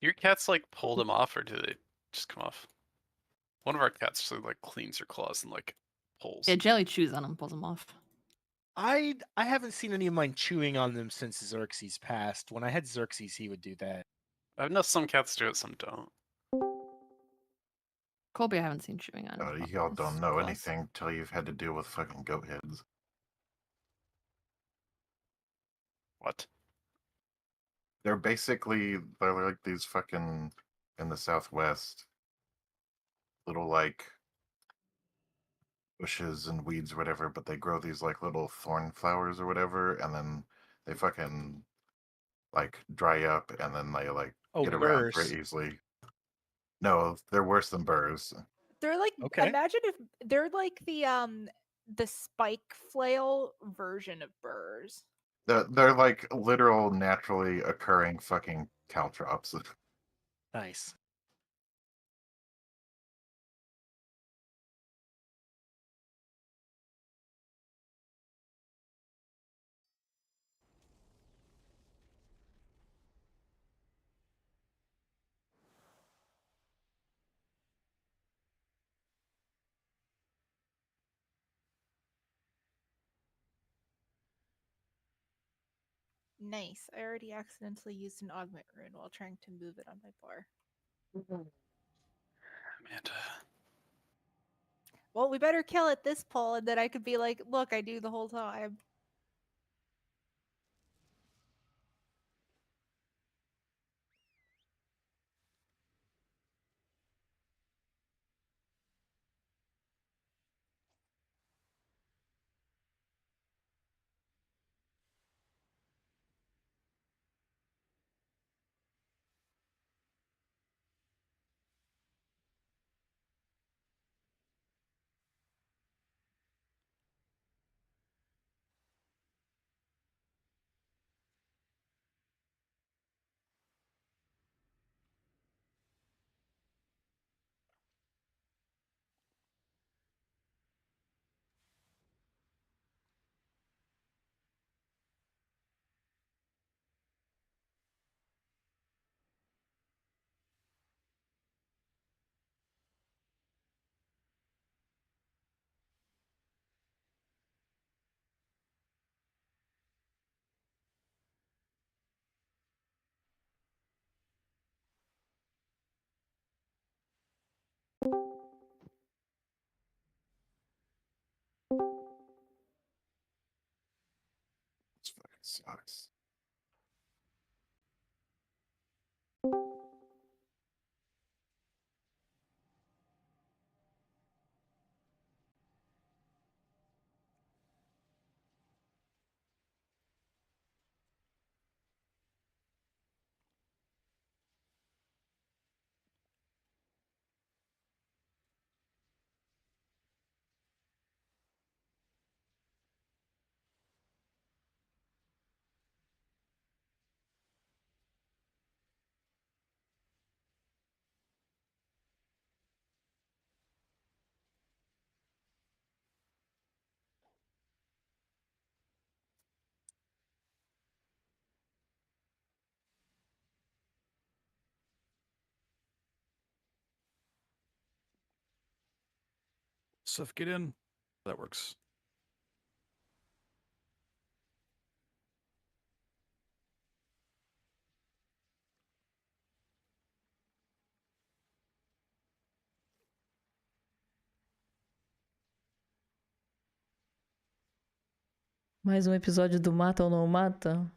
Your cats like pull them off, or do they just come off? One of our cats like cleans her claws and like pulls. Yeah, Jelly chews on them, pulls them off. I haven't seen any of mine chewing on them since Xerxes passed. When I had Xerxes, he would do that. I know some cats do it, some don't. Colby, I haven't seen chewing on. Y'all his don't know claws. anything till you've had to deal with fucking goat heads. What? They're like these fucking, in the Southwest, little like bushes and weeds or whatever, but they grow these like little thorn flowers or whatever, and then they fucking like dry up, and then they like get around very easily. No, they're worse than burrs. They're like, imagine if they're like the spike flail version of burrs. They're like literal naturally occurring fucking caltrops. Nice. Nice. I already accidentally used an augment rune while trying to move it on my bar. Amanda. Well, we better kill it this pull, and then I could be like, look, I do the whole time. This fucking sucks. Suffocate in. That works. Mais um episódio do Mata ou Não Mata?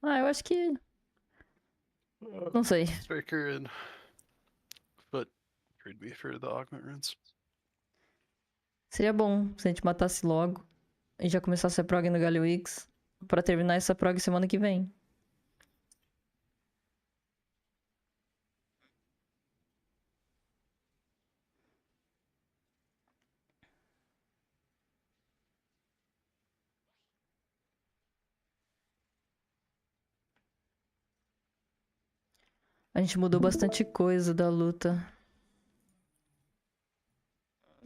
Ah, eu acho que... Não sei. Striker and foot agreed me for the augment runes. Seria bom se a gente matasse logo e já começasse a prog no Galho X pra terminar essa prog semana que vem. A gente mudou bastante coisa da luta.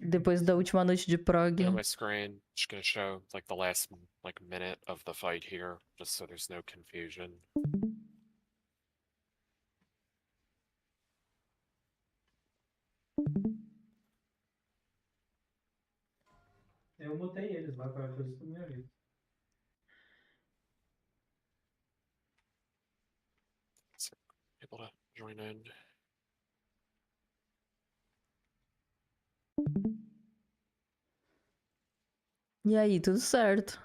Depois da última noite de prog. On my screen, just gonna show like the last like minute of the fight here, just so there's no confusion. botei eles lá, qualquer coisa tu me avisa. So, able to join in. E aí, tudo certo.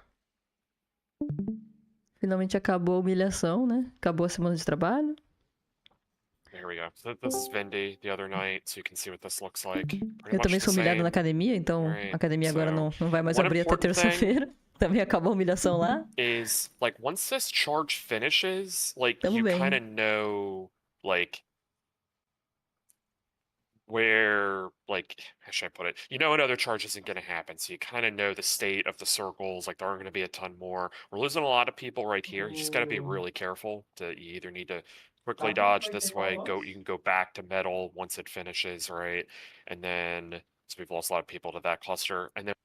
Finalmente acabou a humilhação, né? Acabou a semana de trabalho. Here we go. So this is Vindy the other night, so you can see what this looks like. Pretty Eu much também the sou humilhada na same. academia, então Alright, a academia agora so não vai mais one abrir até important thing terça-feira. Também acabou a humilhação lá. is like once this charge finishes, like Tamo you bem. kind of know like where like how should I put it? You know another charge isn't going to happen, so you kind of know the state of the circles. Like there aren't going to be a ton more. We're losing a lot of people right here. You just got to be really careful. You either need to quickly dodge this way. You can go back to metal once it finishes, right? And then so we've lost a lot of people to that cluster, and then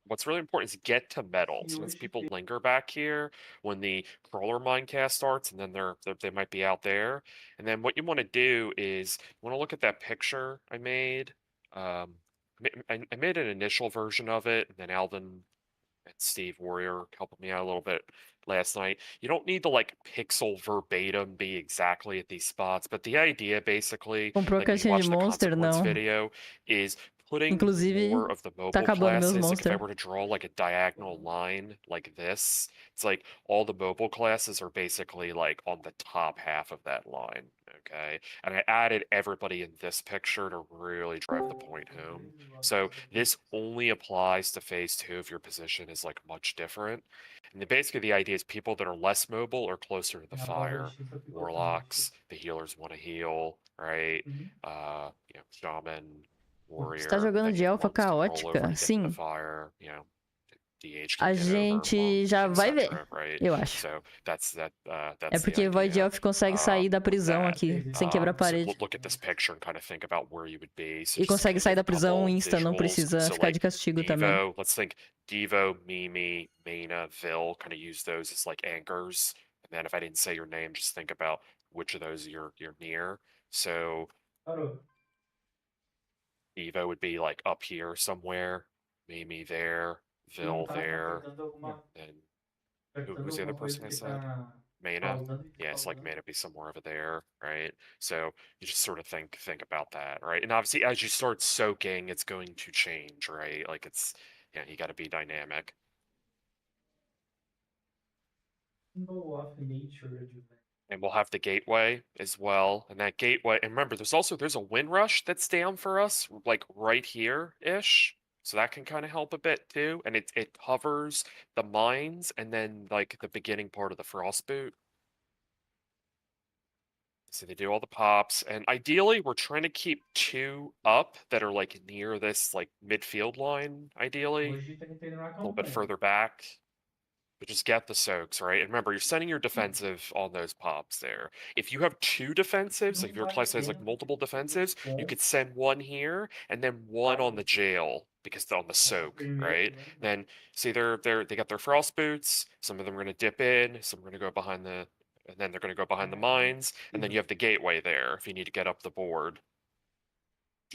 what's really important is get to metal. Sometimes people linger back here when the crawler minecast starts, and then they might be out there. And then what you want to do is you want to look at that picture I made. I made an initial version of it, and then Alvin and Steve Warrior helping me out a little bit last night. You don't need to like pixel verbatim be exactly at these spots, but the idea basically, Comprou a like when you caixinha watch de the Monster? consequence Não. video, is putting Inclusive, more of the tá mobile acabando meus classes. Like if I Monster. were to draw like a diagonal line like this, it's like all the mobile classes are basically like on the top half of that line. Okay. And I added everybody in this picture to really drive the point home. So this only applies to phase 2 if your position is like much different. And basically the idea is people that are less mobile or closer to the fire. Warlocks, the healers want to heal, right? You know, shaman, Você tá warrior jogando that de either alfa wants to roll over caótica? to get to the Sim. fire, you know, DH A can get over, gente monk, já vai ver, etc., right? eu acho. So that's É the porque Void idea. Elf consegue sair da prisão That. aqui, sem quebrar a So parede. look at this picture and kind of think about where you would be. So E just consegue kind sair of da give a couple prisão insta, não visuals. precisa So ficar like de castigo também. Devo, let's think Devo, Mimi, Maina, Vil, kind of use those as like anchors. And then if I didn't say your name, just think about which of those you're near. So Devo would be like up here somewhere, Mimi there, Vil there, and who's the other person I said? Mana. Yeah, it's like mana be somewhere over there, right? So you just sort of think about that, right? And obviously as you start soaking, it's going to change, right? Like it's yeah, you gotta be dynamic. And we'll have the gateway as well. And that gateway, and remember, there's a wind rush that's down for us, like right here-ish. So that can kind of help a bit too. And it covers the mines and then like the beginning part of the frost boot. So they do all the pops, and ideally we're trying to keep 2 up that are like near this like midfield line, ideally. A little bit further back. But just get the soaks, right? And remember, you're sending your defensive on those pops there. If you have 2 defensives, like if your class has like multiple defensives, you could send 1 here and then 1 on the jail because on the soak, right? Then see they got their frost boots. Some of them are gonna dip in, some are gonna go behind the, and then they're gonna go behind the mines, and then you have the gateway there if you need to get up the board.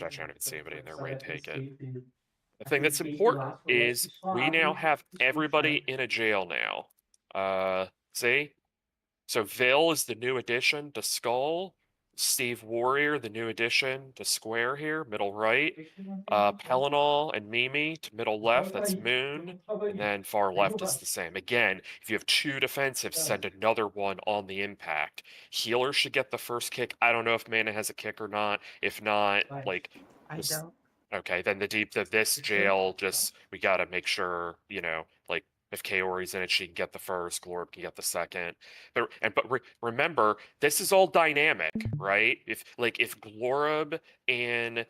Actually, I don't even see anybody in there. Right, take it. The thing that's important is we now have everybody in a jail now. See? So Vil is the new addition to Skull. Steve Warrior, the new addition to Square here, middle right. Pelinal and Mimi to middle left, that's Moon. And then far left is the same. Again, if you have 2 defensives, send another one on the impact. Healer should get the first kick. I don't know if Mana has a kick or not. If not, like... I don't. Okay, then this jail, just we gotta make sure, you know, like if Kaori's in it, she can get the first, Glorb can get the second. But remember, this is all dynamic, right? If Glorb and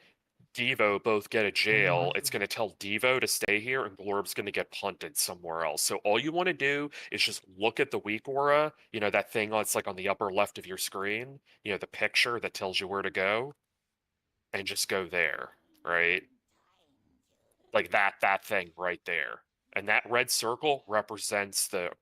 Devo both get a jail, it's gonna tell Devo to stay here, and Glorb's gonna get punted somewhere else. So all you want to do is just look at the weak aura, you know, that thing that's like on the upper left of your screen, you know, the picture that tells you where to go, and just go there. Right? Like that thing right there. And that red circle represents the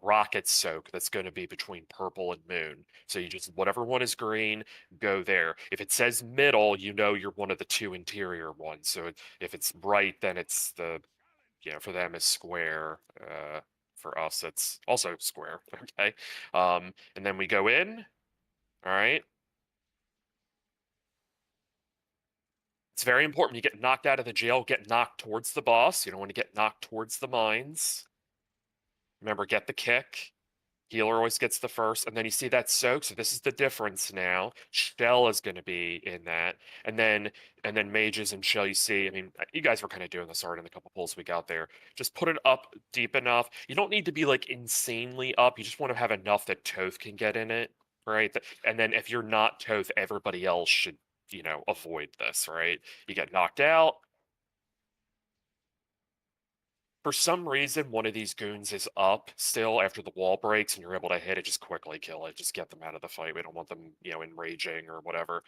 rocket soak that's going to be between purple and moon. So you just, whatever one is green, go there. If it says middle, you know you're one of the 2 interior ones. So if it's right, then it's the for them is square. For us, it's also square. Okay. And then we go in. All right. It's very important when you get knocked out of the jail, get knocked towards the boss. You don't want to get knocked towards the mines. Remember, get the kick. Healer always gets the first, and then you see that soak. So this is the difference now. Shell is going to be in that, and then mages and Shell. You see, I mean, you guys were kind of doing this already in the couple pulls we got there. Just put it up deep enough. You don't need to be like insanely up. You just want to have enough that Toth can get in it, right? And then if you're not Toth, everybody else should, avoid this, right? You get knocked out. For some reason, one of these goons is up still after the wall breaks and you're able to hit it, just quickly kill it. Just get them out of the fight. We don't want them, enraging or whatever.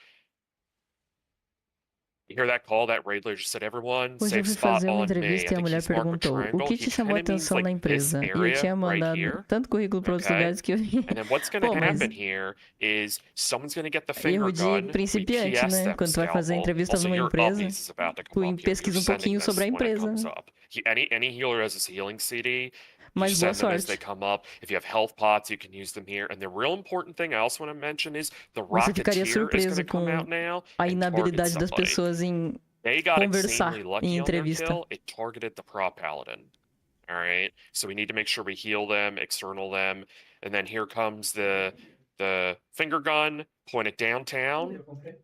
You hear that call? That Raidler just said, everyone, Hoje eu safe fui spot fazer uma on me. entrevista e a mulher perguntou o que te chamou a atenção na empresa. E eu tinha mandado tanto currículo para outros lugares que eu And then what's going to happen here is someone's going to get the finger erro de gun. principiante, né? Quando tu vai fazer entrevista numa empresa, tu pesquisa um pouquinho sobre a empresa. Any healer has a healing CD. Mas boa sorte. They come up. If you have health pots, you can use them here. And the real important thing I also want to mention is the Você ficaria Rocketeer is going surpreso to come out com now a and inabilidade target das somebody. pessoas em They got conversar insanely em lucky on their entrevista. kill. It targeted the prop paladin. All right, so we need to make sure we heal them, external them, and then here comes the finger gun. Point it downtown.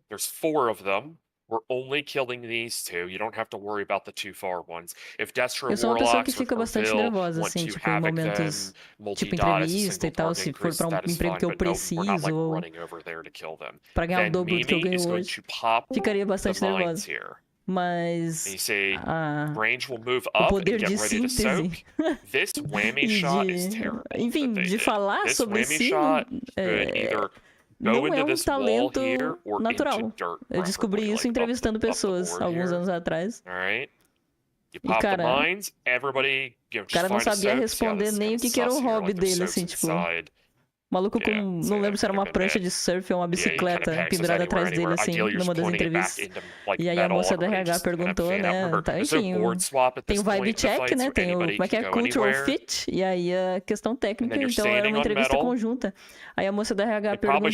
There's 4 of them. We're only killing these 2. You don't have to worry about the 2 far ones. If Destro Eu sou uma pessoa que Warlocks fica or bastante Vil nervosa, want assim, to tipo, em havoc momentos, them, tipo, multi-dot as a entrevista e single tal, target se for increase, pra that is emprego fine, que eu but no, we're not like preciso, ou running over there to kill them. pra ganhar o Then dobro do que eu Mimi ganho is going hoje, to pop ficaria the bastante mines nervosa. here. Mas And you see, a... range will move o up poder and get de ready to síntese soak. This whammy e shot is de, terrible. enfim, that they de did. falar This sobre whammy si, shot could either go não into é um this wall here talento or natural. into dirt. Eu descobri preferably, isso like entrevistando up the pessoas board alguns here. anos atrás. All right. You E pop the cara, mines, everybody, o just cara não find a sabia soak. See how responder this is nem kind o of que era o sus here, hobby like there's dele, soaks assim, tipo, inside. maluco com, Yeah, não lembro se era uma prancha de surf ou uma bicicleta pendurada atrás dele, assim, numa das entrevistas. E aí a moça do RH perguntou, né, tá, enfim, tem o vibe check, né, tem o, como é que é, cultural fit, e aí a questão técnica, então era uma entrevista conjunta. Aí a moça do RH perguntou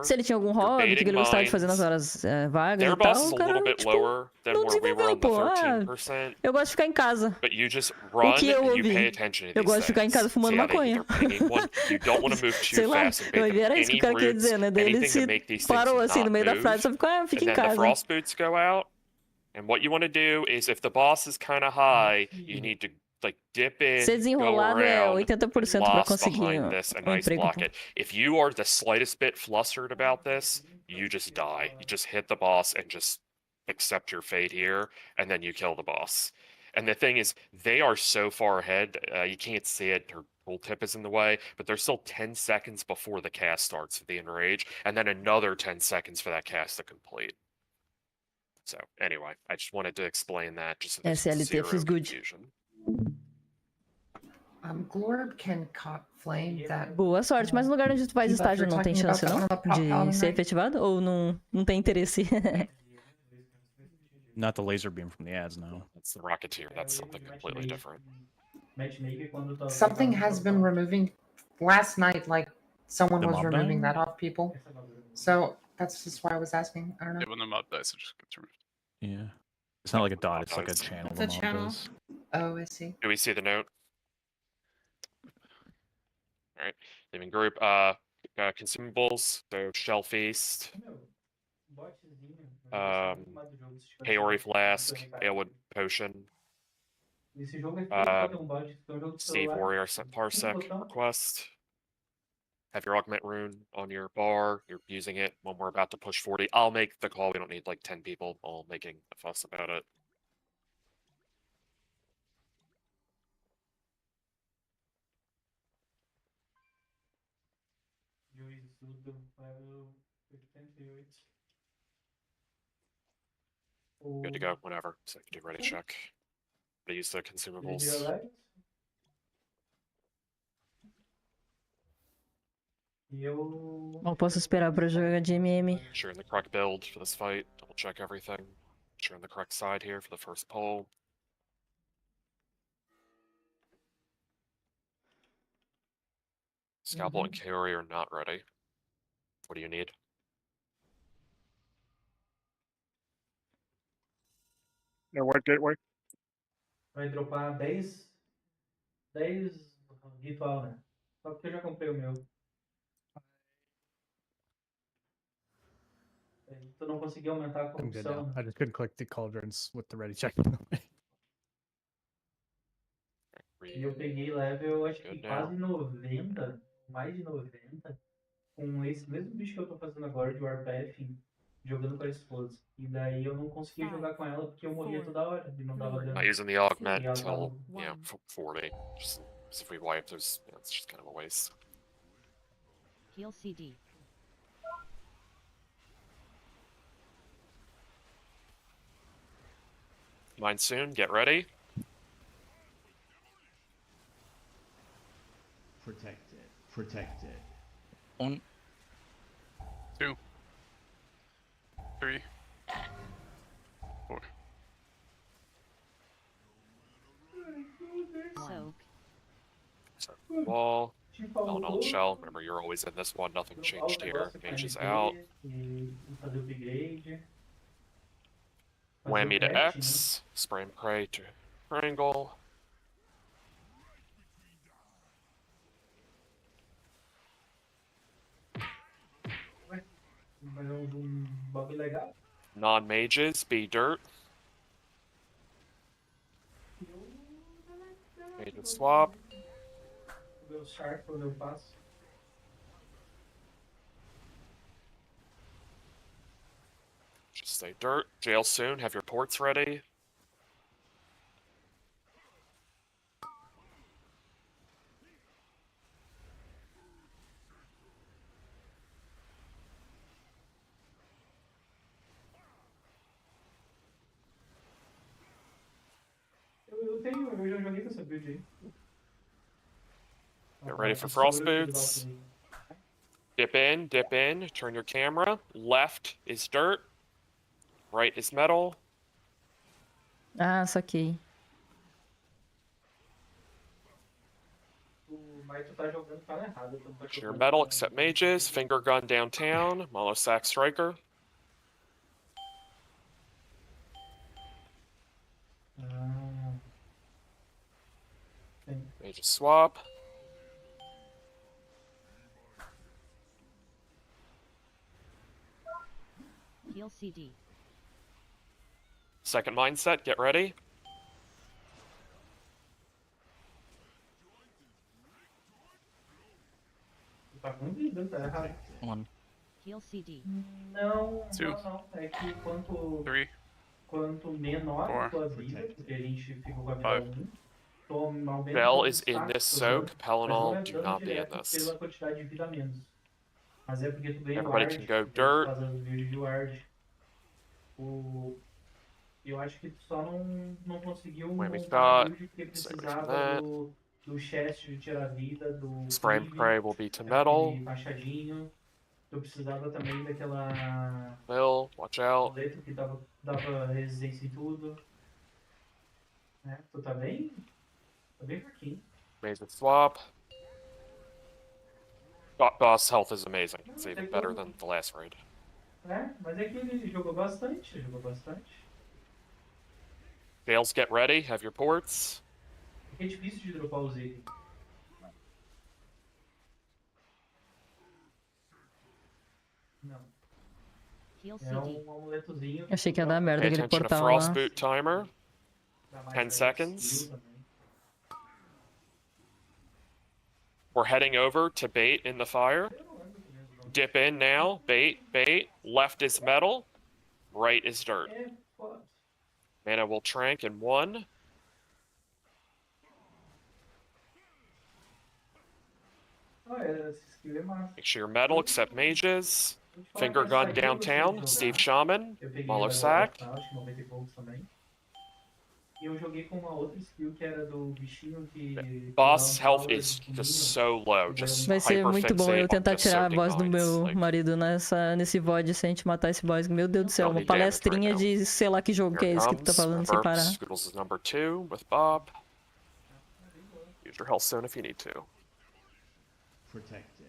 se ele tinha algum hobby, o que ele gostava de fazer nas horas vagas e tal, o cara, tipo, não desenvolveu, pô, eu gosto de ficar em casa. O que eu ouvi? Eu gosto de ficar em casa fumando maconha. Sei lá, era isso que o cara queria dizer, né? Daí ele se parou assim no meio da frase, só ficou, fica em casa. And what you want to do is, if the boss is kind of high, you need to like dip in, ser desenrolado é 80% para conseguir emprego. If you are the slightest bit flustered about this, you just die. You just hit the boss and just accept your fate here, and then you kill the boss. And the thing is, they are so far ahead, you can't see it. Her tooltip is in the way, but there's still 10 seconds before the cast starts for the enrage, and then another 10 seconds for that cast to complete. So anyway, I just wanted to explain that just so there's zero confusion. Glorb can flame that. Boa sorte, mas no lugar onde tu faz estágio não tem chance não de ser efetivado ou não tem interesse? Not the laser beam from the ads, no. That's the Rocketeer. That's something completely different. Something has been removing. Last night, like someone was removing that off people. So that's just why I was asking. I don't know. Yeah, when the mob dies, it just gets removed. Yeah. It's not like a dot, it's like a channel. It's a channel. Oh, I see. Do we see the note? All right. Living group. Consumables. So Shell Feast. Haori Flask. Ailwood Potion. Steve Warrior sent Parsec request. Have your augment rune on your bar. You're using it when we're about to push 40. I'll make the call. We don't need like 10 people all making a fuss about it. Good to go whenever. So I can do ready check. To use the consumables. Mal posso esperar pra jogar de MM. Sure in the correct build for this fight. Double check everything. Sure in the correct side here for the first pull. Scalpel and Kaori are not ready. What do you need? No white gateway. Vai dropar 10 ritual, né? Só porque eu já comprei o meu. Tu não conseguiu aumentar a I'm good now. corrupção, né? I just couldn't click the cauldrons with the ready check. E eu peguei level, acho que quase 90, mais de 90, com esse mesmo bicho que eu tô fazendo agora de Warpath, jogando com a esposa. E daí eu não conseguia jogar com ela porque eu morria toda hora e não dava dano. Not using the augment until 40. Just because if we wipe, there's it's just kind of a waste. Heal CD. Mine soon. Get ready. Protect it. Protect it. 1, 2, 3, 4. Soak. Wall. Elemental shell. Remember, you're always in this one. Nothing changed here. Mage is out. Whammy to X. Spray and pray to triangle. Non-mages, be dirt. Mages swap. Just stay dirt. Jail soon. Have your ports ready. Eu já joguei com essa build aí. Get ready for frost boots. Dip in, turn your camera. Left is dirt. Right is metal. Ah, saquei. Mas tu tá jogando para errado. Your metal, except mages. Finger gun downtown. Molosack striker. Mages swap. Heal CD. Second mindset, get ready. Tá com vida, tá errado. 1. Heal CD. Não, Two. não. É que quanto 3, menor a 4, tua vida, porque a gente fica com a vida 5. 1, tu aumenta Bell o is in status this do soak. dano, Pelennor, mas do não é not dano be in direto this. pela quantidade de vida a menos. Mas é porque tu ganha o Everybody ward, can go porque dirt. tu faz as builds de ward. Eu acho que tu só não conseguiu Whammy montar a shot. build porque Save precisava that. do chest de tirar vida, do Spray and cleave, pray will be to metal. daquele machadinho. Tu precisava também daquela Mill, watch out. amuleto que dava resistência em tudo. Né? Tu tá bem fraquinho. Mages swap. Boss health is amazing. It's even better than the last raid. Mas é que ele jogou bastante. Gales, get ready. Have your ports. É difícil de dropar os itens. Não. Heal É CD. amuletozinho. Achei que ia dar merda Pay aquele attention to portal lá. frostboot timer. Dá mais 10 seconds. skill também. We're heading over to bait in the fire. Dip in now. Bait. Left is metal. Right is dirt. Foda. Mana will trank in 1. Essa skill é massa. Make sure you're metal, except mages. Finger gun downtown. Steve Shaman. Eu peguei Mauler level sack. alto, acho que 90 e poucos também. E eu joguei com uma outra skill que era do bichinho que... Boss dava um health power is de just fuminho. so low. Just Vai ser muito bom eu hyperfixate tentar on just tirar a soaking voz do mines. meu Like, marido nesse VOD sem a gente matar esse boss. Meu Deus do céu, Don't uma need damage right palestrinha now. de sei lá que jogo que é here esse que tu tá comes. falando sem Reverb. parar. Scoodles is number 2 with Bob. Use your health zone if you need to. Protected.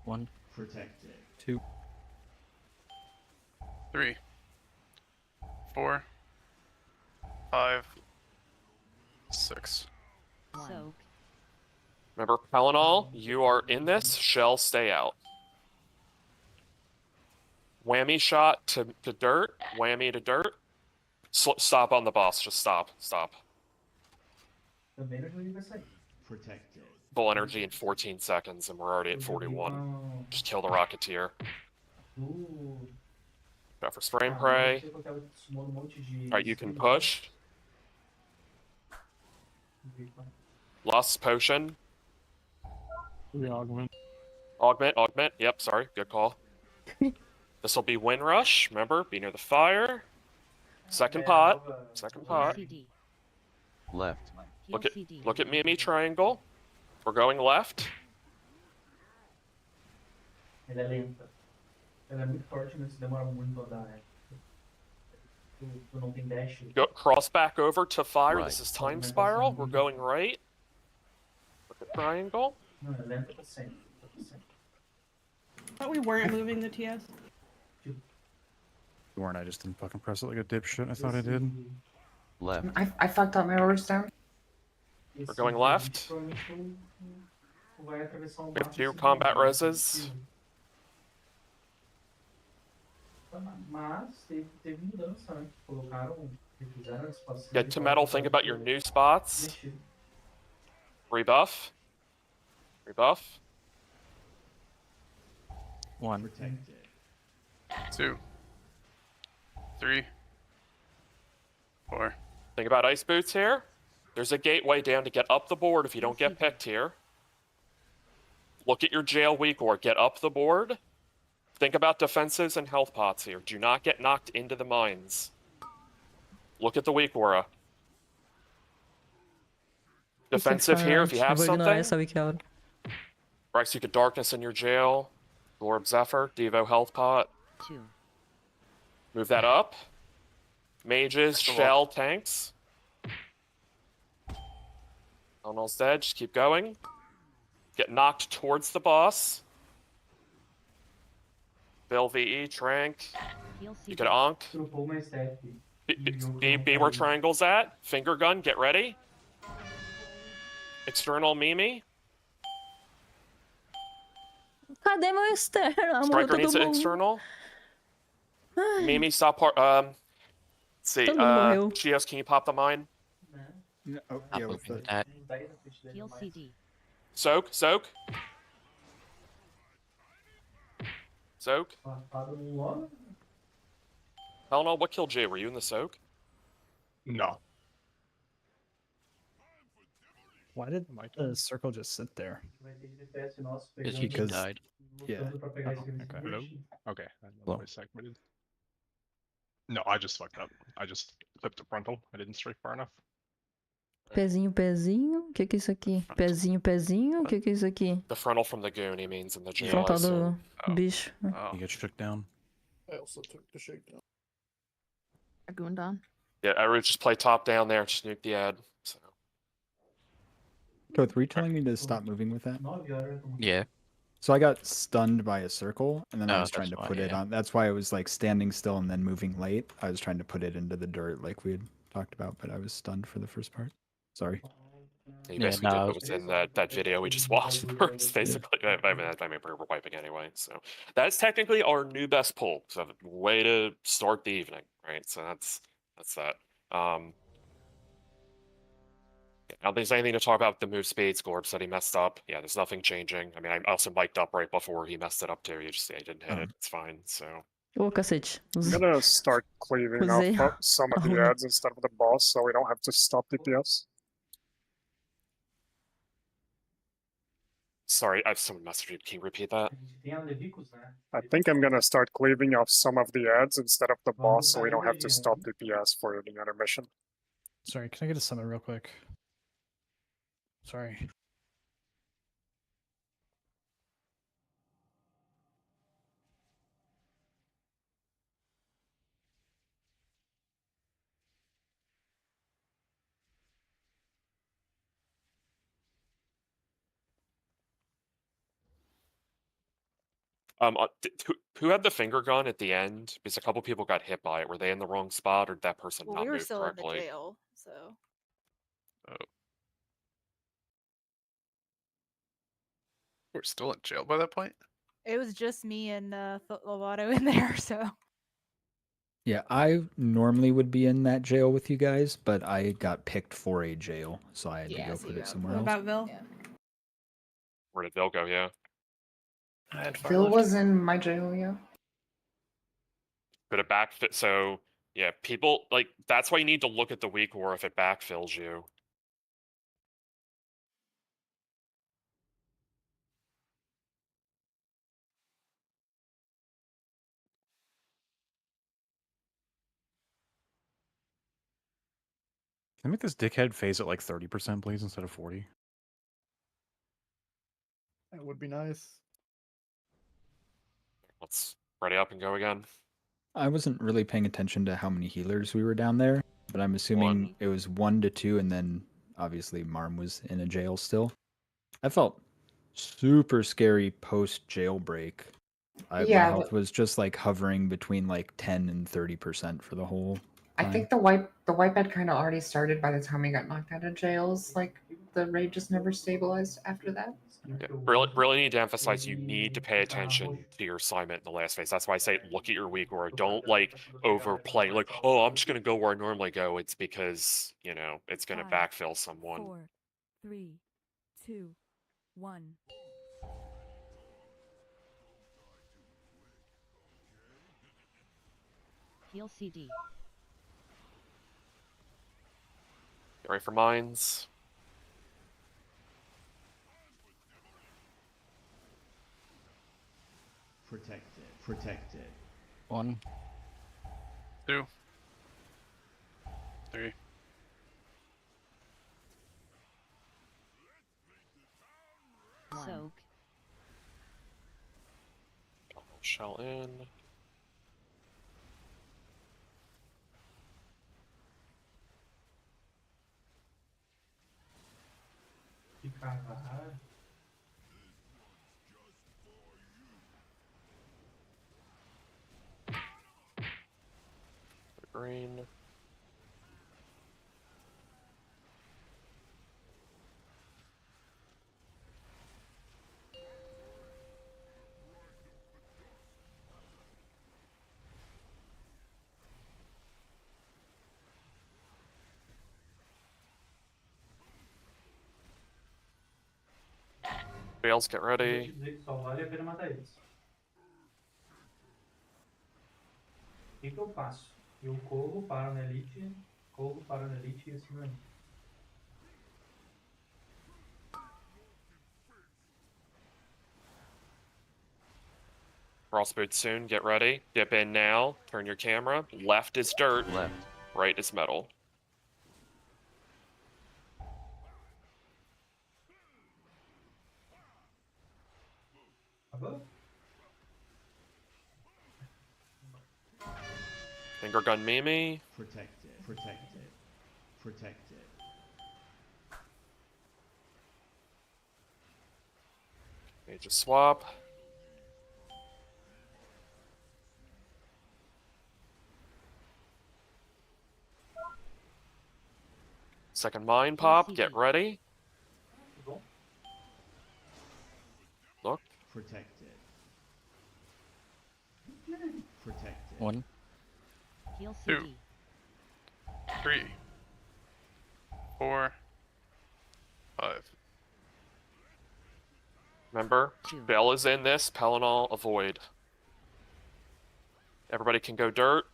1. Protected. 2. 3, 4, 5, 6. Soak. Remember, Pellinol, you are in this. Shell, stay out. Whammy shot to dirt. Whammy to dirt. Stop on the boss. Just stop. Stop. Protected. Full energy in 14 seconds, and we're already at 41. Just kill the Rocketeer. Go for spray and pray. Alright, you can push. Lost potion. Augment. Augment. Yep, sorry. Good call. This will be Wind Rush. Remember, be near the fire. Second pot. Second pot. Left. Look at Mimi triangle. We're going left. Ela é lenta. Ela é muito forte, mas demora muito a andar. Tu não tem dash. Go cross back over to fire. Right. This is time spiral. We're going right. Look at triangle. Não, é lenta pra sempre. I thought we weren't moving the TS. You weren't. I just didn't fucking press it like a dipshit. I thought I did. Left. I fucked up my orders down. We're going left. We have 2 combat reses. Mas teve mudança, né? Colocaram, refizeram as espaços. Get to metal. Think about your new spots. Rebuff. Rebuff. 1. 2, 3, 4. Think about ice boots here. There's a gateway down to get up the board if you don't get picked here. Look at your jail weak or get up the board. Think about defensives and health pots here. Do not get knocked into the mines. Look at the weak aura. Defensive here if you have something. Right, so you could darkness in your jail. Lord Zephyr, Devo health pot. 2. Move that up. Mages, shell, tanks. Almost dead, just keep going. Get knocked towards the boss. Bill VE, Trank. You could Onk. Be where triangle's at. Finger gun, get ready. External Mimi. Cadê meu externo? Striker needs an external. Mimi, stop. Let's see. Chios, can you pop the mine? No, oh, yeah, with the... Heal CD. Soak. Soak. Helena, what killed Jay? Were you in the soak? No. Why did the circle just sit there? He died. Yeah. Okay. Hello? Okay. Hello. No, I just fucked up. I just clipped the frontal. I didn't strike far enough. Pezinho, pezinho. O que é isso aqui? Pezinho, pezinho. O que é isso aqui? The frontal from the goon, he means in the jail. Frontal do bicho. You get shook down. I also took the shakedown. A goon down. Yeah, I would just play top down there, just nuke the ad. So. Koth, were you telling me to stop moving with that? Yeah. So I got stunned by a circle, and then I was trying to put it on. That's why I was like standing still and then moving late. I was trying to put it into the dirt like we had talked about, but I was stunned for the first part. Sorry. He basically did what was in that video we just watched first, basically. I mean, we're wiping anyway, so that's technically our new best pull. So way to start the evening, right? So that's that. I don't think there's anything to talk about the move speeds. Gorb said he messed up. Yeah, there's nothing changing. I mean, I also mic'd up right before he messed it up too. He just didn't hit it. It's fine. So. Ô, cacete. I'm gonna start cleaving off some of the ads instead of the boss, so we don't have to stop DPS. Sorry, I have someone messaged me. Can you repeat that? I think I'm gonna start cleaving off some of the ads instead of the boss, so we don't have to stop DPS for the intermission. Sorry, can I get a summon real quick? Sorry. Who had the finger gun at the end? Because a couple people got hit by it. Were they in the wrong spot, or did that person Well, not we were move still in the correctly? jail, so. We're still in jail by that point? It was just me and Lovato in there, so. Yeah, I normally would be in that jail with you guys, but I got picked for a jail, so I had to go put it somewhere What else. about Vil? Yeah. Where did Vil go? Yeah. Phil was in my jail, yeah. Could it backfit? So yeah, people like that's why you need to look at the weak war if it backfills you. Can I make this dickhead phase at like 30%, please, instead of 40? That would be nice. Let's ready up and go again. I wasn't really paying attention to how many healers we were down there, but I'm assuming it was 1 to 2, and then obviously Marm was in a jail still. I felt super scary post jailbreak. My health was just like hovering between like 10 and 30% for the whole time. I think the wipe had kind of already started by the time we got knocked out of jails. Like the raid just never stabilized after that. Yeah, really need to emphasize you need to pay attention to your assignment in the last phase. That's why I say look at your weak war. Don't like overplay like, oh, I'm just gonna go where I normally go. It's because, you know, it's gonna backfill someone. 4, 3, 2, 1. Heal CD. Get ready for mines. Protected. 1, 2, 3. Soak. Shell in. Green. Bales, get ready. Só vale a pena matar eles. O que eu faço? Eu corro, paro na elite e assim vai. Frostboot soon, get ready. Dip in now. Turn your camera. Left is dirt. Left. Right is metal. Finger gun Mimi. Protected. Major swap. Second mine pop, get ready. Look. Protected. 1, Heal 2, CD. 3, 4, 5. Remember, Bell is in this, Pelinal avoid. Everybody can go dirt.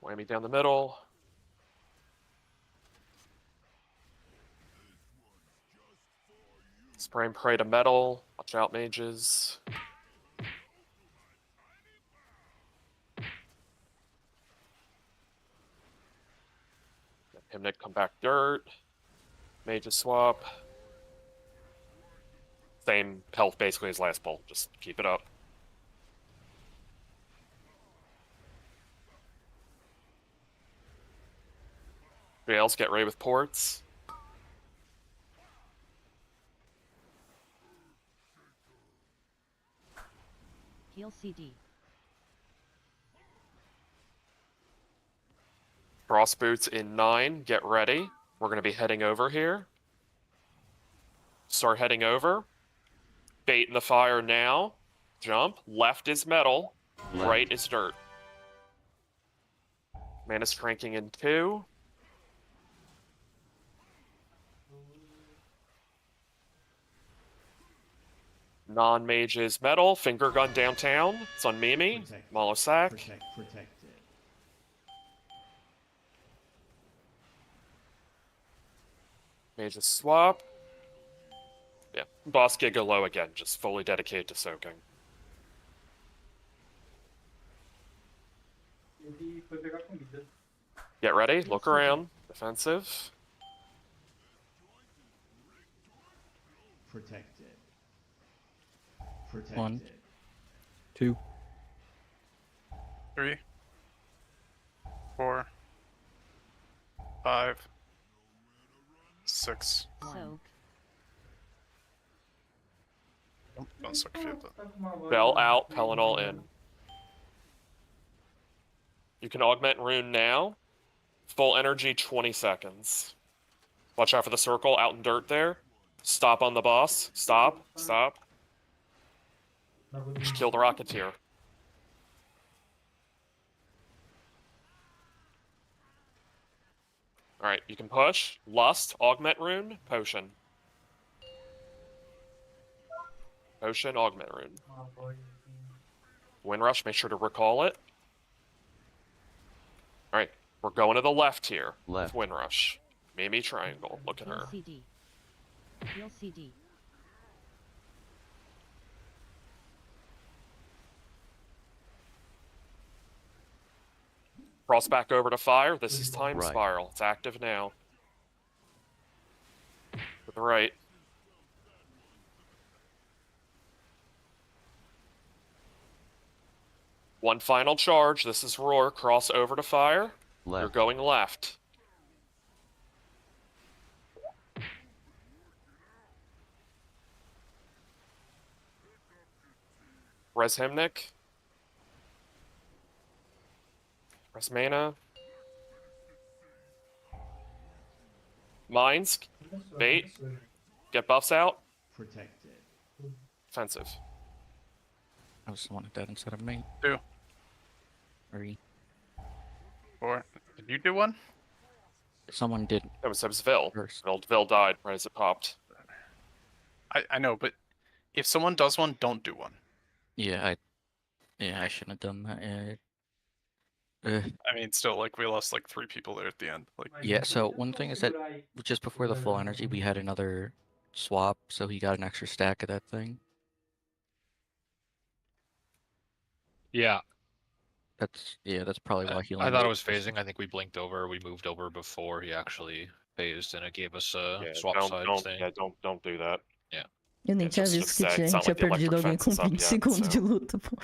Whammy down the middle. Spray and pray to metal. Watch out, mages. Himnik come back dirt. Mages swap. Same health basically as last pull. Just keep it up. Bales, get ready with ports. Heal CD. Cross boots in 9. Get ready. We're going to be heading over here. Start heading over. Bait in the fire now. Jump. Left is metal. Left. Right is dirt. Mana's cranking in 2. Non-mage is metal. Finger gun downtown. It's on Mimi. Molosack. Protected. Mage is swap. Yeah. Boss Gigolo again, just fully dedicated to soaking. Ele foi pegar comida. Get ready. Look around. Defensive. Protected. 1, 2, 3, 4, 5, 6. Soak. Oh, don't suck if you have that. Bell out, Pellinol in. You can augment rune now. Full energy, 20 seconds. Watch out for the circle out in dirt there. Stop on the boss. Stop. Stop. Just kill the Rocketeer. Alright, you can push. Lust, augment rune, potion. Potion, augment rune. Windrush, make sure to recall it. Alright, we're going to the left here. Left. With Windrush. Mimi triangle. Look at her. Heal CD. Heal CD. Cross back over to fire. This is time Right. spiral. It's active now. To the right. One final charge. This is roar. Cross over to fire. Left. You're going left. Res Hymnic. Res Mana. Mines. Bait. Get buffs out. Protected. Offensive. I was the one dead instead of me. 2, 3. 4. Did you do one? Someone did. That was Vil. First. Vil died right as it popped. I know, but if someone does one, don't do one. Yeah, I shouldn't have done that. I mean, still, like, we lost like 3 people there at the end. Like, Yeah, so one thing is that just before the full energy, we had another swap, so he got an extra stack of that thing. Yeah. That's probably why he only I thought it made was phasing. I think we blinked over. We moved over before he actually phased, and it gave us a Yeah, swap sides thing. Yeah, don't do that. Yeah. Eu nem tinha visto que a gente tinha perdido alguém com 20 segundos de luta, pô.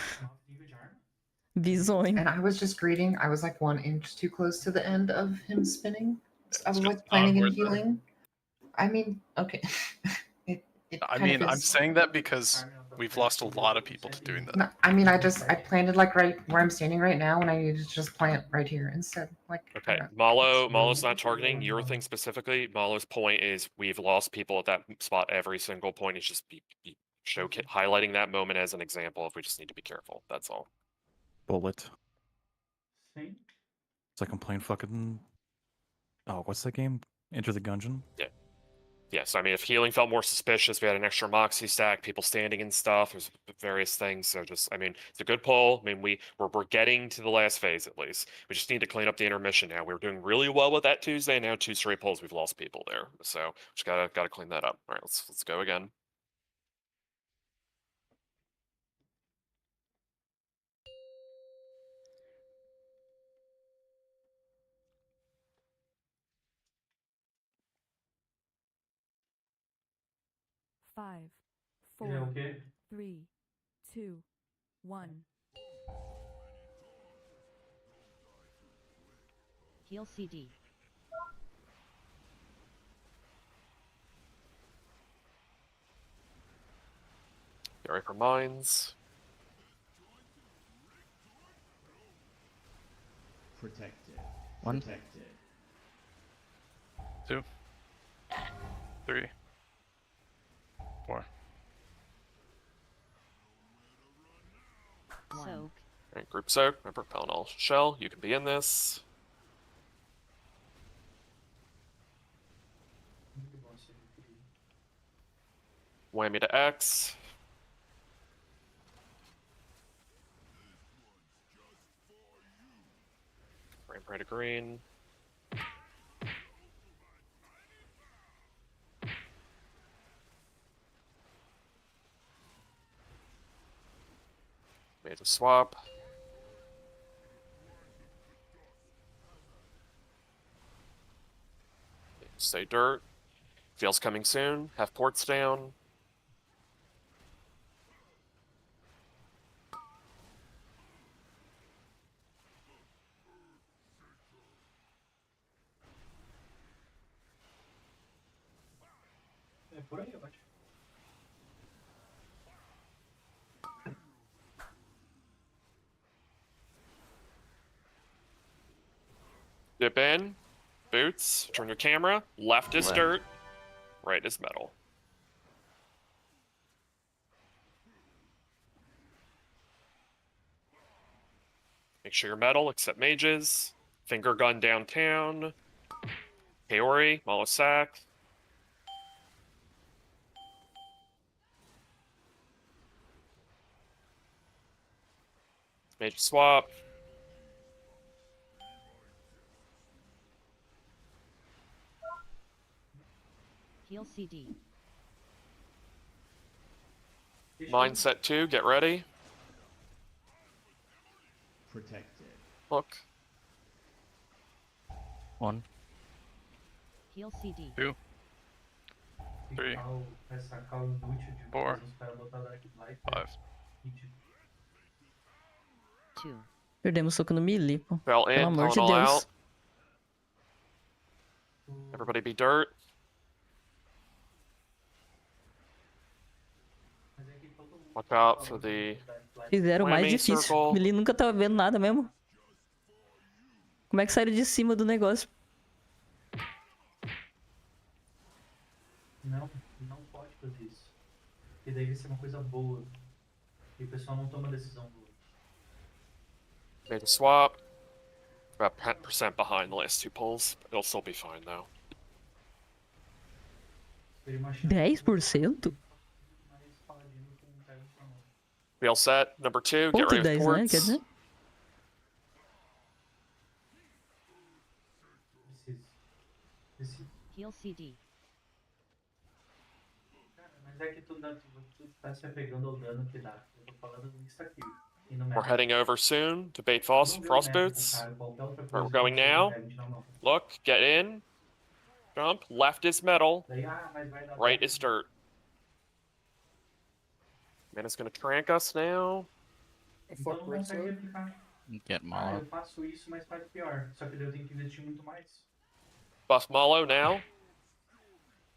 Bizonho. And I was just greeting. I was like 1 inch too close to the end of him spinning. So I was like planning and healing. I mean, okay. I mean, I'm saying that because we've lost a lot of people to doing that. No, I mean, I planted like right where I'm standing right now, and I needed to just plant right here instead. Like, Okay, Malo's not targeting your thing specifically. Malo's point is we've lost people at that spot every single point. It's just highlighting that moment as an example if we just need to be careful. That's all. Bullet. It's like I'm playing fucking. Oh, what's that game? Enter the Gungeon? Yeah. Yes, I mean, if healing felt more suspicious, we had an extra Moxie stack, people standing and stuff, there's various things, so just, I mean, it's a good pull. I mean, we're getting to the last phase, at least. We just need to clean up the intermission now. We were doing really well with that Tuesday, now 2 straight pulls, we've lost people there. So, just gotta clean that up. All right, let's go again. Five, Ele é o 4, quê? 3, 2, 1. Heal CD. Get ready for mines. Protected. 1. Protected. 2, 3, 4. Soak. Alright, group soak. Remember, Pellinol Shell, you can be in this. Whammy to X. Rainbow to green. Made a swap. Stay dirt. Feels coming soon. Have ports down. Por aí, eu acho. Dip in. Boots. Turn your camera. Left is dirt. Right is metal. Make sure you're metal, except mages. Finger gun downtown. Kaori, Molosak. Mage swap. Heal CD. Mindset 2, get ready. Protected. Look. 1. Heal CD. 2, 3, 4, 5. 2. Perdemos soco no melee, pô. Fell in, Pelo amor de Pellinol Deus. out. Everybody be dirt. Watch out for the Fizeram o mais whammy difícil. circle. Melee nunca tava vendo nada mesmo. Como é que saíram de cima do negócio? Não pode fazer isso. Porque daí vai ser uma coisa boa. E o pessoal não toma decisão boa. Made a swap. About 10% behind the last 2 pulls. It'll still be fine though. 10%? We all set? Number 2, get Ponto ready with 10, né? ports. Quer dizer? Heal CD. Cara, mas é que tu tá se apegando ao dano que dá. Eu tô falando nisso aqui. E no We're heading over soon to bait frost boots. Where we're going now. Look, get in. Jump. Left is metal. Right is dirt. Mana's gonna trank us now. Então não consegue replicar. Get Ah, Malo. eu faço isso, mas faz pior. Só que daí eu tenho que investir muito mais. Buff Malo now.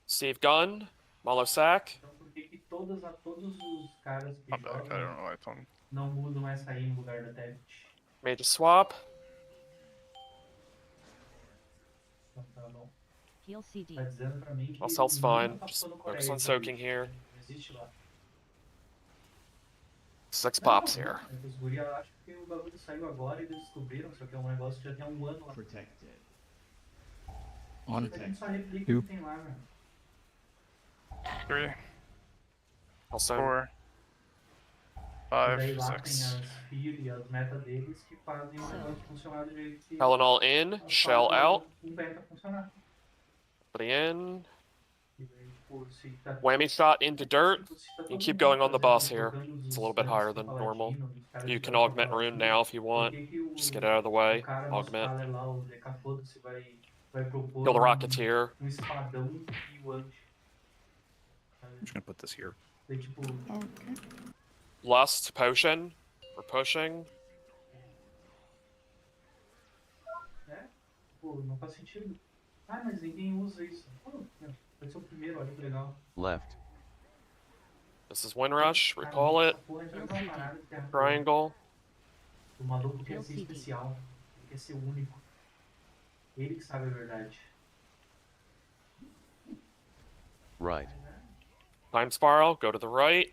Steve Gunn. Malo Sack. Então por que todos os caras que I'm back. I don't jogam know why it's on. não mudam essa aí no lugar da Tevit? Made a swap. Então tá bom. Heal CD. Tá dizendo pra mim que All cell's fine. tá Just falando focus Coreia, on soaking here. não existe lá. 6 pops here. Os guri acham que o bagulho saiu agora e eles descobriram, só que é um negócio que já tem um ano lá. Protected. 1. A gente só replica o 2. que tem lá, velho. 3, Also, 4, E daí 5, lá tem 6. as fear e as meta deles que fazem o negócio funcionar do jeito que... Pellinol in. Shell out. Um beta funcionar. Everybody in. E daí, tipo, se tá... Whammy shot into dirt. se tá You todo keep mundo going on the fazendo, boss here. jogando It's a little bit higher than normal. paladino, os caras You que can jogam augment rune paladino, now if you por want. que o Just get out of the way. cara, nosso Augment. faler lá, o DK Foda-se, vai propor Kill the Rocketeer. um espadão pioante. I'm just gonna put this here. Daí, tipo, Lust potion. We're pushing. pô, não faz sentido. Ah, mas ninguém usa isso. Pô, meu, vai ser o primeiro, olha que legal. Left. This is Windrush. Recall it. Essa porra entra numa parada que é Triangle. o maluco quer ser especial. quer ser o único. Ele que sabe a verdade. Right. Time spiral, go to the right.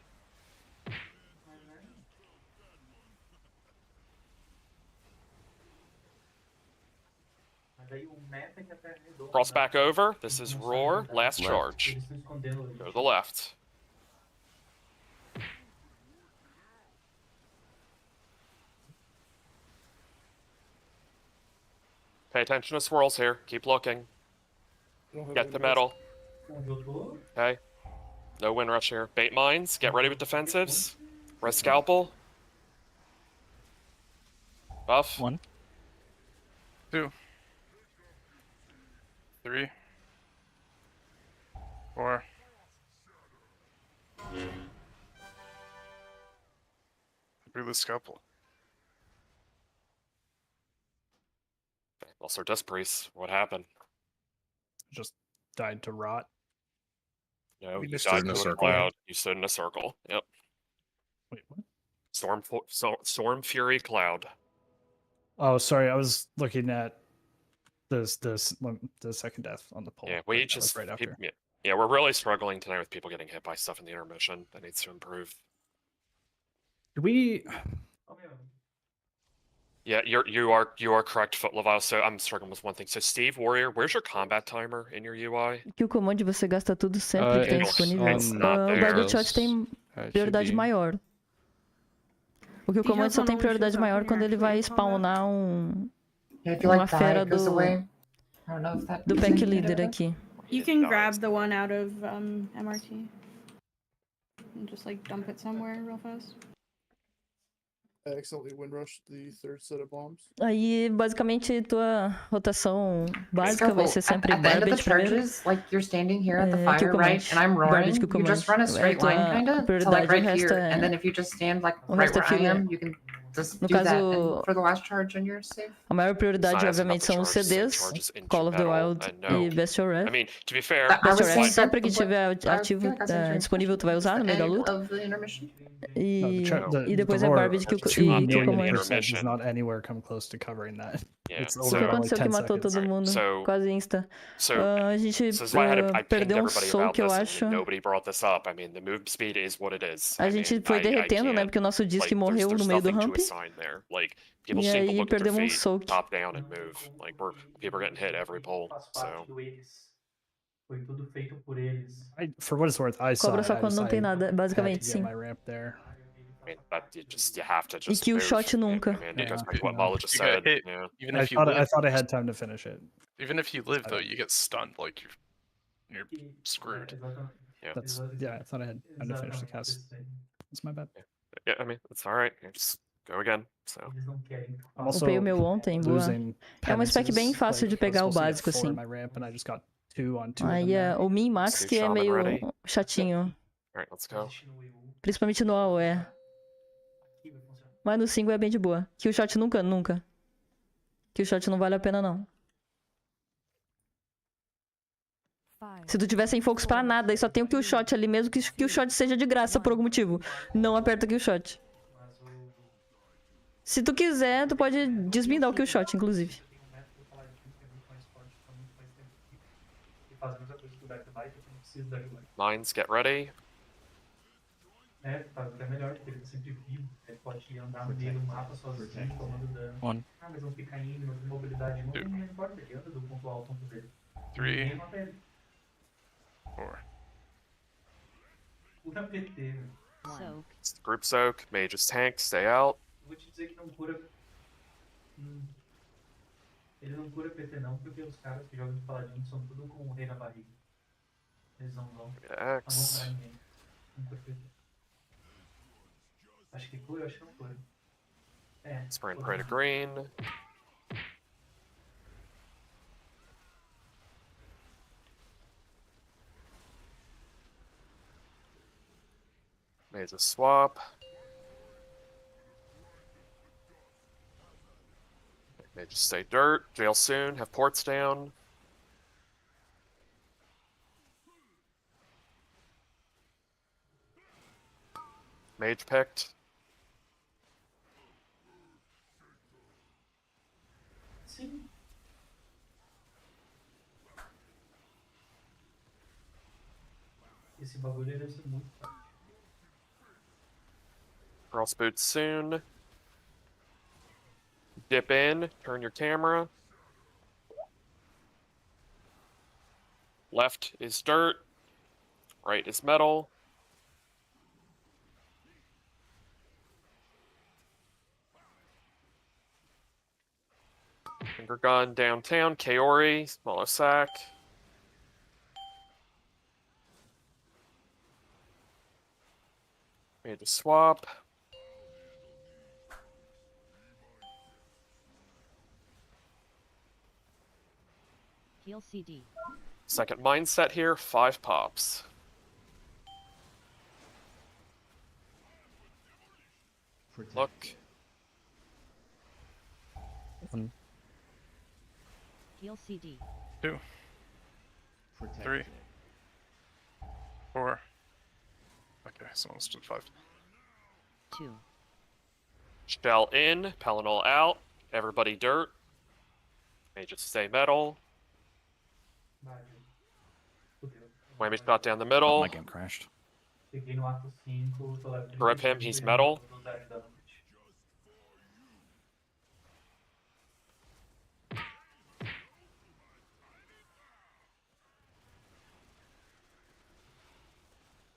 Cross back over. This is Roar. Last charge. Go to the left. Pay attention to swirls here. Keep looking. Get the metal. Okay. No wind rush here. Bait mines. Get ready with defensives. Res scalpel. Buff. 1. 2. 3. 4. Through the scalpel. Also, Dust Priest. What happened? Just died to rot. No, We you just died stood in a to a circle. cloud. You stood in a circle. Yep. Wait, what? Storm Fury Cloud. Oh, sorry. I was looking at the second death on the poll. Yeah, but that was right after. Yeah, we're really struggling tonight with people getting hit by stuff in the intermission. That needs to improve. Do we? Yeah, you are correct, Foot Leviathan. So I'm struggling with one thing. So Steve Warrior, where's your combat timer in your UI? Que o comando você gasta tudo sempre que tem disponível. O Guided Shot tem prioridade maior. Porque o comando só tem prioridade maior quando ele vai spawnar uma fera do pack leader aqui. You can grab the one out of MRT and just like dump it somewhere real fast. I accidentally windrushed the third set of bombs. Aí, basicamente, tua rotação básica vai ser sempre Garbage primeiro. Like you're standing here at the fire, right? And I'm roaring. You just run a straight line, kinda, to like right here. And then if you just stand like right where I am, you can just do that. And for the last charge, and you're safe. A maior prioridade, obviamente, são os CDs, Call of the Wild e Bestial Wrath. I mean, to be fair, Bestial Wrath, sempre que tiver ativo, disponível, tu vai usar no meio da luta. E depois é Garbage que o comando. Does not anywhere come close to covering that. Yeah. It's O que aconteceu que matou todo mundo, quase insta. A gente perdeu um soul, eu acho. Nobody brought this up. I mean, the move speed is what it is. A gente foi derretendo, né? Porque o nosso disc morreu no meio do ramp. E aí perdemos um soul. Top down and move. Like people are getting hit every pull. So. Foi tudo feito por eles. For what it's worth, I saw Cobra só quando não tem nada, basicamente, sim. my ramp there. I mean, but you have to just E kill shot nunca. I mean, it goes back to what Mala just said. Hit, yeah. Even if I thought I had time to finish it. Even if you live, though, you get stunned. Like you're screwed. Yeah. I thought I had time to finish the cast. That's my bad. Yeah, I mean, it's all right. Just go again. So. Upei o meu ontem, boa. É uma spec bem fácil de pegar o básico, assim. Aí o Min Max que é meio chatinho. Alright, let's go. Principalmente no AOE. Mas no 5 é bem de boa. Kill shot nunca. Kill shot não vale a pena, não. Se tu tiver sem focus pra nada e só tem o kill shot ali, mesmo que o kill shot seja de graça por algum motivo, não aperta kill shot. Se tu quiser, tu pode desbindar o kill shot, inclusive. Mines, get ready. Faz até melhor, porque ele tá sempre vivo. Ele pode andar no meio do mapa sozinho, tomando dano. Mas não fica indo, mobilidade não importa, ele anda do ponto alto ao ponto dele. 3. 4. Pura PT, velho. Group soak, mages tank, stay out. Vou te dizer que não cura. Ele não cura PT não, porque os caras que jogam de paladino são tudo com o rei na barriga. Eles não vão curar ninguém. Não cura PT. Acho que cura, acho que não cura. Sprint Prey to green. Made a swap. May just stay dirt. Jail soon. Have ports down. Mage picked. esse bagulho deve ser muito forte. Cross boots soon. Dip in, turn your camera. Left is dirt. Right is metal. Finger gun downtown, Kaori, smaller sack. Made to swap. Heal CD. Second mindset here, 5 pops. Look. Heal CD. 2, 3, 4. Okay, someone stood 5. 2. Shell in, Pellinol out. Everybody dirt. May just stay metal. Whammy shot down the Oh, middle. my game crashed. Cheguei no ato 5, tô level Grip him, 35, he's e metal. não dá de dar noite.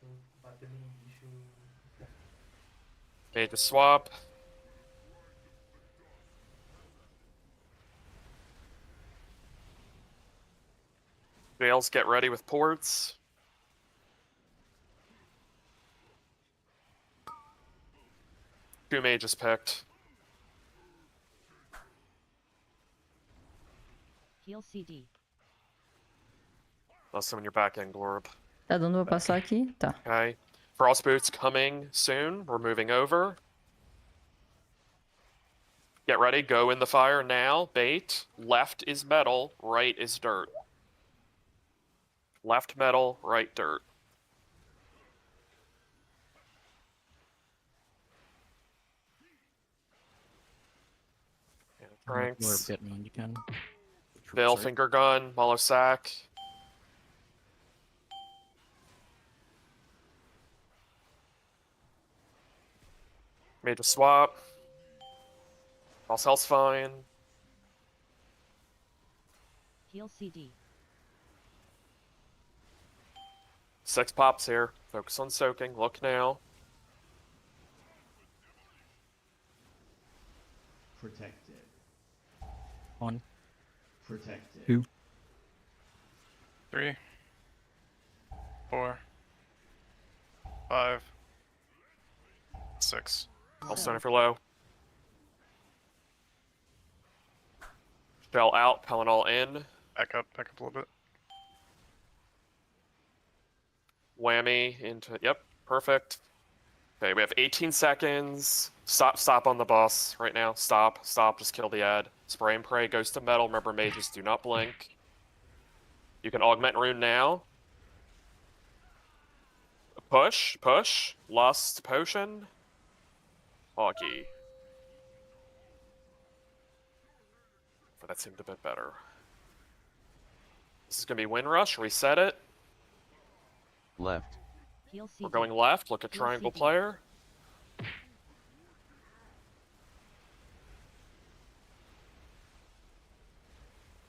Tô batendo no bicho. Made to swap. Jails, get ready with ports. Two mages picked. Heal CD. Last one in your back end, Glorb. Tá dando pra passar aqui? Tá. Okay. Frost boots coming soon. We're moving over. Get ready, go in the fire now. Bait. Left is metal, right is dirt. Left metal, right dirt. Franks. Getting when you can. Bill, finger gun, Malo sack. Made to swap. All cells fine. Heal CD. 6 pops here. Focus on soaking. Look now. Protected. 1. Protected. 2. 3, 4, 5, 6. All center for low. Shell out, Pellinol in. Back up a little bit. Whammy into, yep, perfect. Okay, we have 18 seconds. Stop on the boss right now. Stop, just kill the ad. Spray and pray goes to metal. Remember, mages do not blink. You can augment rune now. Push. Lust potion. Hockey. But that seemed a bit better. This is gonna be win rush. Reset it. Left. Heal CD. We're going left. Look at Heal triangle CD. player.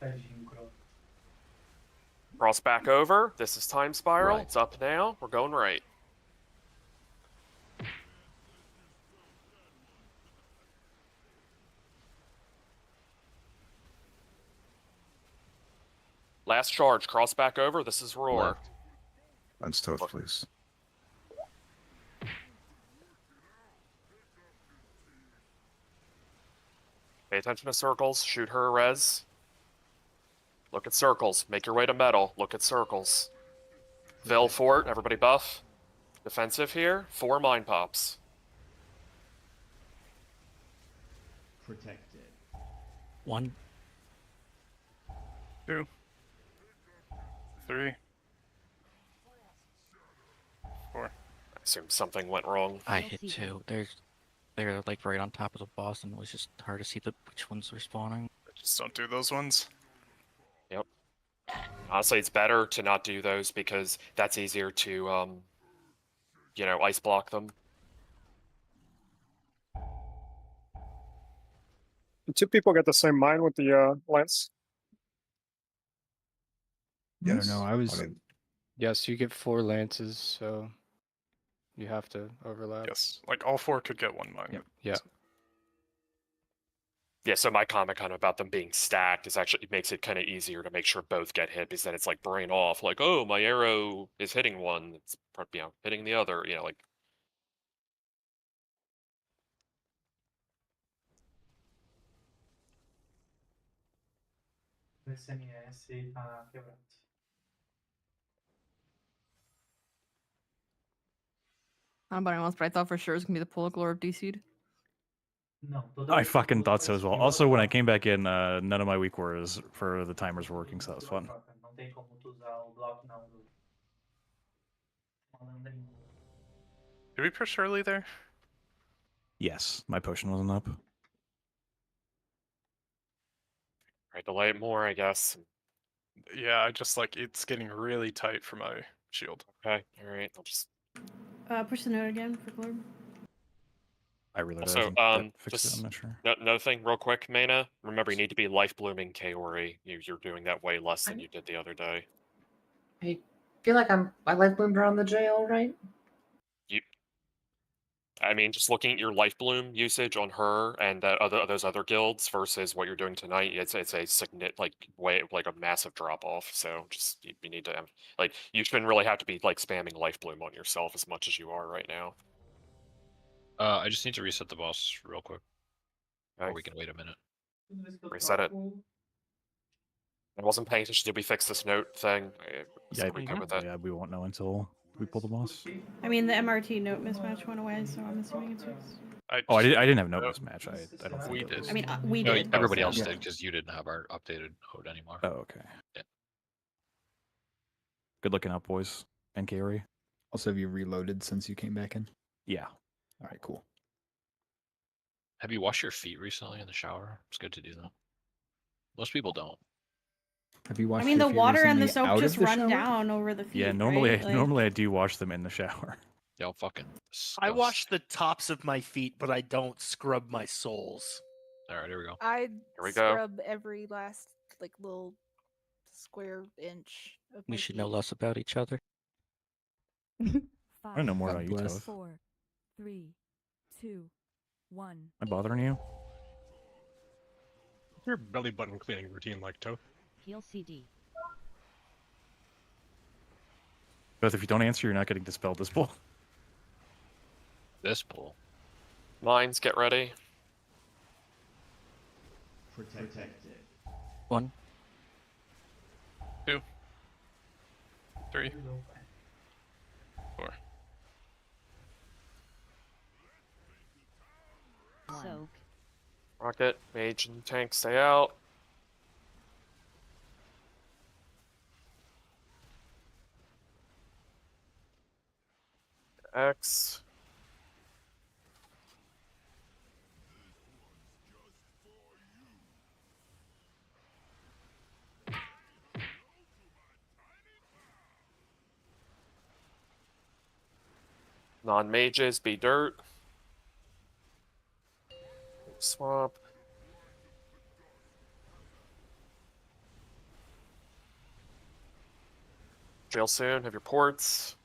Tadinho, Cross. Cross back over. This is time spiral. Right. It's up now. We're going right. Last charge. Cross back over. This is roar. Left. On stealth, please. Pay attention to circles. Shoot her res. Look at circles. Make your way to metal. Look at circles. Vil fort. Everybody buff. Defensive here. 4 mine pops. Protected. 1. 2, 3, 4. I assume something went wrong. I hit 2. They're like right on top of the boss, and it was just hard to see which ones were spawning. Just don't do those ones. Yep. Honestly, it's better to not do those because that's easier to, you know, ice block them. Do 2 people get the same mine with the lance? I don't know. I was. Yes, you get 4 lances, so you have to overlap. Yes, like all 4 could get 1 mine. Yep. Yeah. Yeah, so my comment kind of about them being stacked is actually, it makes it kind of easier to make sure both get hit, because then it's like brain off, like, oh, my arrow is hitting one, it's, you know, hitting the other, you know, like. O SMS tá quebrado. I don't know about anyone else, but I thought for sure it was gonna be the Polar of DC'd. I fucking thought so as well. Also, when I came back in, none of my weak wars for the timers were working, so that was fun. Não tem como tu usar o bloco não do malandrinho. Did we push early there? Yes, my potion wasn't up. Right, delay it more, I guess. Yeah, I just like it's getting really tight for my shield. Okay, all right, I'll just. Push the note again for Glorb. I really Also, fixed it. I'm not sure. Another thing, real quick, Mana. Remember, you need to be life blooming Kaori. You're doing that way less than you did the other day. I feel like I life bloomed around the jail, right? I mean, just looking at your life bloom usage on her and those other guilds versus what you're doing tonight, it's a like a massive drop off. So just you need to like you shouldn't really have to be like spamming life bloom on yourself as much as you are right now. I just need to reset the boss real quick. Okay. Or we can wait a minute. Reset it. I wasn't paying attention. Did we fix this note thing? Yeah, we good with that? Yeah, we won't know until we pull the boss. I mean, the MRT note mismatch went away, so I'm assuming it's fixed. I didn't have no mismatch. I don't think We it did. was. I mean, we No, did. everybody else Yeah. did because you didn't have our updated code anymore. Oh, okay. Yeah. Good looking out, boys. And Kaori. Also, have you reloaded since you came back in? Yeah. All right, cool. Have you washed your feet recently in the shower? It's good to do that. Most people don't. Have you washed? I mean, the your feet water and the recently soap out just of the run shower? down over the feet. Yeah, normally right? normally I do wash them in the shower. Y'all fucking. I wash the tops of my feet, but I don't scrub my soles. All right, here we go. I we go. scrub every last like little square inch of We my should feet. know less about each other. I don't know more about you, bless. Toth. 4, 3, 2, 1. Am I bothering you? What's your belly button cleaning routine like, Toth? Heal CD. Toth, if you don't answer, you're not getting dispelled this pull. This pull. Mines, get ready. Protected. 1. 2. 3. 4. Soak. Rocket, mage, and tank stay out. X. Non-mages, be dirt. Swamp. Jail soon, have your ports.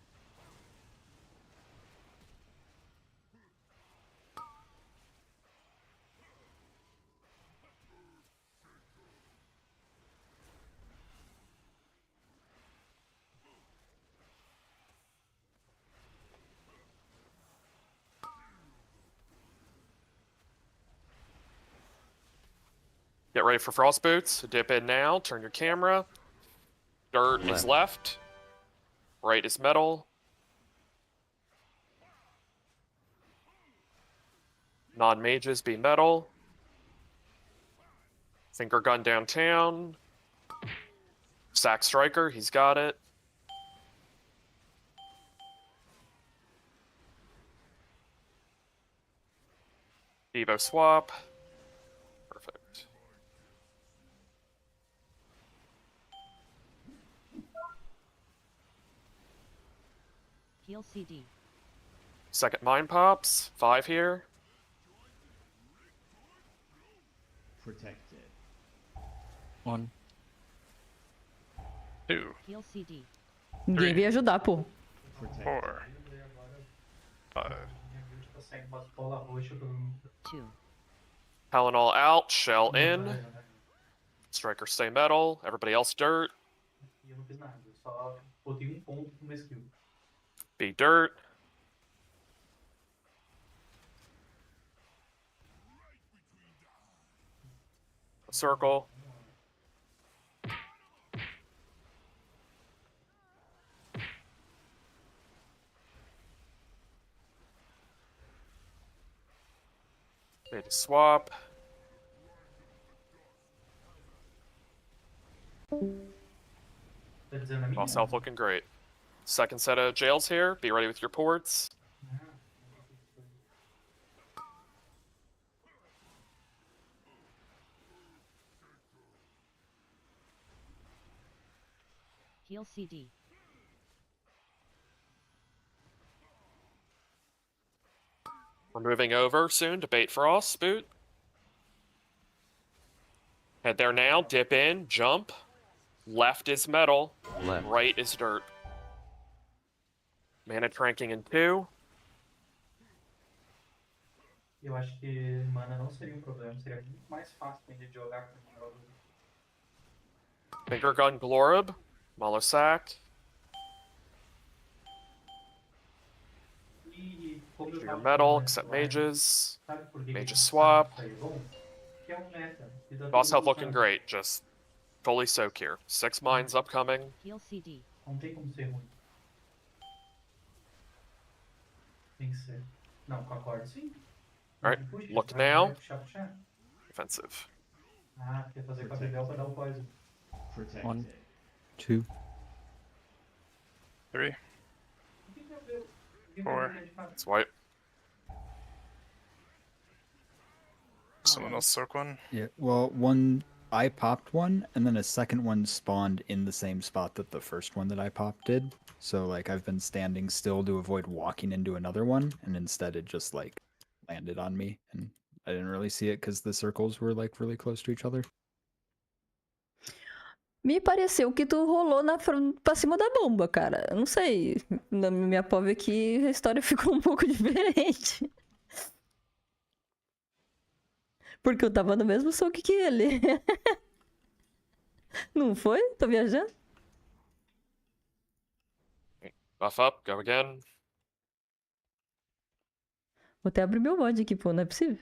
Get ready for frost boots. Dip in now. Turn your camera. Dirt is left. Right is metal. Non-mages be metal. Finger gun downtown. Sack striker, he's got it. Devo swap. Perfect. Heal CD. Second mine pops. 5 here. Protected. 1. 2. Heal CD. Ninguém veio ajudar, pô. 4. 5. Tylenol out. Shell in. Striker stay metal. Everybody else dirt. Eu não fiz nada. Eu só botei ponto com uma skill. Be dirt. A circle. Made a swap. Boss health looking great. Second set of jails here. Be ready with your ports. Heal CD. We're moving over soon to Bait Frost, Boot. Head there now, dip in, jump. Left is metal, Left. right is dirt. Mana tranking in 2. Eu acho que mana não seria problema, seria muito mais fácil ainda de jogar com o jogo. Finger Gun Glorb, Molosack. Your metal, except mages. Mages swap. Boss health looking great, just fully soak here. 6 mines upcoming. Heal CD. Não tem como ser ruim. Tem que ser. Não, com a corda sim. Alright, look now. Puxar. Defensive. Ah, quer fazer com a Bebel pra dar o poison. 1. 2. 3. 4. It's white. Someone else soak one? Yeah, well, I popped one, and then a second one spawned in the same spot that the first one that I popped did. So, like, I've been standing still to avoid walking into another one, and instead it just, like, landed on me, and I didn't really see it because the circles were, like, really close to each other. Me pareceu que tu rolou pra cima da bomba, cara. Eu não sei. Na minha POV aqui, a história ficou um pouco diferente. Porque eu tava no mesmo soco que ele. Não foi? Tô viajando? Buff up, go again. Vou até abrir meu VOD aqui, pô. Não é possível.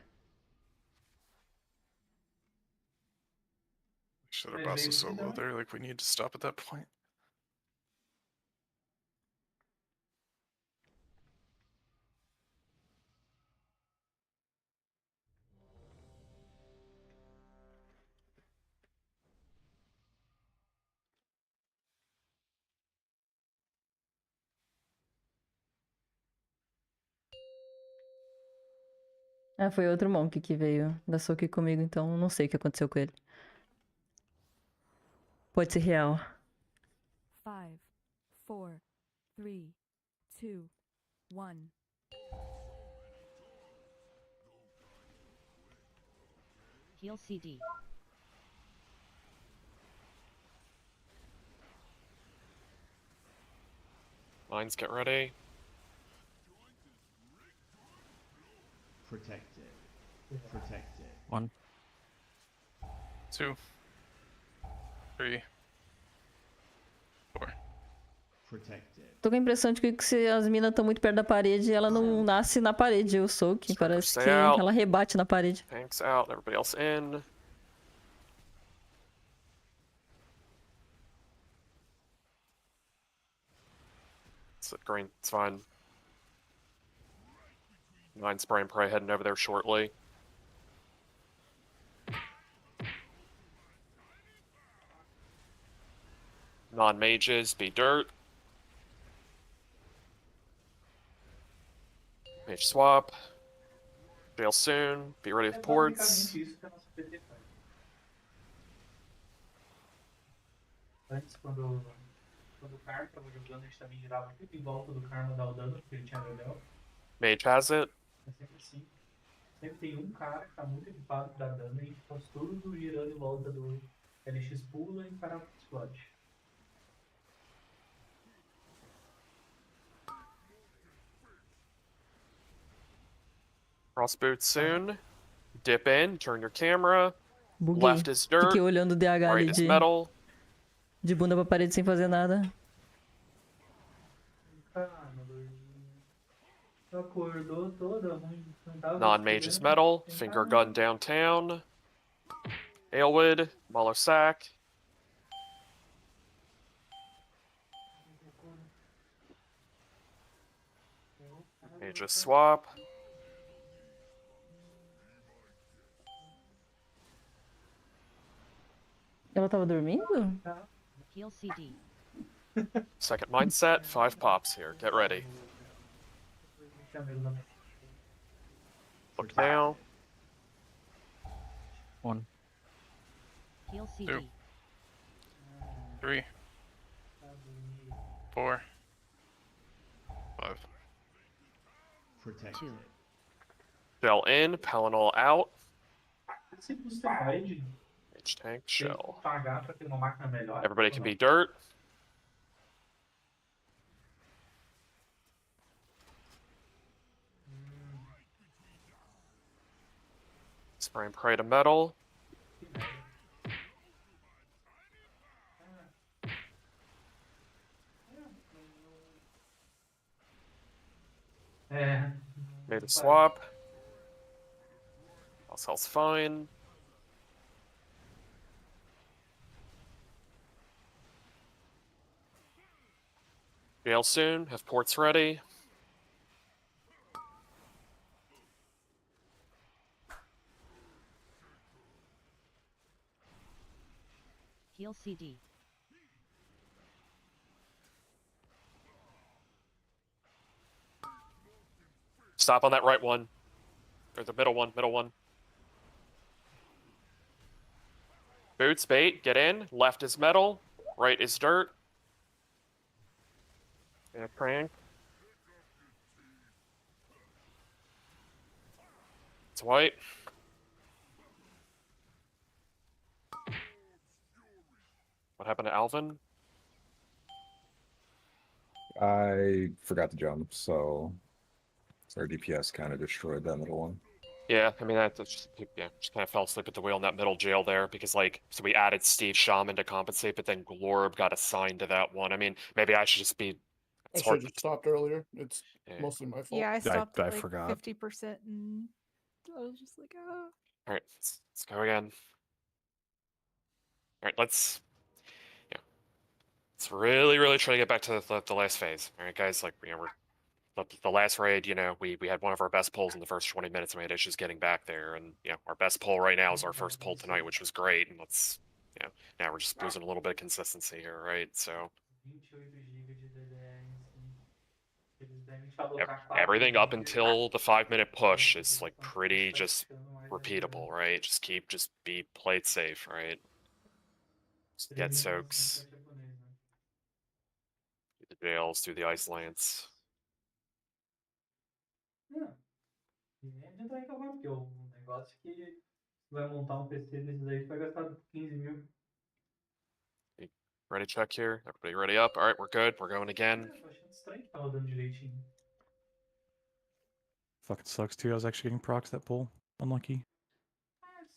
Should our boss was so low there, like we need to stop at that point. Ah, foi outro monk que veio dar soco comigo, então não sei o que aconteceu com ele. Pode ser real. 5, 4, 3, 2, 1. Heal CD. Mines get ready. Protected. Protected. 1. 2. 3. 4. Protected. Tô com a impressão de que se as minas estão muito perto da parede, ela não nasce na parede, o soak. Parece que ela rebate na parede. Tanks out, everybody else in. It's green, it's fine. 9 spray and pray heading over there shortly. Non-mages, be dirt. Mage swap. Jail soon. Be ready with ports. Antes, quando Quando o Karma tava jogando, a gente também girava tudo em volta do Karma dar o dano, porque ele tinha level. Mage has it. É sempre assim. Sempre tem um cara que tá muito equipado pra dar dano e fica tudo girando em volta do LX pula e o cara explode. Cross boot soon. Dip in, turn your camera. Buguei. Left is dirt. Fiquei olhando o DH ali Right is metal. de bunda pra parede sem fazer nada. Calma, gordinho. Tu acordou toda ruim. Non-mage is metal. Finger gun downtown. Aylwood, Mahler sack. Mage is swap. Ela tava dormindo? Heal CD. Second mindset, 5 pops here. Get ready. Look now. 1. Heal CD. 2. 3. 4. 5. Protected. Shell in, Palinol out. Se você pode Mage tank, shell. pagar pra ter uma máquina melhor. Everybody can be dirt. Spray and pray to metal. Made a swap. Else fine. Jail soon. Have ports ready. Heal CD. Stop on that right one. Or the middle one, middle one. Boots, bait, get in. Left is metal. Right is dirt. And a crank. It's white. What happened to Alvin? I forgot to jump, so our DPS kind of destroyed that middle one. Yeah, I mean, that's just, yeah, just kind of fell asleep at the wheel in that middle jail there because, like, so we added Steve Shaman to compensate, but then Glorb got assigned to that one. I mean, maybe I should just be. I should have just stopped earlier. It's mostly my fault. Yeah, I stopped I at like forgot. 50% and I was just like, oh. All right, let's go again. All right, let's really try to get back to the last phase. All right, guys, like, you know, we're the last raid, you know, we had one of our best pulls in the first 20 minutes and we had issues getting back there. And, you know, our best pull right now is our first pull tonight, which was great. And let's, you know, now we're just losing a little bit of consistency here, right? So 28 GB de DDR em si. Eles devem te alocar 4 everything up GB. until the 5-minute push is like pretty just repeatable, right? Just play it safe, right? Just get soaks. Do the jails, do the ice lance. E nem adianta reclamar, porque o negócio é que vai montar um PC desses aí, tu vai gastar 15 mil. Ready check here? Everybody ready up? All right, we're good. We're going again. Tô achando estranho que tá rodando direitinho. Fucking sucks too. I was actually getting procs that pull. Unlucky.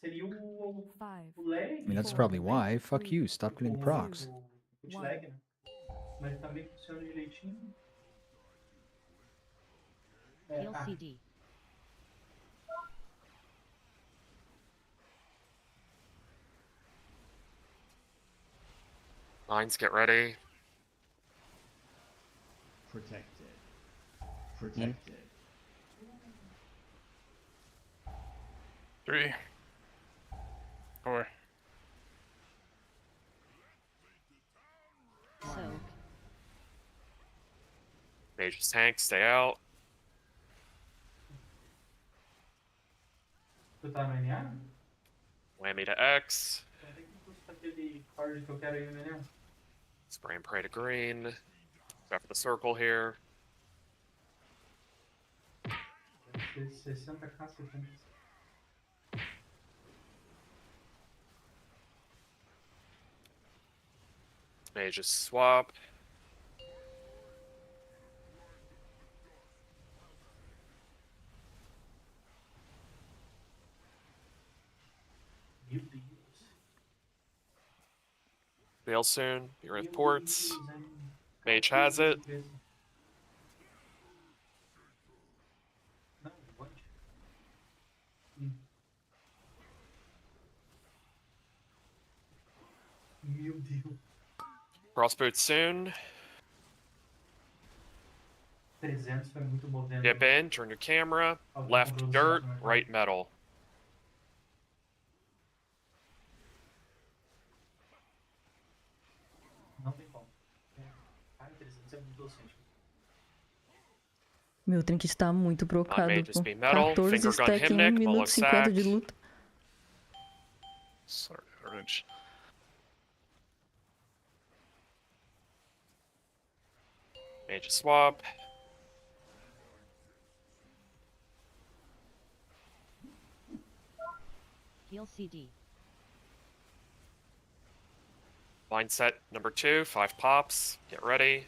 Seria o I mean, that's probably why. Fuck you. Stop getting procs. O bootleg, né? Mas também funciona direitinho. Heal CD. Mines, get ready. Protected. Protected. 3. 4. Soak. Mage's tank, stay out. Tu tá no NA? Whammy to X. Então tem que custa aquele card que eu quero aí no NA. Spray and pray to green. Go for the circle here. 60k, 70. Mages swap. Meu Deus. Fail soon. Be right with ports. Mage has it. Não, what? Meu Deus. Crossboot soon. 300 foi muito movendo. Dip in, turn your camera. Left dirt, right metal. Não tem como. Cara, 300 é muito docente. Meu Trinket está muito brocado, Mage pô. be metal. 14 Finger gun stack em 1 Himnik, minuto e Moloch 50 de sack. luta. Sorry, orange. Mage swap. Heal CD. Line set number 2, 5 pops. Get ready.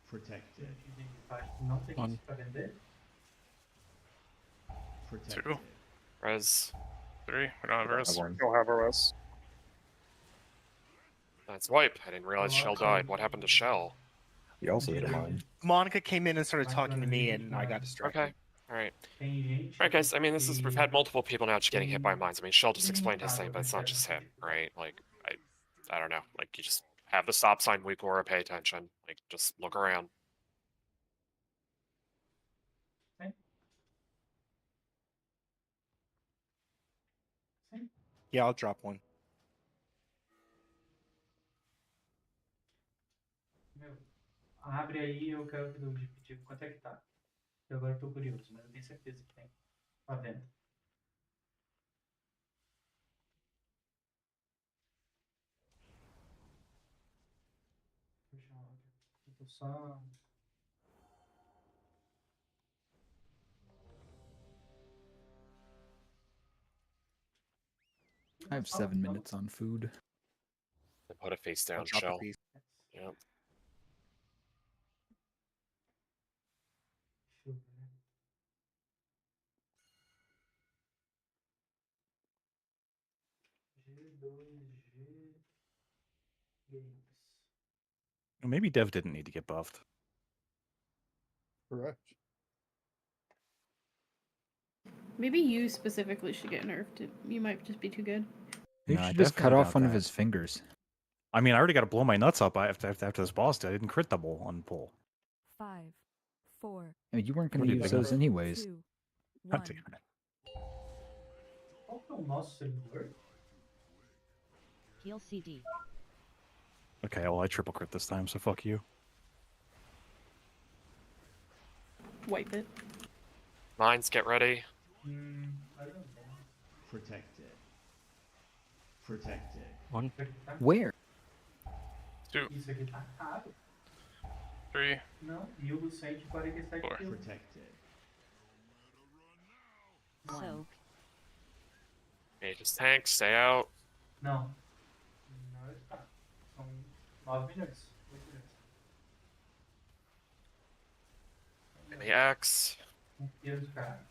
Protected. Não tem One. isso pra vender? Protected. 2. Res. 3. We don't have res. Don't have a res. That's wipe. I didn't realize Shell died. What happened to Shell? He also hit a mine. Monica came in and started talking to me, and I got distracted. Okay. Alright. Tem gente. Alright, guys. I mean, we've had multiple people now just getting hit by mines. I mean, Shell just explained his thing, but it's not just him, right? Like, I don't know. Like, you just have the stop sign weak aura, pay attention. Like, just look around. Yeah, I'll drop one. Meu, abre aí, eu quero que eu diga quanto é que tá. Eu agora tô curioso, mas eu tenho certeza que tem. Tá vendo? Eu tô só. I have 7 minutes on food. And put a face down, I'll drop a Shell. piece. Yep. Deixa eu ver. G2G Games. Maybe Dev didn't need to get buffed. Correct. Maybe you specifically should get nerfed. You might just be too good. You No, I should just cut definitely off doubt one of that. his fingers. I mean, I already got to blow my nuts up after this boss did. I didn't crit double on pull. 5, 4. I mean, you weren't going What to do you use think? those anyways. 2, God 1. damn it. Qual que é o nosso servidor? Heal CD. Okay, well, I triple crit this time, so fuck you. Wipe it. Mines, get ready. I don't know. Protected. Protected. 1. Where? 2. Isso aqui tá caro. 3. Não, 1147 4. quilos. Protected. Soak. Mage's tank, stay out. Não. Não é caro. São 9 milhões. 8 milhões. Enemy X. Deus, cara.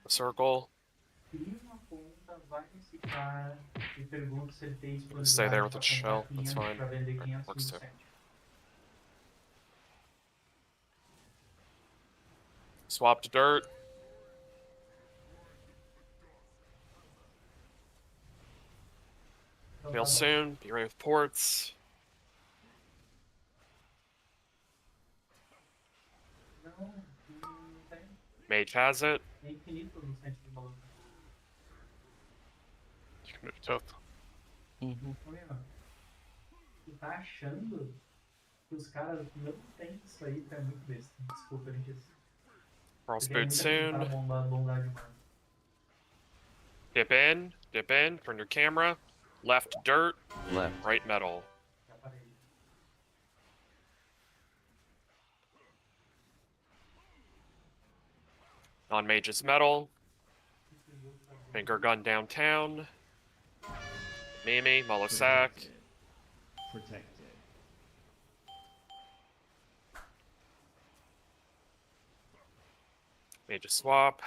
The circle. Cria uma conta, vai nesse cara e pergunta se ele tem disponibilidade Stay there with pra the shell. comprar That's 500 fine. pra vender 500 Works too. inocente. Swap to dirt. Então, Fail tá bom. soon. Be ready with ports. Não, não tem. Mage has it. É infinito no centro de maluco. You can move tough. Olha, tu tá achando que os caras não tem isso aí, tá muito besta. Desculpa, gente. Crossboot soon. Bombar demais. Dip in. Dip in, turn your camera. Left dirt, Left. right metal. Já parei. On mage's metal. Finger gun downtown. Mimi, Molosak. Protected. Mage swap.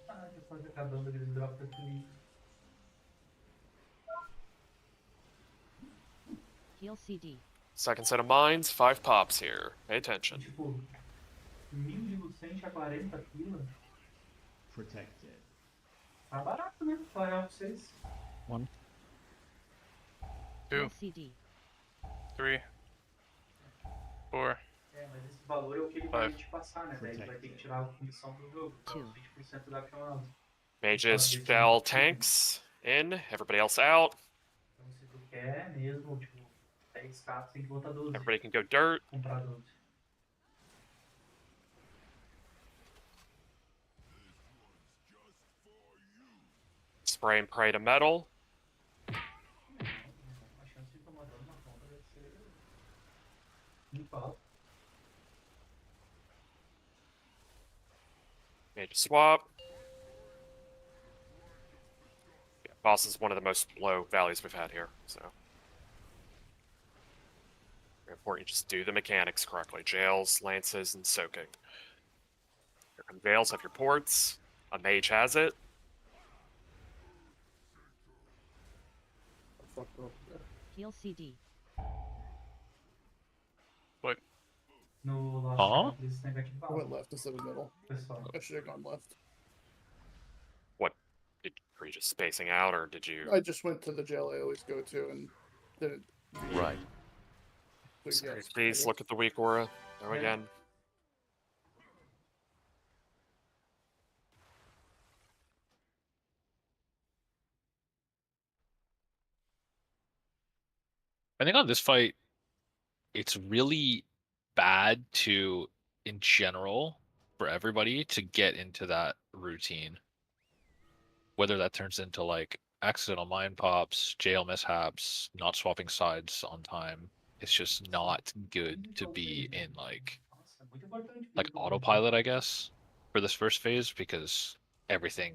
Ah, já pode acabando aqueles drops ali. Heal CD. Second set of mines, 5 pops here. Pay attention. Tipo, 1000 de Lucente a 40 pila. Protected. Tá barato, né? Falar pra vocês. 1, 2, CD. 3, 4. É, mas esse valor é o que ele vai te passar, né? Daí ele vai ter que tirar a comissão do jogo. Então, 20% da camada. Mages, spell tanks in. Everybody else out. Então, se tu quer mesmo, tipo, 10k, tu tem que botar 12. Everybody can go dirt. Comprar 12. Spray and pray to metal. A chance de tomar dano na conta deve ser muito alta. Mage swap. Yeah, boss is one of the most low values we've had here, so. Very important you just do the mechanics correctly. Jails, lances, and soaking. Here come Veils, have your ports. A mage has it. Heal CD. What? No Lost Huh? This negative I went left instead of middle. Pessoal. I should have gone left. What? Were you just spacing out, or did you? I just went to the jail I always go to and didn't. Right. So, yes, Please look at the weak aura. Go again. I think on this fight, it's really bad to, in general, for everybody to get into that routine. Whether that turns into like accidental mind pops, jail mishaps, not swapping sides on time. It's just not good to be in like autopilot, I guess, for this first phase, because everything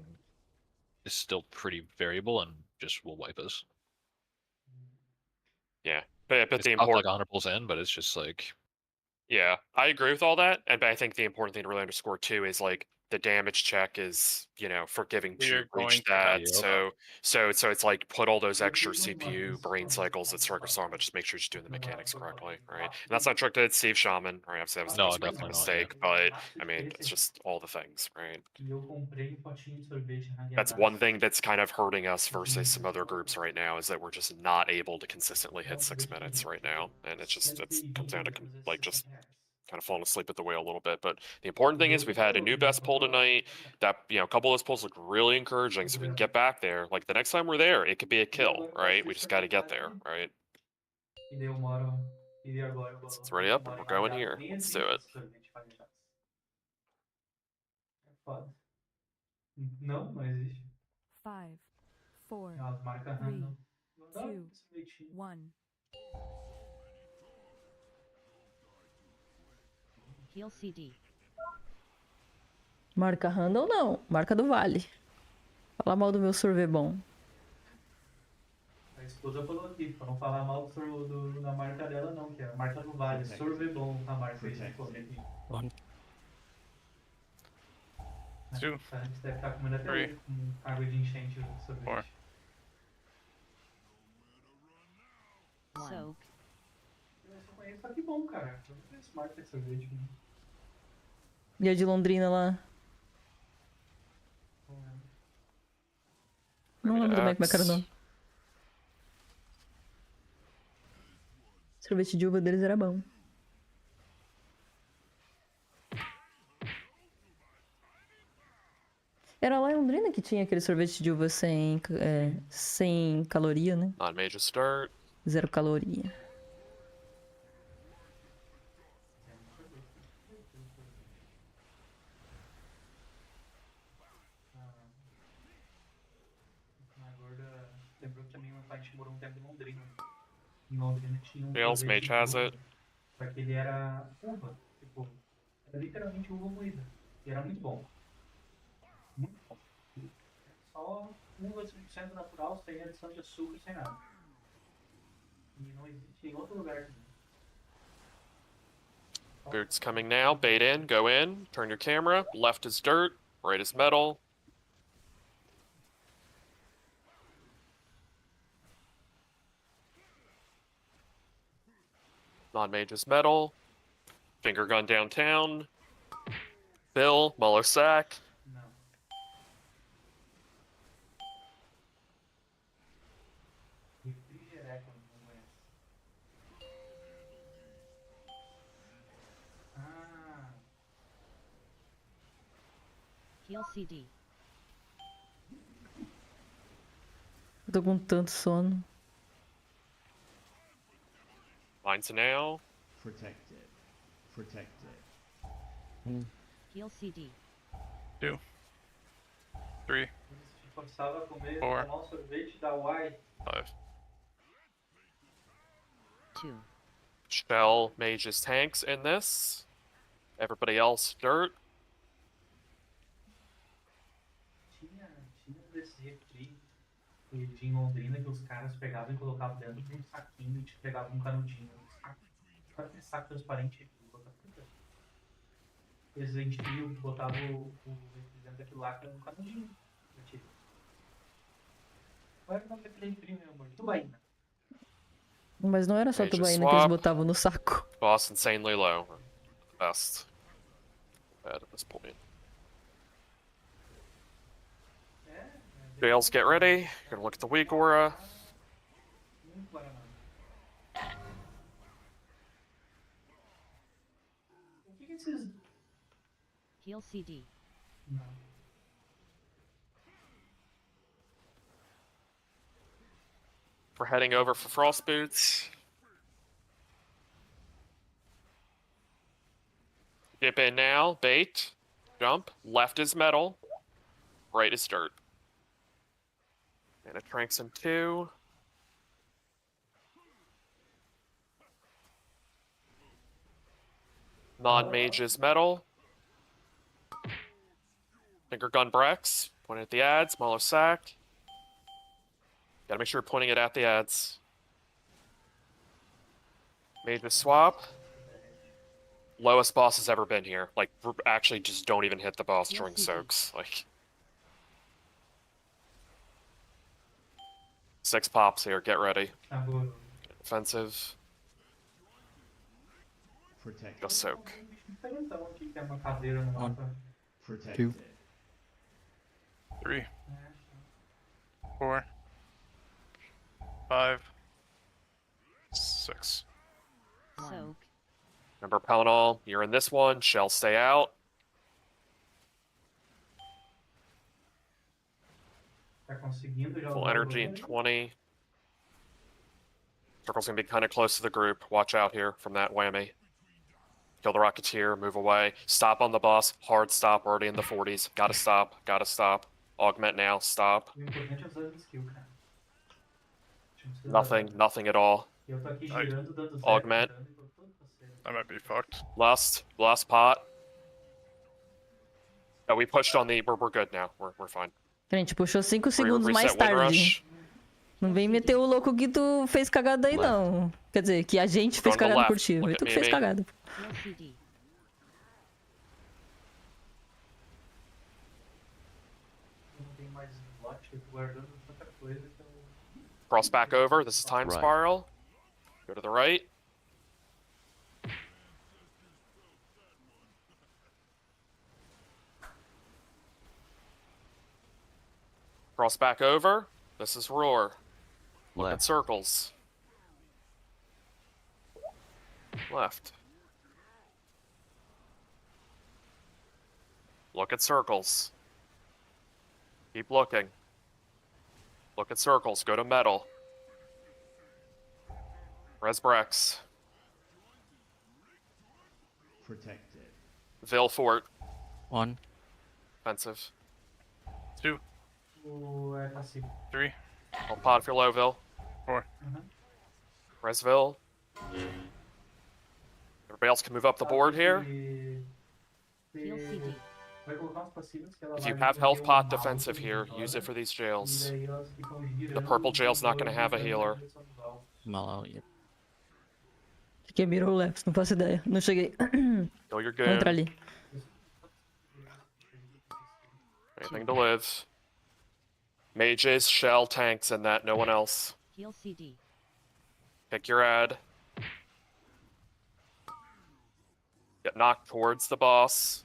is still pretty variable and just will wipe us. Yeah, but it's the not like important 100%, but it's just like, yeah, I agree with all that, and but I think the important thing to really underscore too is like the damage check is, you know, forgiving We to are going reach to that. have So it's like put all those extra CPU brain cycles that Circus Storm, but just make sure you're just doing the mechanics correctly, right? And that's not directed at Steve Shaman, right? Obviously that was No, a definitely not, mistake, but I mean it's just all the things, right? E eu comprei potinho de sorvete na That's one thing that's kind of hurting us versus some other groups right now is that we're just not able to consistently hit 6 minutes right now, and it's comes down to like just kind of falling asleep at the wheel a little bit. But the important thing is we've had a new best pull tonight. That, you know, a couple of those pulls look really encouraging. So we can get back there. Like the next time we're there, it could be a kill, right? We just got to get there, right? E daí eu moro. E agora eu It's ready up and we're going here. nem Let's do existe it. sorvete palhaço. É foda. Não, não existe. 5, 4, As marcas 3, random. Eu adoro 2, sorvetinho. 1. Heal CD. Marca random não, marca do Vale. Fala mal do meu sorvete bom. A esposa falou aqui, pra não falar mal da marca dela não, que é a marca do Vale. Sorvete bom a marca aí. One. Two. A gente deve estar comendo até 3, hoje com água de enchente do sorvete. 4. Soak. Eu só conheço só que bom, cara. Eu não conheço marca de sorvete. Né? E a de Londrina lá? Não lembro também como é que era o nome. O sorvete de uva deles era bom. Era lá em Londrina que tinha aquele sorvete de uva sem caloria, né? On major start. 0 caloria. Em Londrina tinha Jails, sorvete Mage de has uva, it. só que ele era uva. Tipo, era literalmente uva moída. E era muito bom. Muito bom. Só uva 100% natural, sem adição de açúcar, sem nada. E não existe em outro lugar também. Boots coming now. Bait in, go in, turn your camera. Left is dirt, right is metal. Non-mage is metal. Finger gun downtown. Bill, Muller sack. Não. Refrigereca, não conhece. Ah. Heal CD. Eu tô com tanto sono. Mine's now. Protected. Protected. Heal CD. 2, 3, Ele se forçava a comer, 4, tomar um sorvete da Y. 5. 2. Shell, mages, tanks in this. Everybody else, dirt. Tinha desses refri em Londrina que os caras pegavam e colocavam dentro de um saquinho e te pegavam um canudinho. Sabe aquele saco transparente de botar fruta? Eles enchiam, botavam o refrigerante daquilo lá, que era um canudinho. Qual era o nome daquele refri, meu amor? Tubaína. Mas não era só Mages tubaína que eles swap. botavam no saco. Boss insanely low. Best. Bad at this point. Jails, get ready. You're gonna look at the weak aura. O que esses... Heal CD. Não. We're heading over for frost boots. Dip in now, bait, jump. Left is metal, right is dirt. And it tranks him 2. Non-mage is metal. Finger gun Brex, point at the ads, Mauler sack. Gotta make sure you're pointing it at the ads. Mages swap. Lowest boss has ever been here. Like, actually just don't even hit the boss during soaks. Like, 6 pops here, get ready. Offensive. Protected. Go soak. Diferentão aqui, que é uma cadeira no mapa. Protected. 3, 4, 5, 6. Soak. Remember, Pellinol, you're in this one. Shell, stay out. Tá conseguindo já Full usar o energy in goleiro? 20. Circle's gonna be kind of close to the group. Watch out here from that whammy. Kill the Rocketeer, move away. Stop on the boss. Hard stop, already in the 40s. Gotta stop, gotta stop. Augment now, stop. O importante é usar a skill, cara. Nothing at all. Eu tô aqui girando, dando zero. Augment. girando, e tô todo coceiro. I might be fucked. Last pot. Oh, we pushed on the. We're good now. We're fine. A gente puxou 5 segundos mais Reset win tarde. rush. Não vem meter o louco que tu fez cagada aí, não. Quer dizer, que a gente fez Going to cagada por left. ti. Look Foi at tu me, que fez me. cagada. Heal CD. Eu não tenho mais slot, eu tô guardando tanta coisa que eu... Cross back over. This is time Right. spiral. Go to the right. Cross back over. This is roar. Look at Left. circles. Left. Look at circles. Keep looking. Look at circles. Go to metal. Resbrex. Protected. Vilfort. 1. Offensive. 2, É passivo. 3, Hold pod if you're low, Vil. 4. Resville. Everybody else can move up the board here. Heal CD. If you have health pot defensive here, use it for these jails. The purple jail's not going to have a healer. Mellow, yep. Que mirou o Lex, não faço ideia. Não cheguei. Kill your Vou entrar goon. ali. Anything to live. Mages, shell, tanks, and that. No one else. Heal CD. Pick your ad. Get knocked towards the boss.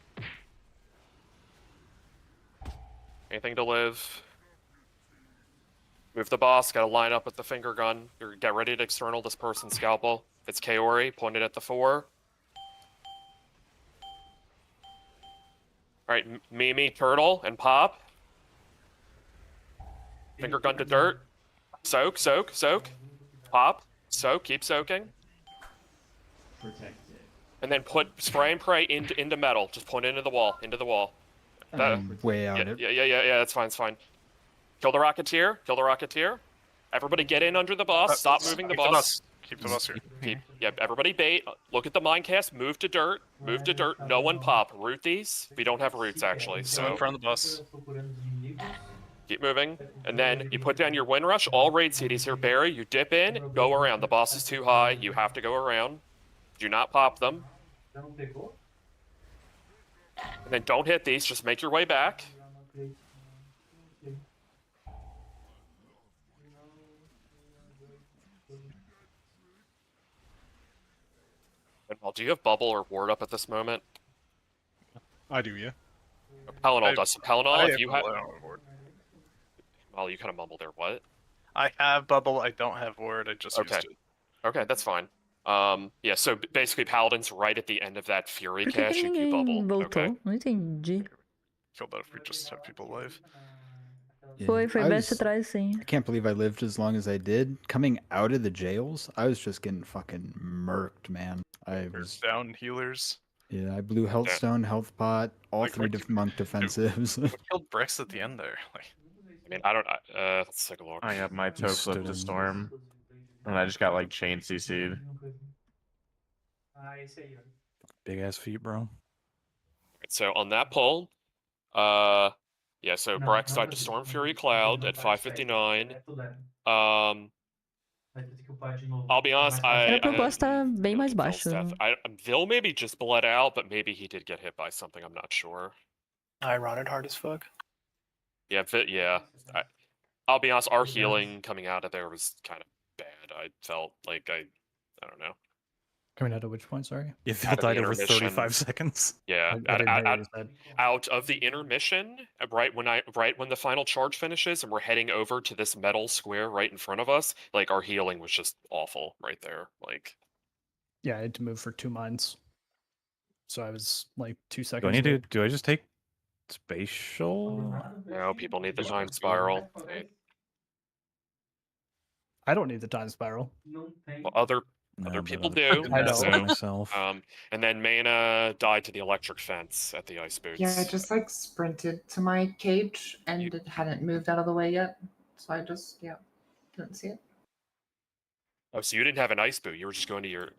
Anything to live. Move the boss, gotta line up with the finger gun. Get ready to external this person's scalpel. If it's Kaori, point it at the 4. Alright, Mimi, Turtle, and Pop. Finger gun to dirt. Soak, soak, soak. Pop, soak, keep soaking. Protected. And then put spray and pray into metal. Just point it into the wall, into the wall. I'm way out. Yeah, that's fine, it's fine. Kill the Rocketeer, kill the Rocketeer. Everybody get in under the boss, stop moving the boss. Keep the boss here. Yeah, everybody bait. Look at the Mindcast, move to dirt, move to dirt. No one pop. Root these. We don't have roots, actually, So in so front of the bus. keep moving. And then you put down your Windrush. All raid CDs here. Barry, you dip in, go around. The boss is too high. You have to go around. Do not pop them. And then don't hit these. Just make your way back. And do you have bubble or ward up at this moment? I do, yeah. Pellinol does. Pellinol, if you have... I don't have ward. Well, you kind of mumbled there. What? I have bubble. I don't have ward. I just used it. Okay, that's fine. Yeah, so basically Paladin's right at the end of that Fury Por que cache, que you bubble. ninguém Okay. voltou? Não entendi. Kill that if we just have people live. Yeah, Foi I best was- atrás, sim. I can't believe I lived as long as I did. Coming out of the jails, I was just getting fucking murked, man. I was Down healers. yeah, I blew health stone, health pot, all Like, 3 what- monk defensives. What killed Brex at the end there? Like, I mean, I don't... let's take a look. I got my toe stood flipped to in. storm. And I just got like chain CC'd. Big ass feet, bro. So on that pull, yeah, so Brex died to Storm Fury Cloud at 5:59. I'll be honest, Era pro boss estar bem mais baixo. Vil maybe just bled out, but maybe he did get hit by something. I'm not sure. I rotted hard as fuck. Yeah, I'll be honest. Our healing coming out of there was kind of bad. I felt like I don't know. Coming out of which point, sorry? You Out of the died over intermission. 35 seconds. Yeah, I didn't hear what you said. out of the intermission, right when the final charge finishes, and we're heading over to this metal square right in front of us. Like our healing was just awful right there. Like, Yeah, I had to move for 2 mines. So I was like 2 Do seconds. I need away. to? Do I just take spatial? no, people need the time spiral. I don't need the time spiral. Well, other No, people but do. I know. So, myself. and then Mana died to the electric fence at the ice boots. Yeah, I just like sprinted to my cage and it hadn't moved out of the way yet. So I just, didn't see it. Oh, so you didn't have an ice boot. You were just going to your.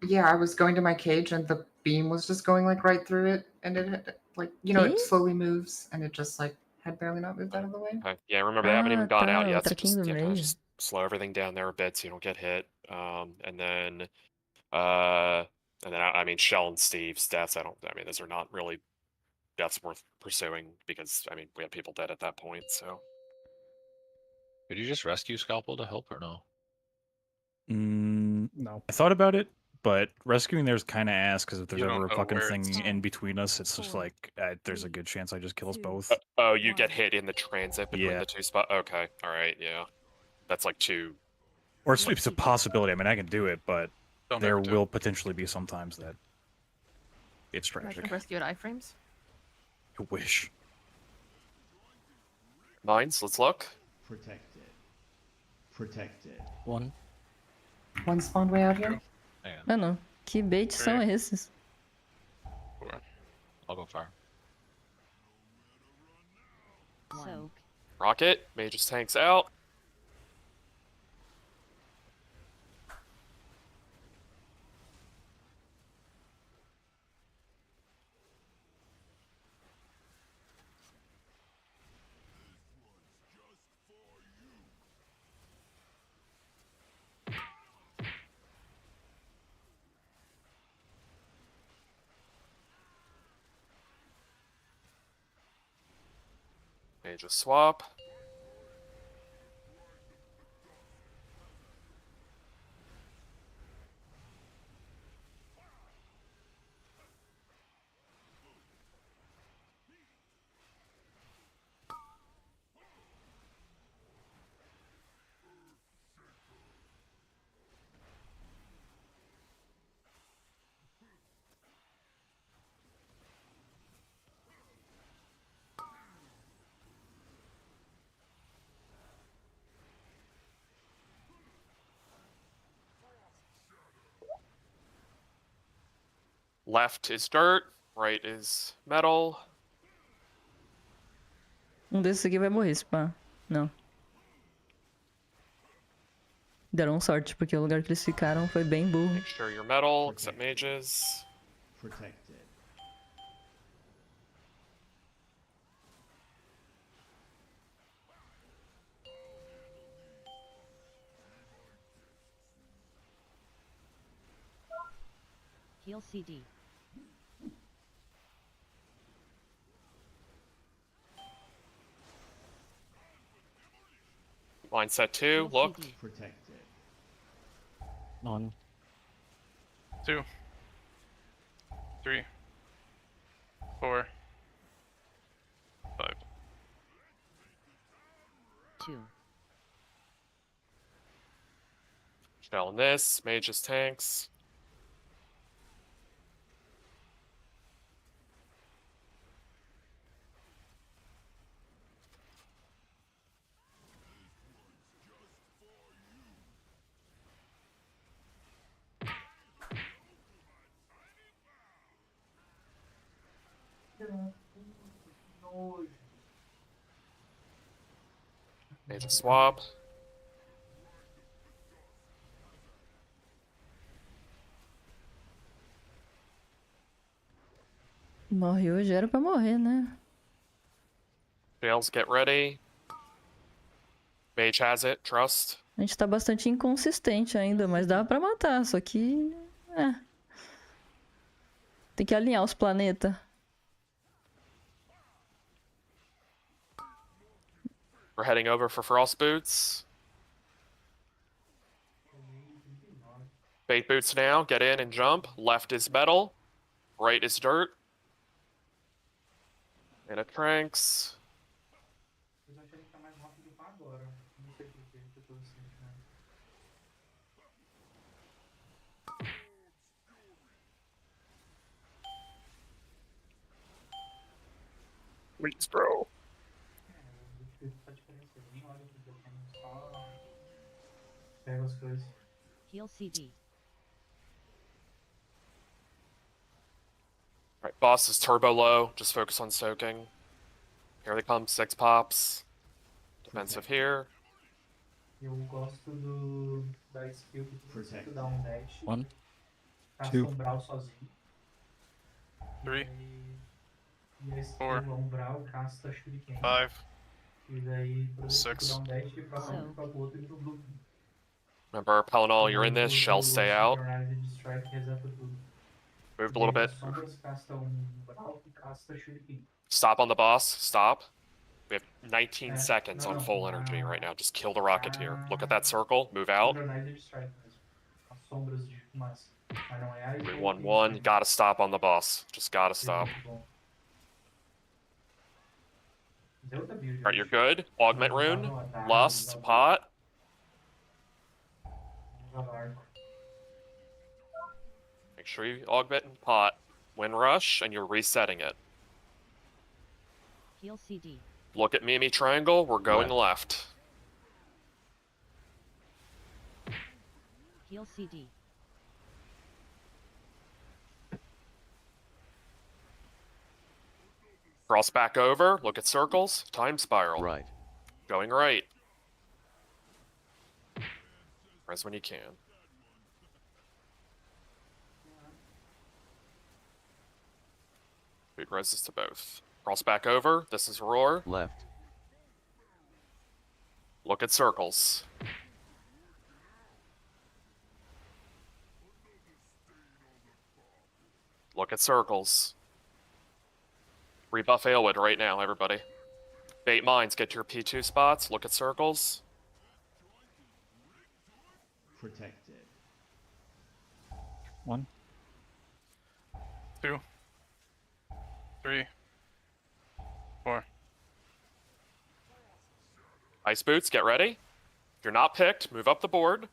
Yeah, I was going to my cage and the beam was just going like right through it. And it had, like, it slowly moves and it just like had barely not moved out of the way. Okay. Yeah, remember they haven't even gone out tá, yet. o So just, traquinho do meio. just slow everything down there a bit so you don't get hit. And then, I mean, Shell and Steve's deaths. I mean, those are not really deaths worth pursuing because I mean we had people dead at that point. So Could you just rescue Scalpel to help or no? No. I thought about it, but rescuing there's kind of ass because if there's You don't ever a know fucking where thing it's- in between us, it's just like there's a good chance I just kill us both. oh, you get hit in the transit between Yeah. the two spots. Okay, all right, yeah, that's like two. Or it's a possibility. I mean, I can do it, but Don't there ever do it. will potentially be some times that it's Imagine tragic. rescue at iframes. I wish. Mines, let's look. Protected. Protected. One. One spawned way out here. Ah, não. Que bait são esses? I'll go far. Soak. Rocket, Mage's tanks out. Mages swap. Left is dirt, right is metal. Desses aqui vai morrer, se pá. Não. Deram sorte, porque o lugar que eles ficaram foi bem burro. Make sure you're metal, except mages. Protected. Heal CD. Mindset 2, look. Protected. 1, 2, 3, 4, 5. 2. Shell in this, mages tanks. Mage swap. Morre hoje, era pra morrer, né? Jails, get ready. Mage has it, trust. A gente tá bastante inconsistente ainda, mas dá pra matar, só que... Tem que alinhar os planetas. We're heading over for frost boots. Bait boots now, get in and jump. Left is metal, right is dirt. And it tranks. Mas eu achei que tá mais rápido pra agora. Não sei por que eu tô sentindo. Please, bro. Faz diferença. Nem olha pro teu caminho, só pega as coisas. Heal CD. Alright, boss is turbo low. Just focus on soaking. Here they come, 6 pops. Defensive here. Eu gosto da skill que tu precisa dar um dash. 1, Pra 2. assombrar sozinho. 3, E a skill 4, umbral casta shuriken. 5. E daí, por exemplo, tu 6. dá um dash pra um, pra pro outro e pro blue. Remember, Pellinol, you're in this. Shell, stay out. Moved a little bit. Stop on the boss. Stop. We have 19 seconds on full energy right now. Just kill the Rocketeer. Look at that circle. Move out. 1-1. Gotta stop on the boss. Just gotta stop. Alright, you're good. Augment rune. Lust. Pot. Make sure you augment and pot. Win rush, and you're resetting it. Heal CD. Look at Mimi Triangle. We're going left. Heal CD. Cross back over. Look at circles. Time spiral. Right. Going right. Res when you can. Big reses to both. Cross back over. This is roar. Left. Look at circles. Look at circles. Rebuff Aelwood right now, everybody. Bait mines, get to your P2 spots, look at circles. Protected. 1, 2, 3, 4. Ice boots, get ready. If you're not picked, move up the board.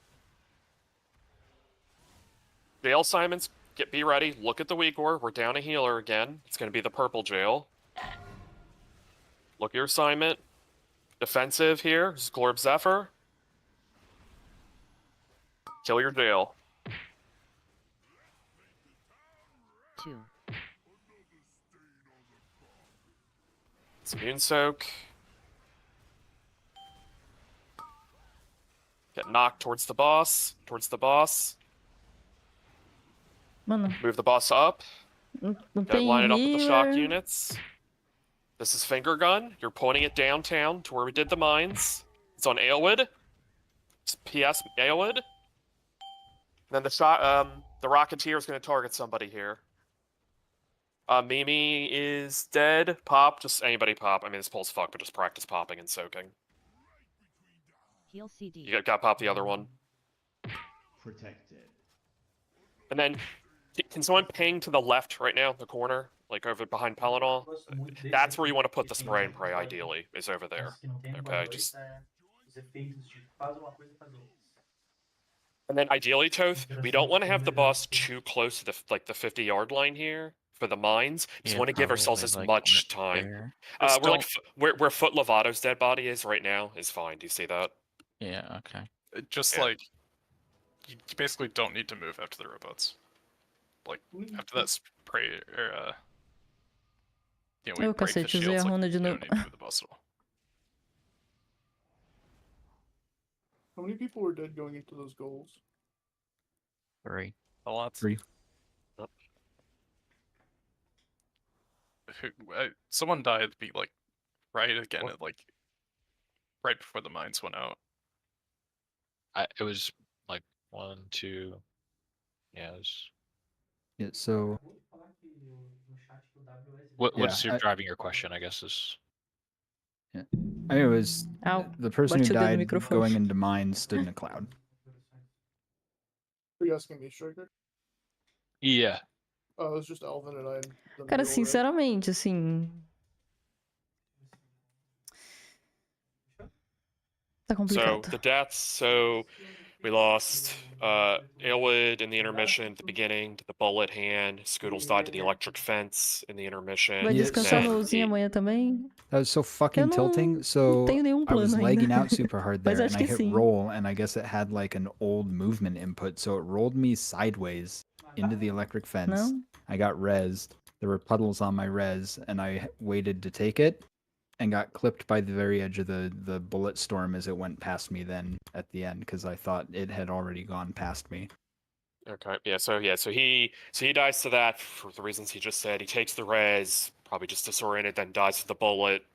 Jail Simons, be ready. Look at the Weakor. We're down a healer again. It's going to be the purple jail. Look at your assignment. Defensive here. This is Glorb Zephyr. Kill your jail. 2. It's Immune Soak. Get knocked towards the boss. Towards the boss. Mano, Move the boss up. não Gotta tem line it up with the shock healer. units. This is Finger Gun. You're pointing it downtown to where we did the mines. It's on Aylwood. It's PS Aylwood. Then the shot, the Rocketeer is going to target somebody here. Mimi is dead. Pop, just anybody pop. I mean, this pole's fucked, but just practice popping and soaking. Heal CD. You got pop the other one. Protected. And then, can someone ping to the left right now, the corner, like over behind Pelennor? That's where you want to put the spray and pray, ideally, is over there. Okay, just... And then ideally, Toth, we don't want to have the boss too close to the 50-yard line here for the mines. We just want to give ourselves as much time. Where Foot Lovato's dead body is right now is fine. Do you see that? Yeah, okay. Just like, you basically don't need to move after the robots. Like, after that spray, or, you know, we Ô, break the cacete, usei a shields, like, runa you de don't novo. need to move the boss at all. How many people were dead going into those goals? 3. A lot. 3. Someone died, like, right again, at, like, right before the mines went out. It was like 1, 2. Yeah, it was... Yeah, so What's yeah, driving your question, I guess, is... Yeah. I mean, it was Ow. the person who Bati o dedo no died microfone. going into mines stood in a cloud. Are you asking me, Striker? Yeah. Oh, it was just Alvin and I. In the Cara, middle, right? sinceramente, assim. Tá So, complicado. the deaths, so we lost Aylwood in the intermission at the beginning to the bullet hand. Scoodles died to the electric fence in the intermission. Vai Yeah, descansar so- no Uzinho amanhã também? That was so fucking Eu não tilting. So tenho nenhum I was plano lagging ainda. out super hard Mas there, acho and I que hit sim. roll, and I guess it had like an old movement input, so it rolled me sideways into the electric fence. Não? I got rezzed. There were puddles on my res, and I waited to take it, and got clipped by the very edge of the bullet storm as it went past me. Then at the end, because I thought it had already gone past me. Okay, so he dies to that for the reasons he just said. He takes the res, probably just disoriented, then dies to the bullet.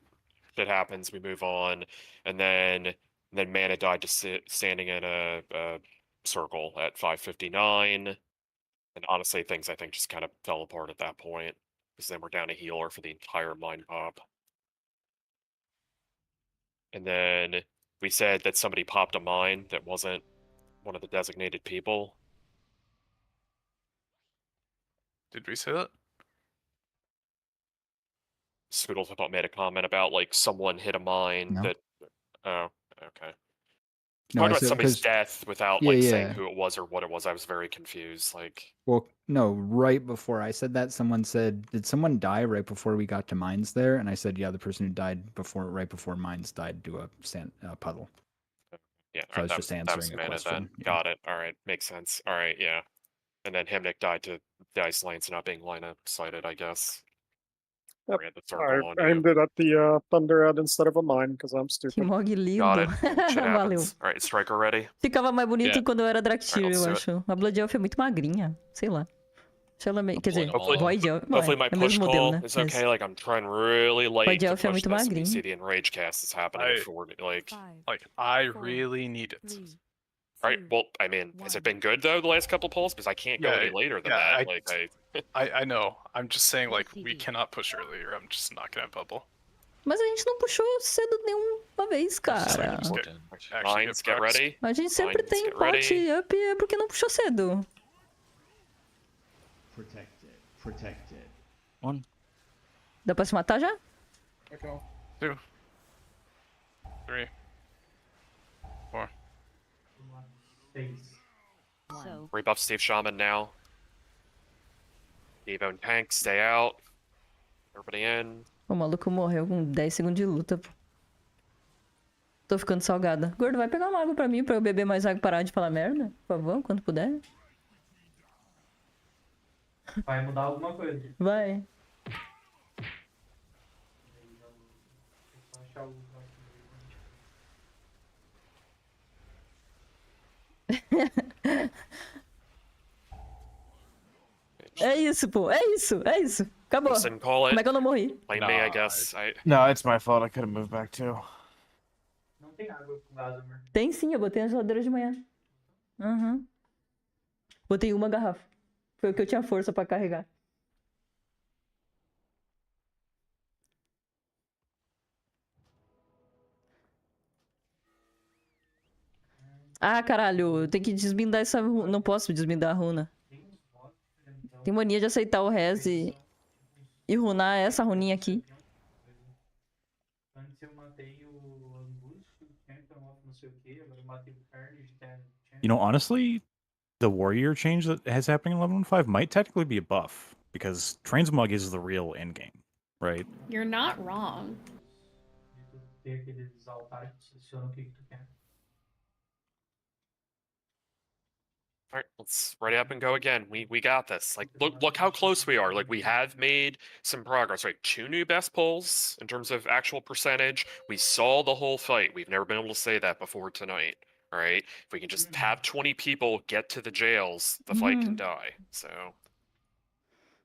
Shit happens, we move on, and then Mana died just standing in a circle at 559. And honestly, things I think just kind of fell apart at that point, because then we're down a healer for the entire mine pop. And then we said that somebody popped a mine that wasn't one of the designated people. Did we say that? Scoodles, I thought, made a comment about, like, someone hit a mine No. that... Oh, okay. No, Talking I about said- somebody's 'cause- death without, Yeah, like, yeah. saying who it was or what it was. I was very confused. Like, Well, no, right before I said that, someone said, "Did someone die right before we got to mines there?" And I said, "Yeah, the person who died right before mines died to a puddle." yeah, So I was that just that answering a Mana question. then. Yeah. Got it. All right, makes sense. All right, yeah. And then Himnik died to the ice lanes not being line of sighted, I guess. Yep. We had the circle on I you. aimed it at the Thunderhead instead of a mine because I'm Que stupid. mog Got lindo. it. Shit Valeu. happens. All right, Striker ready? Ficava mais bonito Yeah. quando eu era Draktyr, Alright, eu let's do acho. A Blood Elf é muito magrinha. Sei lá. Deixa ela meio... Quer dizer, Hopefully, Void Elf... hopefully my é o push mesmo modelo, call né? is Mas- okay. Like, I'm trying really late Void to Elf é push muito this. We magrinho. see the enrage cast is happening for, like... I really need it. All right, well, I mean, has it been good, though, the last couple polls? Because I can't go any later than that. I know. I'm just saying, like, we cannot push earlier. I'm just not gonna bubble. Mas a gente não puxou cedo nenhuma vez, cara. Mines, get ready. A gente sempre Mines, tem get pot ready. up é porque não puxou cedo. Protected. Protected. Dá pra se matar já? Okay. 2, 3, 4. So, Rebuff Steve Shaman now. Evo and tank, stay out. Everybody in. O maluco morreu com 10 segundos de luta, pô. Tô ficando salgada. Gordo, vai pegar uma água pra mim, pra eu beber mais água e parar de falar merda? Por favor, quando puder. Vai mudar alguma coisa. Vai. É isso, pô. É isso. É isso. Acabou. Listen, call it. Como é que eu não morri? Blame me, I guess. No, it's my fault. I could have moved back too. Não tem água com gás, amor. Tem sim, eu botei na geladeira de manhã. Uhum. Botei uma garrafa. Foi o que eu tinha força pra carregar. Ah, caralho, eu tenho que desbindar essa runa. Não posso desbindar a runa. Tem mania de aceitar o res e runar essa runinha aqui. Antes eu matei o Angústio, o Champion of não sei o que, agora eu matei o Carnage, que é You know, honestly, the warrior change that has happening in 11.5 might technically be a buff because Transmog is the real end game, right? You're not wrong. de tu ter aqueles altares que selecionam o que tu quer. All right, let's ready up and go again. We got this. Like, look how close we are. Like, we have made some progress, right? 2 new best pulls in terms of actual percentage. We saw the whole fight. We've never been able to say that before tonight. All right, if we can just have 20 people get to the jails, the fight can die. So.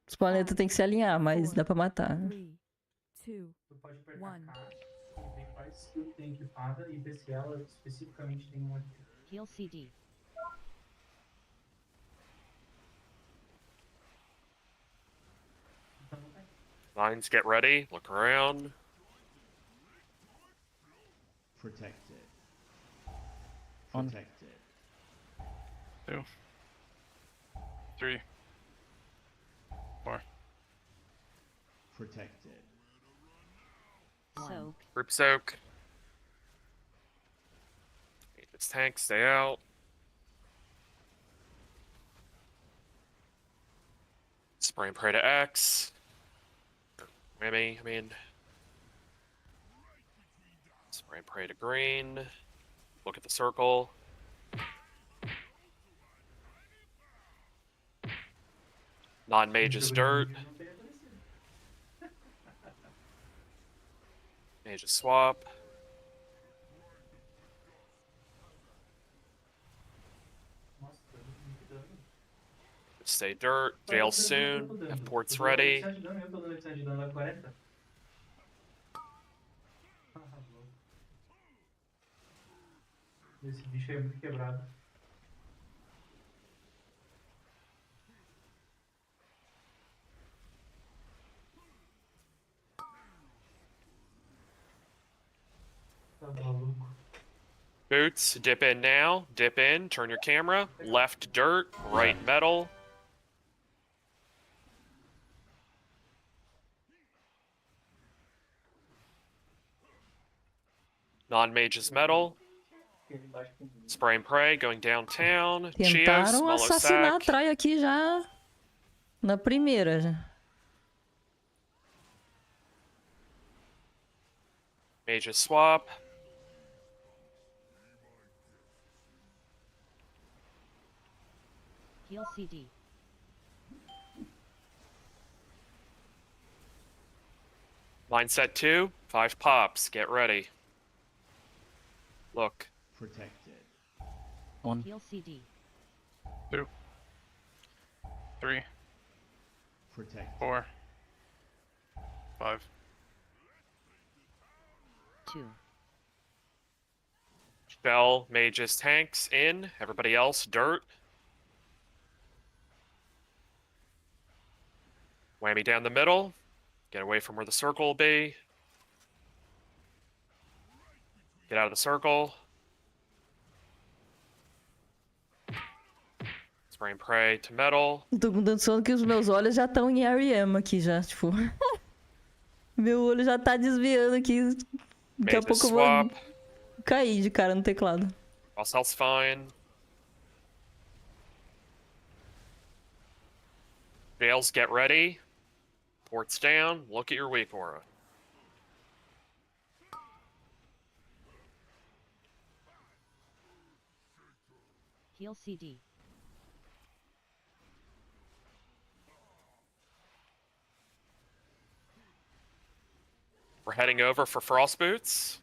Os planetas têm que se alinhar, mas dá pra matar. 3, 2, Tu pode apertar K e ver quais skill tu tem equipada e ver se ela especificamente tem um aqui. Heal CD. Lines, get ready. Look around. Protected. One. Protected. 2, 3, 4. Protected. Soak. Group soak. This tank, stay out. Spray and pray to X. Whammy, I mean. Spray and pray to green. Look at the circle. Non-mage is dirt. Mage is swap. Stay dirt. Jail soon. Have ports ready. Eu tô dando 800 de dano, vai 40. Esse bicho é muito quebrado. Tá maluco. Boots, dip in now. Dip in. Turn your camera. Left dirt. Right metal. Non-mage's metal. Spray and pray, going downtown. Chios, Tentaram assassinar a Molosac. Traia aqui já na primeira. Já. Mage's swap. Heal CD. Line set 2. 5 pops. Get ready. Look. Protected. 1, Heal CD. 2, 3, Protected. 4, 5. 2. Shell, mages, tanks in. Everybody else, dirt. Whammy down the middle. Get away from where the circle will be. Get out of the circle. Spray and pray to metal. Tô com tanto sono que os meus olhos já estão em R.E.M. aqui já, tipo. Meu olho já tá desviando aqui. Daqui a Mage pouco eu swap. vou cair de cara no teclado. All else fine. Veils, get ready. Ports down. Look at your weak aura. Heal CD. We're heading over for frost boots.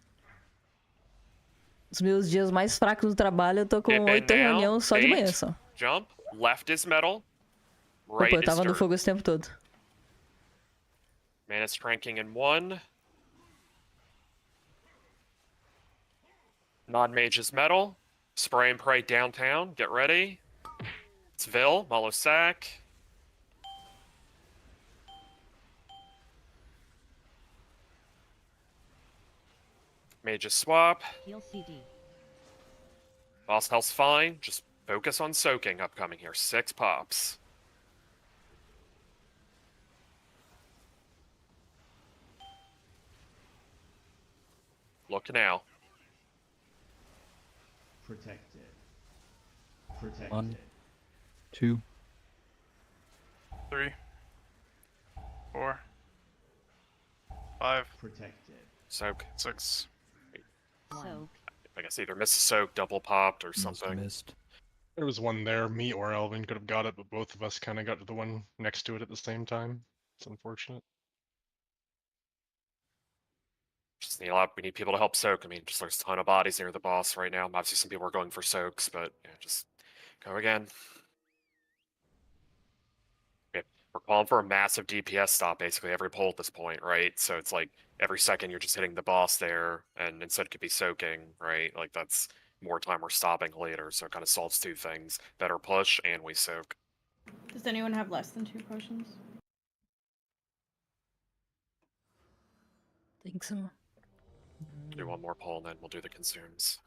Os meus dias mais fracos no trabalho, eu tô com 8 reuniões só de manhã só. Jump. Left is metal. Opa, Right eu is tava no dirt. fogo esse tempo todo. Mana strengking in 1. Non-mage is metal. Spray and pray downtown. Get ready. It's Vil, Malo Sack. Mage's swap. Heal CD. Boss health's fine. Just focus on soaking upcoming here. 6 pops. Look now. Protected. Protected. 1, 2, 3, 4, 5. Protected. Soak. 6. Soak. I guess either missed a soak, double popped, or something. missed. There was one there. Me or Elvin could have got it, but both of us kind of got to the one next to it at the same time. It's unfortunate. Just need a lot. We need people to help soak. I mean, just there's a ton of bodies near the boss right now. Obviously, some people are going for soaks, but yeah, just go again. Yeah, we're calling for a massive DPS stop basically every pull at this point, right? So it's like every second you're just hitting the boss there, and instead it could be soaking, right? Like that's more time we're stopping later, so it kind of solves 2 things: better push and we soak. Does anyone have less than 2 potions? Think so. Do one more pull and then we'll do the consumes.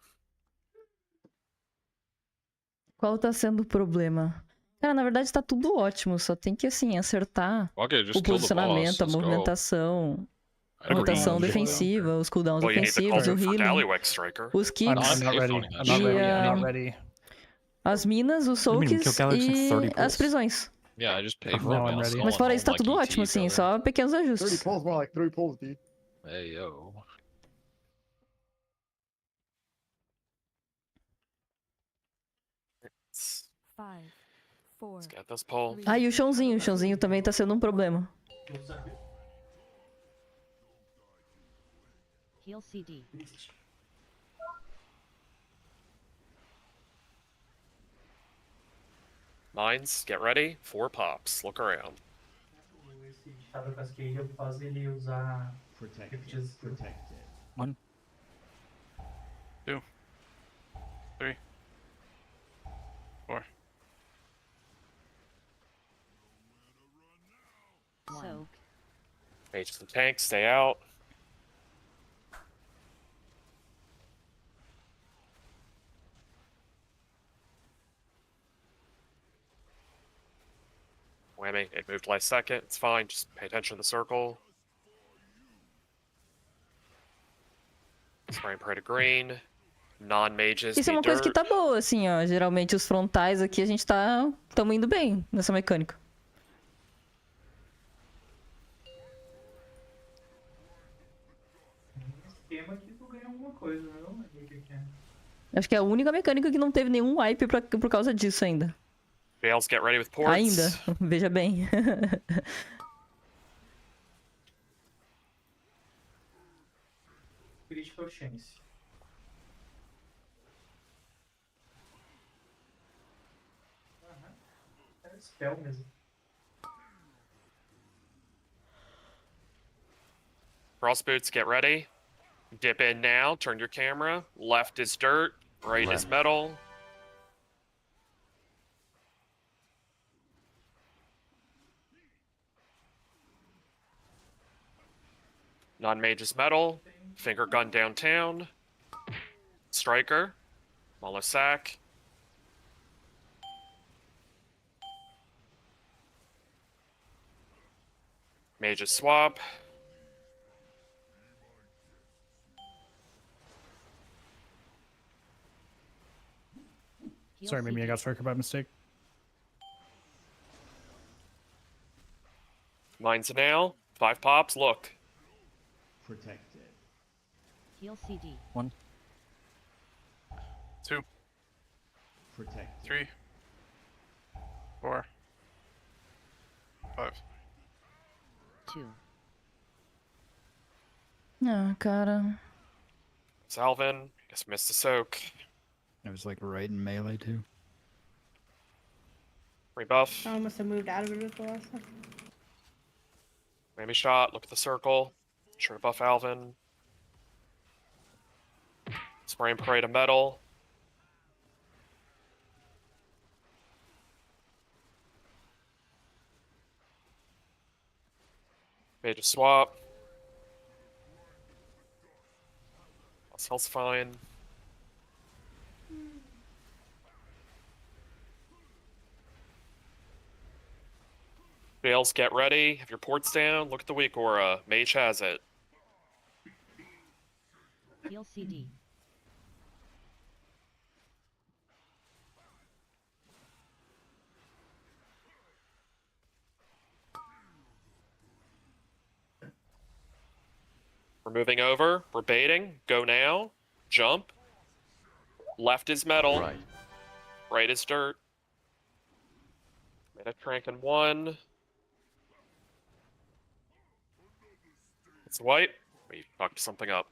Qual tá sendo o problema? Cara, na verdade tá tudo ótimo, só tem que, assim, acertar Okay, just o kill the boss. posicionamento, a Let's go. movimentação, I a agree. rotação defensiva, os cooldowns Well, you need the defensivos, o call for healing, Dallywag Striker. os I'm kicks, not ready. I'm not e ready. I'm not ready. as minas, os What do you mean? soaks Kill Galaxy in 30 e as pulls? prisões. Yeah, I just paid for Now a I'm mail ready. skull Mas and fora home isso tá like tudo ET, ótimo, assim, brother. só pequenos 30 ajustes. pulls, more like 3 pulls, dude. Hey, yo. Five, four. Let's get this pull. Ah, e o chãozinho também tá sendo um problema. Heal CD. Mines, get ready. 4 pops. Look around. Esse Shadow Cascade eu faço ele usar Protected. Protected. 1, 2, 3, 4. Soak. Mages and tanks, stay out. Whammy, it moved last second. It's fine, just pay attention to the circle. Spray and pray to green. Non-mages Isso é be uma coisa que dirt. tá boa, assim, ó. Geralmente os frontais aqui a gente tamo indo bem nessa mecânica. esquema que tu ganha alguma coisa, né? Não lembro o que é. Acho que é a única mecânica que não teve nenhum wipe por causa disso ainda. Veils, get ready with ports. Ainda, veja bem. Critical chance. Aham. É spell mesmo. Frost boots, get ready. Dip in now. Turn your camera. Left is dirt. Right is metal. Non-mage is metal. Finger gun downtown. Striker. Molosack. Mage's swap. Sorry, maybe I got Striker by mistake. Mine's a nail. 5 pops. Look. Protected. Heal CD. 1, 2, Protected. 3, 4, 5. 2. Ah, cara. Salvin. Guess missed the soak. It was like right in melee too. Rebuff. I must have moved out of it with the last one. Whammy shot. Look at the circle. Sure to buff Alvin. Spray and parade of metal. Made a swap. Health's fine. Bales, get ready. Have your ports down. Look at the weak aura. Mage has it. Heal CD. We're moving over. We're baiting. Go now. Jump. Left is metal. Right. Right is dirt. Made a crank in 1. It's white. We fucked something up.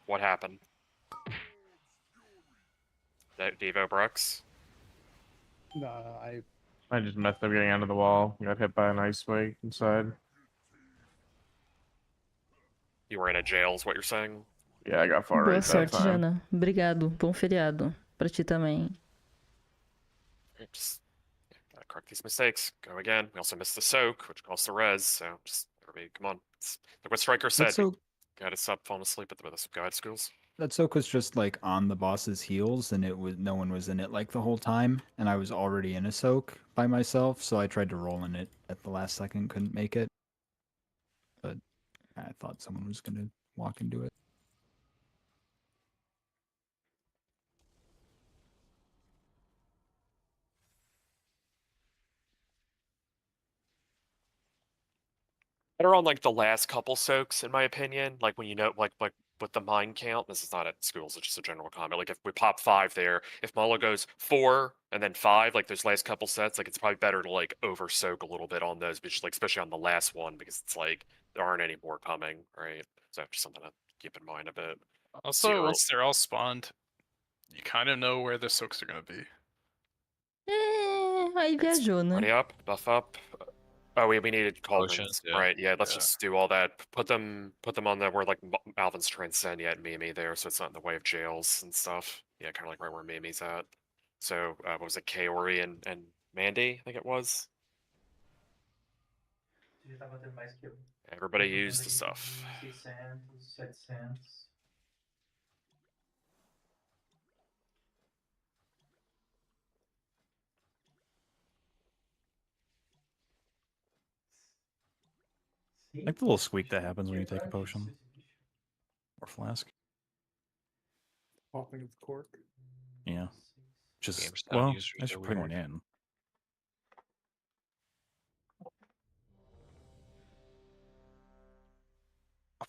What happened? Devo Brooks. I just messed up getting under the wall. Got hit by an ice spike inside. You were in a jail, is what you're saying? Yeah, I got far Boa right that sorte, time. Jana. Obrigado. Bom feriado. Pra ti também. Just correct these mistakes. Go again. We also missed the soak, which costs the res. So just everybody, come on. Like what Striker said. So Got to stop falling asleep at the guide schools. that soak was just like on the boss's heels, and it was no one was in it like the whole time, and I was already in a soak by myself, so I tried to roll in it at the last second, couldn't make it. But I thought someone was gonna walk into it. Better on like the last couple soaks, in my opinion. Like when you know, like with the mine count. This is not at schools; it's just a general comment. Like if we pop 5 there, if Molo goes 4 and then 5, like those last couple sets, like it's probably better to like over soak a little bit on those, but like especially on the last one because it's like there aren't any more coming, right? So just something to keep in mind a bit. Also, once they're all spawned, you kind of know where the soaks are going to be. Aí viajou, né? Ready up, buff up. Oh, we needed cauldrons, Potions, yeah. right? Yeah, let's just do all that. Put them on the where like Alvin's Transcend yet Mimi there, so it's not in the way of jails and stuff. Yeah, kind of like right where Mimi's at. So what was it, Kaori and Mandy? I think it was. Everybody used the stuff. 600, 700. Like the little squeak that happens when you take a potion. Or flask. Popping of the cork. Yeah. Just, GameStop well, users I should are put one weird. in.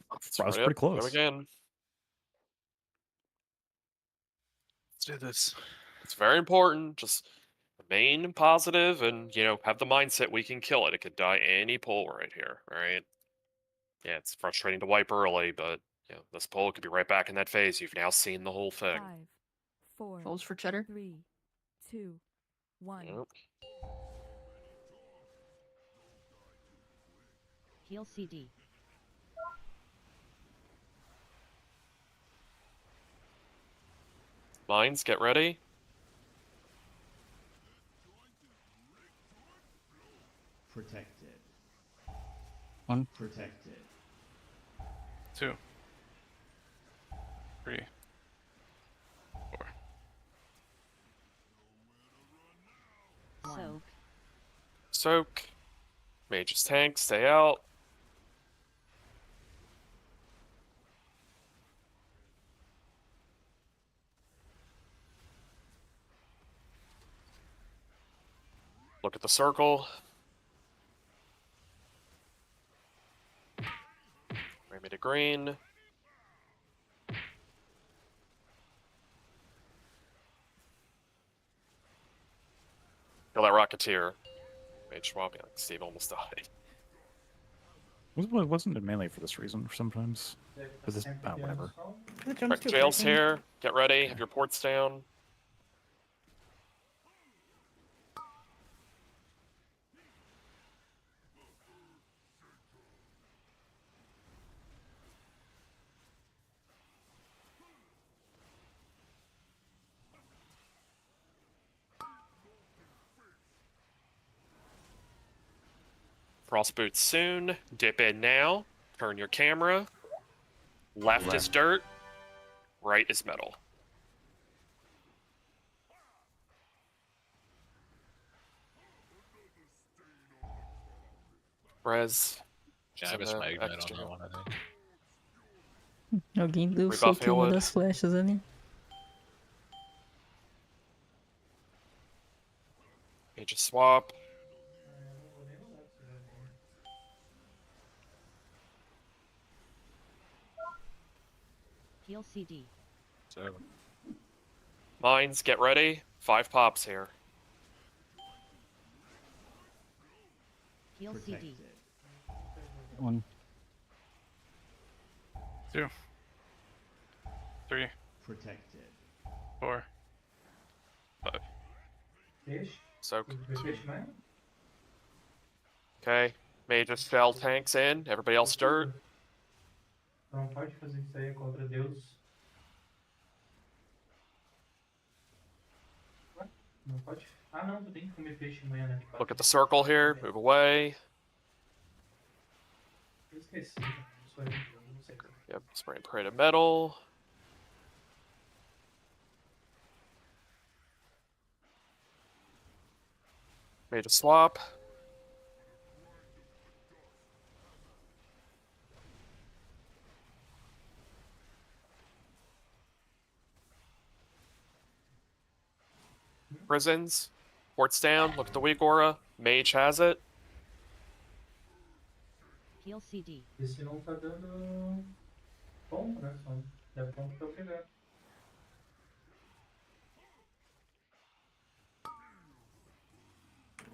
I was Right pretty up, close. Go again. Let's do this. It's very important. Just remain positive and, you know, have the mindset we can kill it. It could die any pull right here, all right? Yeah, it's frustrating to wipe early, but, you know, this pull could be right back in that phase. You've now seen the whole thing. 5, 4. Rolls for cheddar. 3, 2, 1. Yep. Heal CD. Mines, get ready. Protected. 1, Protected. 2, 3, Soak. Mage's tank, stay out. Look at the circle. Bring me to green. Kill that Rocketeer. Mage swap. Yeah, Steve almost died. Wasn't it mainly for this reason sometimes? For this, whatever. The jump's Right, too Jail's breaking. here. Get ready. Have your ports down. Frost boots soon. Dip in now. Turn your camera. Left is dirt. Right is metal. Res. Yeah, I missed my ignite on that one, I think. Alguém deu Rebuff soco em uma Hillwood. das flechas ali. Mage swap. Heal CD. 7. Mines, get ready. 5 pops here. Heal CD. 1. 2. 3. Protected. 4. 5. Soak. Okay. Mage's shell tanks in. Everybody else dirt. Não pode fazer isso aí contra Deus. Não pode. Ah, não, tu tem que comer peixe amanhã, né? Look at the circle here. Move away. Eu esqueci. Não sei. Yep. Spray and pray to metal. Mage swap. Prisons. Ports down. Look at the weak aura. Mage has it. Heal CD. Esse não tá dando ponto, né? Só dá ponto pra eu pegar.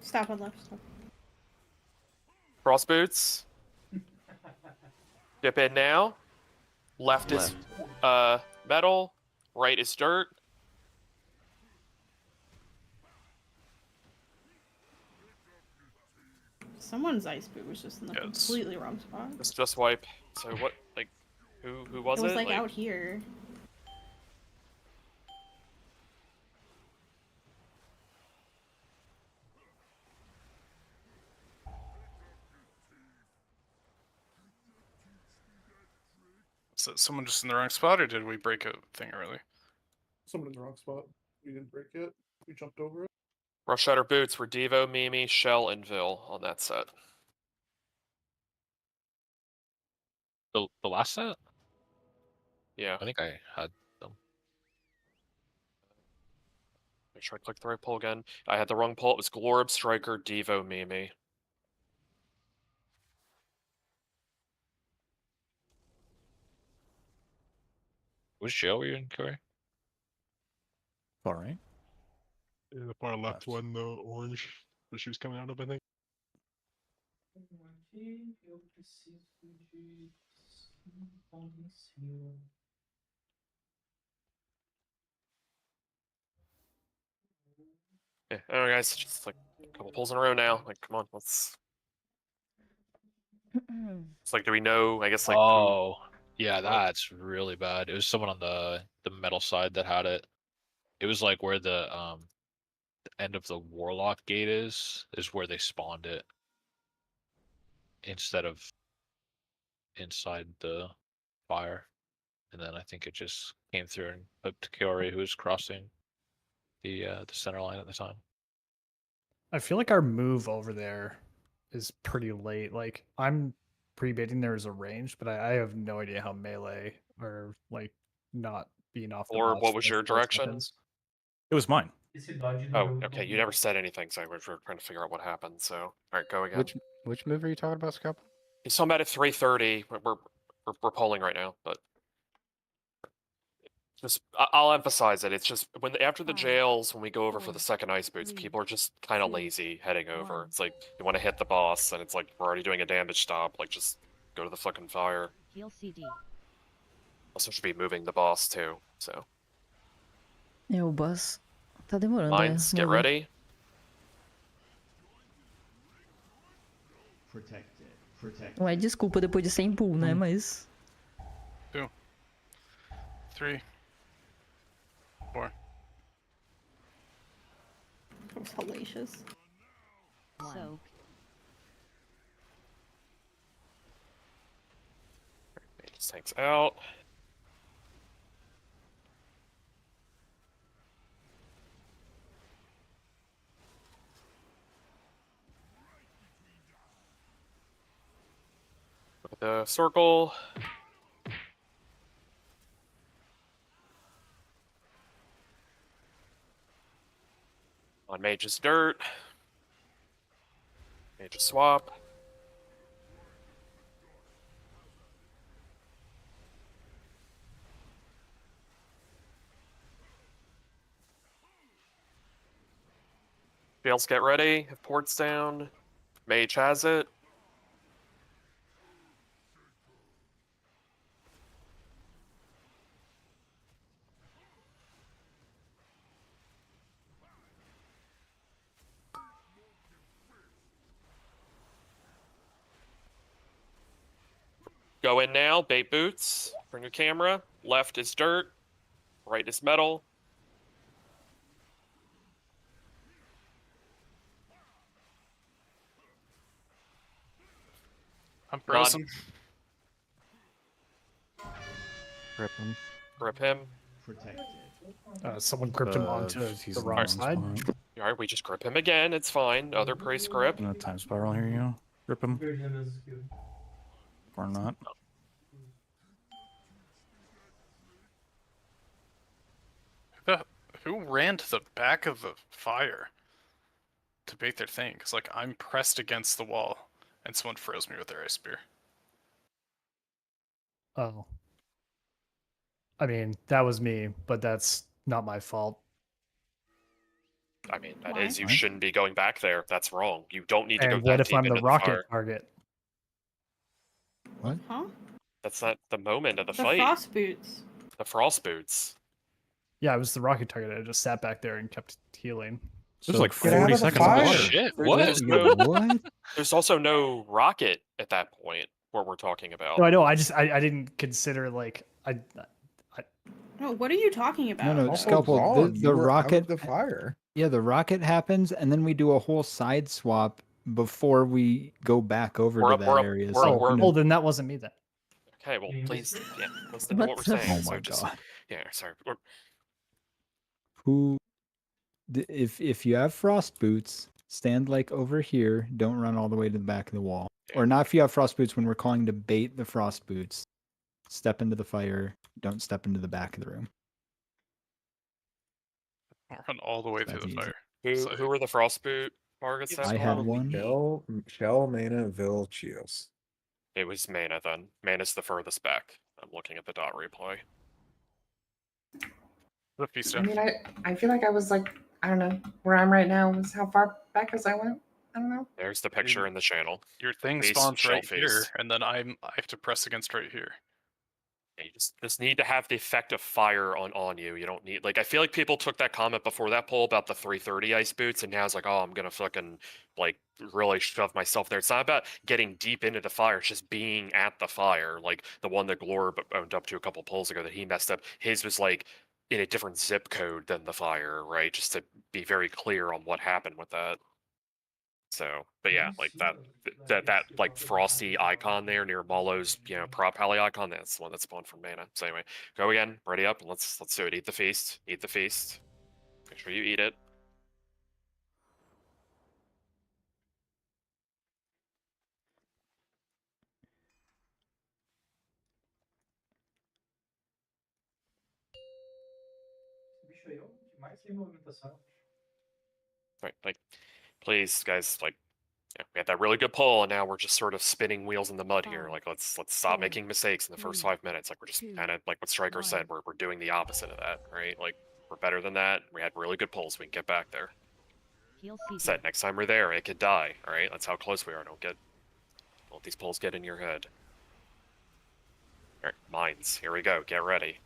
Stop on left. Stop. Frost boots. Dip in now. Left is metal. Right is dirt. Someone's ice boot was just in the completely wrong spot. It's just wipe. So what? Like, who was it? It was like out here. So someone just in the wrong spot, or did we break a thing early? Someone in the wrong spot. We didn't break it. We jumped over it. Rush Shatter boots were Devo, Mimi, Shell, and Vil on that set. The last set? Yeah. I think I had them. Make sure I click the right pull again. I had the wrong pull. It was Glorb, Striker, Devo, Mimi. Which jail were you in, Corey? Far right. Yeah, the far left one, the orange that she was coming out of, I think. Aqui eu preciso de 5 pontos em cima. Yeah, alright guys, just like a couple pulls in a row now. Like, come on, let's. It's like, do we know? I guess like. Oh, yeah, that's really bad. It was someone on the metal side that had it. It was like where the end of the Warlock gate is where they spawned it, instead of inside the fire. And then I think it just came through and hooked Kiori, who was crossing the center line at the time. I feel like our move over there is pretty late. Like I'm pre-baiting there as a range, but I have no idea how melee or like not being off the Or box what was as your close direction? happens. It was mine. Oh, okay. You never said anything, so we're trying to figure out what happened. So, all right, go again. Which move are you talking about, Scalpel? He's talking about at 3:30. We're polling right now, but just I'll emphasize it. It's just when after the jails, when we go over for the second ice boots, people are just kind of lazy heading over. It's like you want to hit the boss, and it's like we're already doing a damage stop. Like just go to the fucking fire. Heal CD. Also should be moving the boss too. So. O boss tá demorando. Lines, get ready. Não é desculpa depois de 100 pull, né? Mas. 2, 3, 4. That was hellacious. Soak. This thing's out. Look at the circle. On Mage's dirt. Mage's swap. Jails, get ready. Have ports down. Mage has it. Go in now, bait boots. Bring your camera. Left is dirt. Right is metal. I'm frozen. Grip him. Grip him. Someone gripped him onto the wrong side. All right, we just grip him again. It's fine. Other priest grip. No time spiral here, you grip him. Or not. Who ran to the back of the fire to bait their thing? Because, like, I'm pressed against the wall, and someone froze me with their ice spear. Oh. I mean, that was me, but that's not my fault. I mean, that is, you shouldn't be going back there. That's wrong. You don't need to go And that what if deep I'm into the the rocket fire. target? What? Huh? That's not the moment of the The fight. frost boots. The frost boots. Yeah, I was the rocket target. I just sat back there and kept healing. There's like Get out 40 of the seconds fire. of water. Shit, There's, what? no, there's also no rocket at that point where we're talking about. No, I know. I didn't consider like No, what are you talking about? No, Also Scalpel. wrong. The You were out rocket. of the fire. Yeah, the rocket happens, and then we do a whole side swap before we go back over to that area. Oh, then that wasn't me then. Okay, well, please, yeah, listen to what we're saying. Oh So my just, god. yeah, sorry. If you have frost boots, stand like over here. Don't run all the way to the back of the wall. Or not if you have frost boots when we're calling to bait the frost boots. Step into the fire. Don't step into the back of the room. Run all the way through the fire. Who were the frost boot targets? I had one. Shell, Mana, Vil, Chios. It was Mana then. Mana's the furthest back. I'm looking at the dot replay. I mean, I feel like I was like, I don't know, where I'm right now was how far back as I went. I don't know. There's the picture in the channel. Your thing Face, spawns shell right here, face. and then I have to press against right here. Yeah, you just need to have the effect of fire on you. You don't need, like, I feel like people took that comment before that poll about the 330 ice boots, and now it's like, oh, I'm gonna fucking like really shove myself there. It's not about getting deep into the fire. It's just being at the fire. Like the one that Glorb owned up to a couple polls ago that he messed up. His was like in a different zip code than the fire, right? Just to be very clear on what happened with that. So, but yeah, like that like frosty icon there near Molo's, prop pally icon, that's the one that spawned from Mana. So anyway, go again, ready up, and let's do it. Eat the feast. Eat the feast. Make sure you eat it. Right, like, please, guys, like, yeah, we had that really good pull, and now we're just sort of spinning wheels in the mud here. Like, let's stop making mistakes in the first 5 minutes. Like, we're just kind of like what Striker said. We're doing the opposite of that, right? Like, we're better than that. We had really good pulls. We can get back there. Said next time we're there, it could die. All right, that's how close we are. Don't let these pulls get in your head. All right, mines. Here we go. Get ready.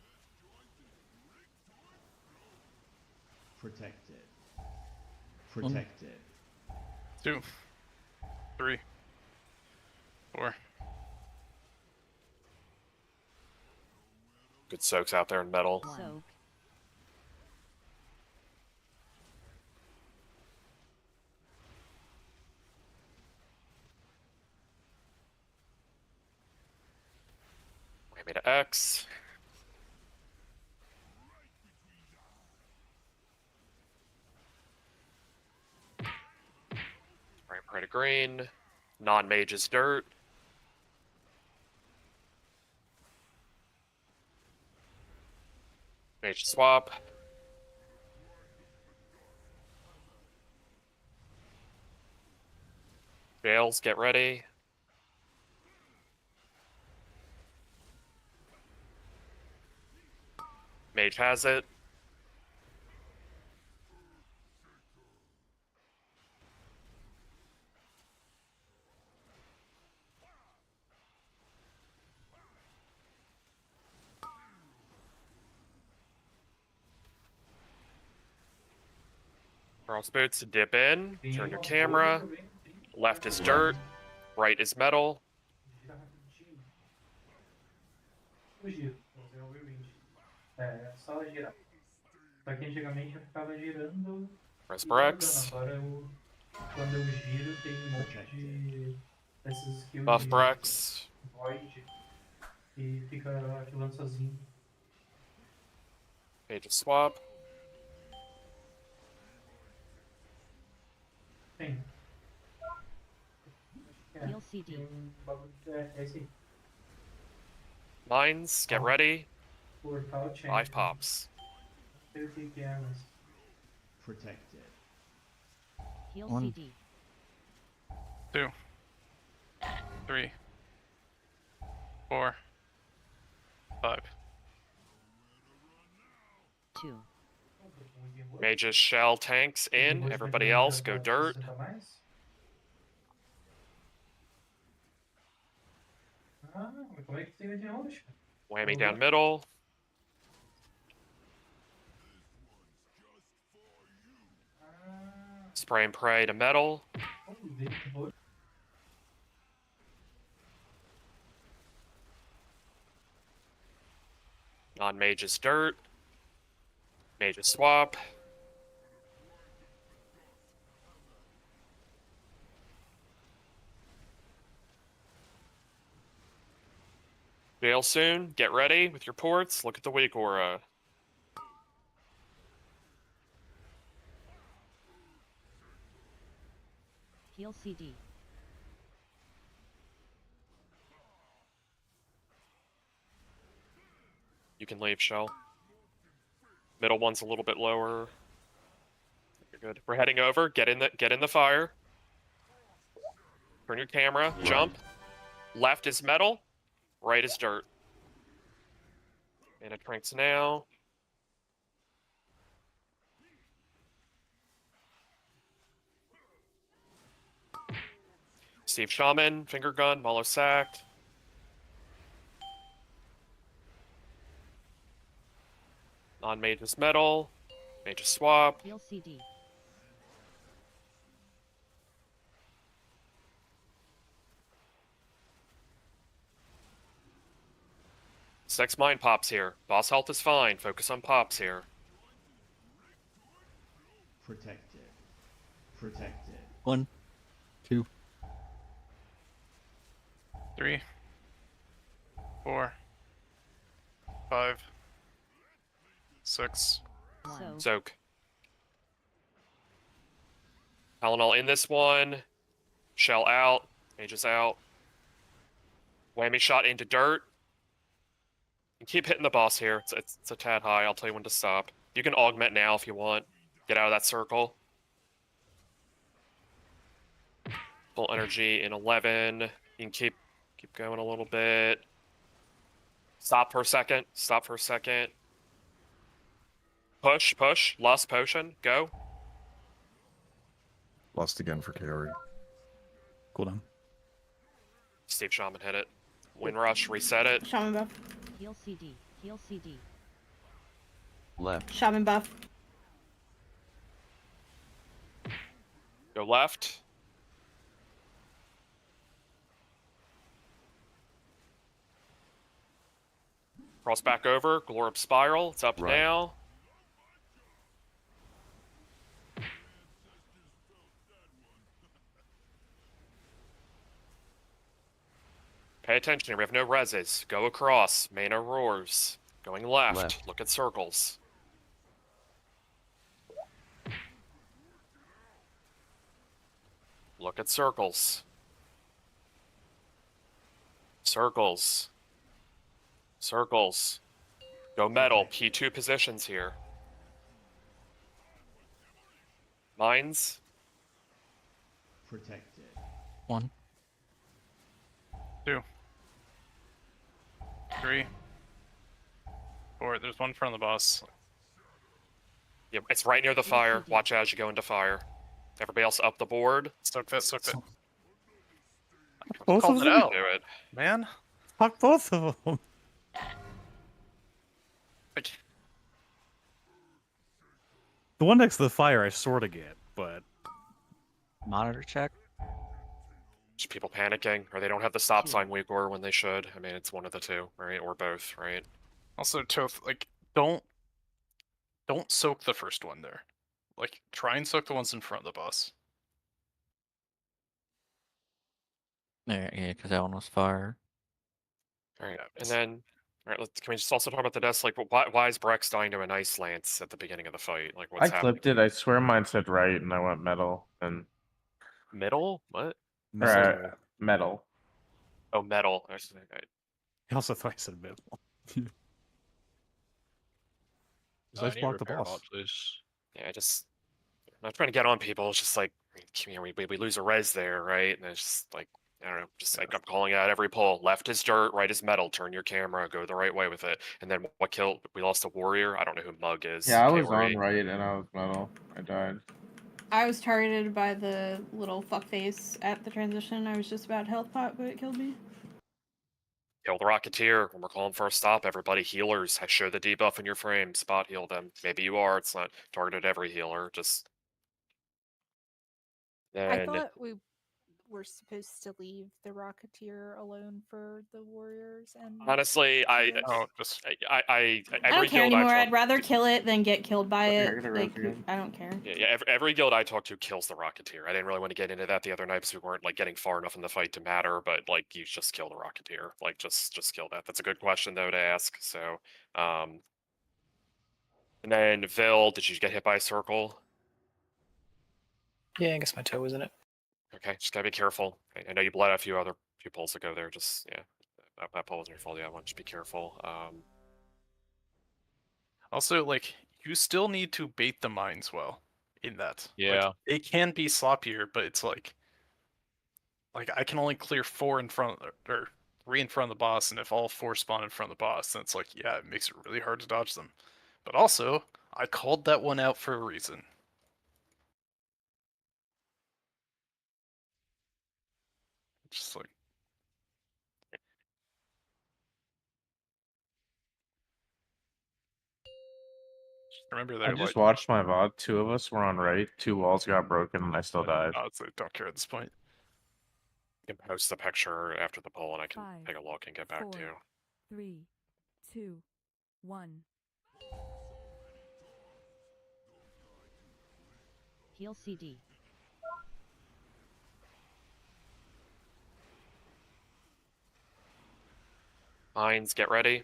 Protected. Protected. 2, 3, 4. Good soaks out there in metal. Soak. Whammy to X. Spray to green. Non-mage is dirt. Mage swap. Jails, get ready. Mage has it. Cross boots, dip in, turn your camera. Left is dirt, right is metal. Press Brex. Buff Brex. Page of swap. Heal CD. Mines, get ready. 5 pops. Protected. Heal 1, CD. 2, 3, 4, 5. 2. Mage's shell tanks in. Everybody else, go dirt. Whammy down middle. Spray and pray to metal. Non-mage is dirt. Mage is swap. Jail soon. Get ready with your ports. Look at the weak aura. Heal CD. You can leave, Shell. Middle one's a little bit lower. You're good. We're heading over. Get in the fire. Turn your camera. Jump. Left is metal. Right is dirt. And it tranks now. Steve Shaman, finger gun, Malo sacked. Non-mage is metal. Mage is swap. Heal CD. Sex mine pops here. Boss health is fine. Focus on pops here. Protected. Protected. 1, 2, 3, 4, 5, 6. Soak. Tylenol in this one. Shell out. Mages out. Whammy shot into dirt. And keep hitting the boss here. It's a tad high. I'll tell you when to stop. You can augment now if you want. Get out of that circle. Full energy in 11. You can keep going a little bit. Stop for a second. Stop for a second. Push, push. Lost potion. Go. Lost again for Kaori. Cooldown. Steve Shaman hit it. Windrush, reset it. Shaman buff. Heal CD. Heal CD. Left. Shaman buff. Go left. Cross back over. Glorb Spiral. It's up Right. now. Pay attention here. We have no reses. Go across. Mana roars. Going left. Look at circles. Look at circles. Circles. Circles. Go metal. P2 positions here. Mines. Protected. 1, 2, 3, 4. There's one in front of the boss. Yeah, it's right near the fire. Watch out as you go into fire. Everybody else up the board. Soak that, soak that. Both Called of it them? out, Do it. man. Fuck both of them. Like, The one next to the fire I sort of get, but... Monitor check. Just people panicking, or they don't have the stop sign Uyghur when they should. I mean, it's one of the two, right? Or both, right? also, Toth, like, don't soak the first one there. Like, try and soak the ones in front of the boss. Yeah, because that one was fire. All right, and then, all right, can we just also talk about the deaths? Like, why is Brex dying to an ice lance at the beginning of the fight? Like, what's I happening? clipped it. I swear mine said right, and I went metal. And Middle? What? metal. Oh, metal. I also thought I said metal. I Let's need block the repair boss. bot, please. Yeah, I'm not trying to get on people. It's just like, you know, we lose a res there, right? And it's just like, I don't know, just like I'm calling out every pull. Left is dirt, right is metal. Turn your camera, go the right way with it. And then what killed? We lost a warrior. I don't know who Mug is. Yeah, I was Kaori. on right, and I was metal. I died. I was targeted by the little fuckface at the transition. I was just about health pot, but it killed me. Kill the Rocketeer. When we're calling for a stop, everybody healers. I show the debuff in your frame. Spot heal them. Maybe you are. It's not targeted at every healer. Just I then. thought we were supposed to leave the Rocketeer alone for the Warriors and Honestly, I I every don't care guild anymore. I I'd rather kill it than get killed by Yeah, it. you're gonna Like, rest again. I don't care. Yeah, every guild I talk to kills the Rocketeer. I didn't really want to get into that the other night because we weren't like getting far enough in the fight to matter. But like, you just kill the Rocketeer. Like, just kill that. That's a good question though to ask. So, and then Vil, did you get hit by a circle? Yeah, I guess my toe was in it. Okay, just gotta be careful. I know you bled a few pulls ago there. Just yeah, that pull wasn't your fault. Yeah, just be careful. Also, like, you still need to bait the mines well in that. Yeah. Like, it can be sloppier, but it's like I can only clear 4 in front or 3 in front of the boss, and if all 4 spawn in front of the boss, then it's like, yeah, it makes it really hard to dodge them. But also, I called that one out for a reason. Just like, remember I there. just Like, watched my VOD. 2 of us were on right. 2 walls got broken, and I still died. honestly, don't care at this point. You can post the picture after the poll, and I can 5, take a look and get back 4, to you. 3, 2, 1. Heal CD. Mines, get ready.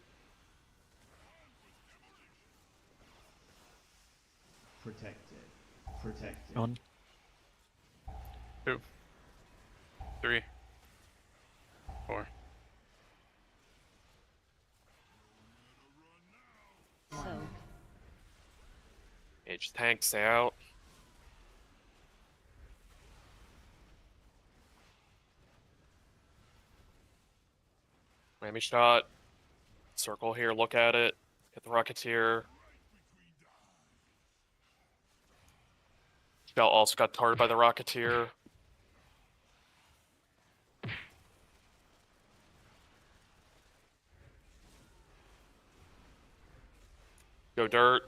Protected. Protected. 1, 2, 3, 4. Soak. Mage tank, stay out. Whammy shot. Circle here, look at it. Hit the Rocketeer. Shell also got targeted by the Rocketeer. Go dirt.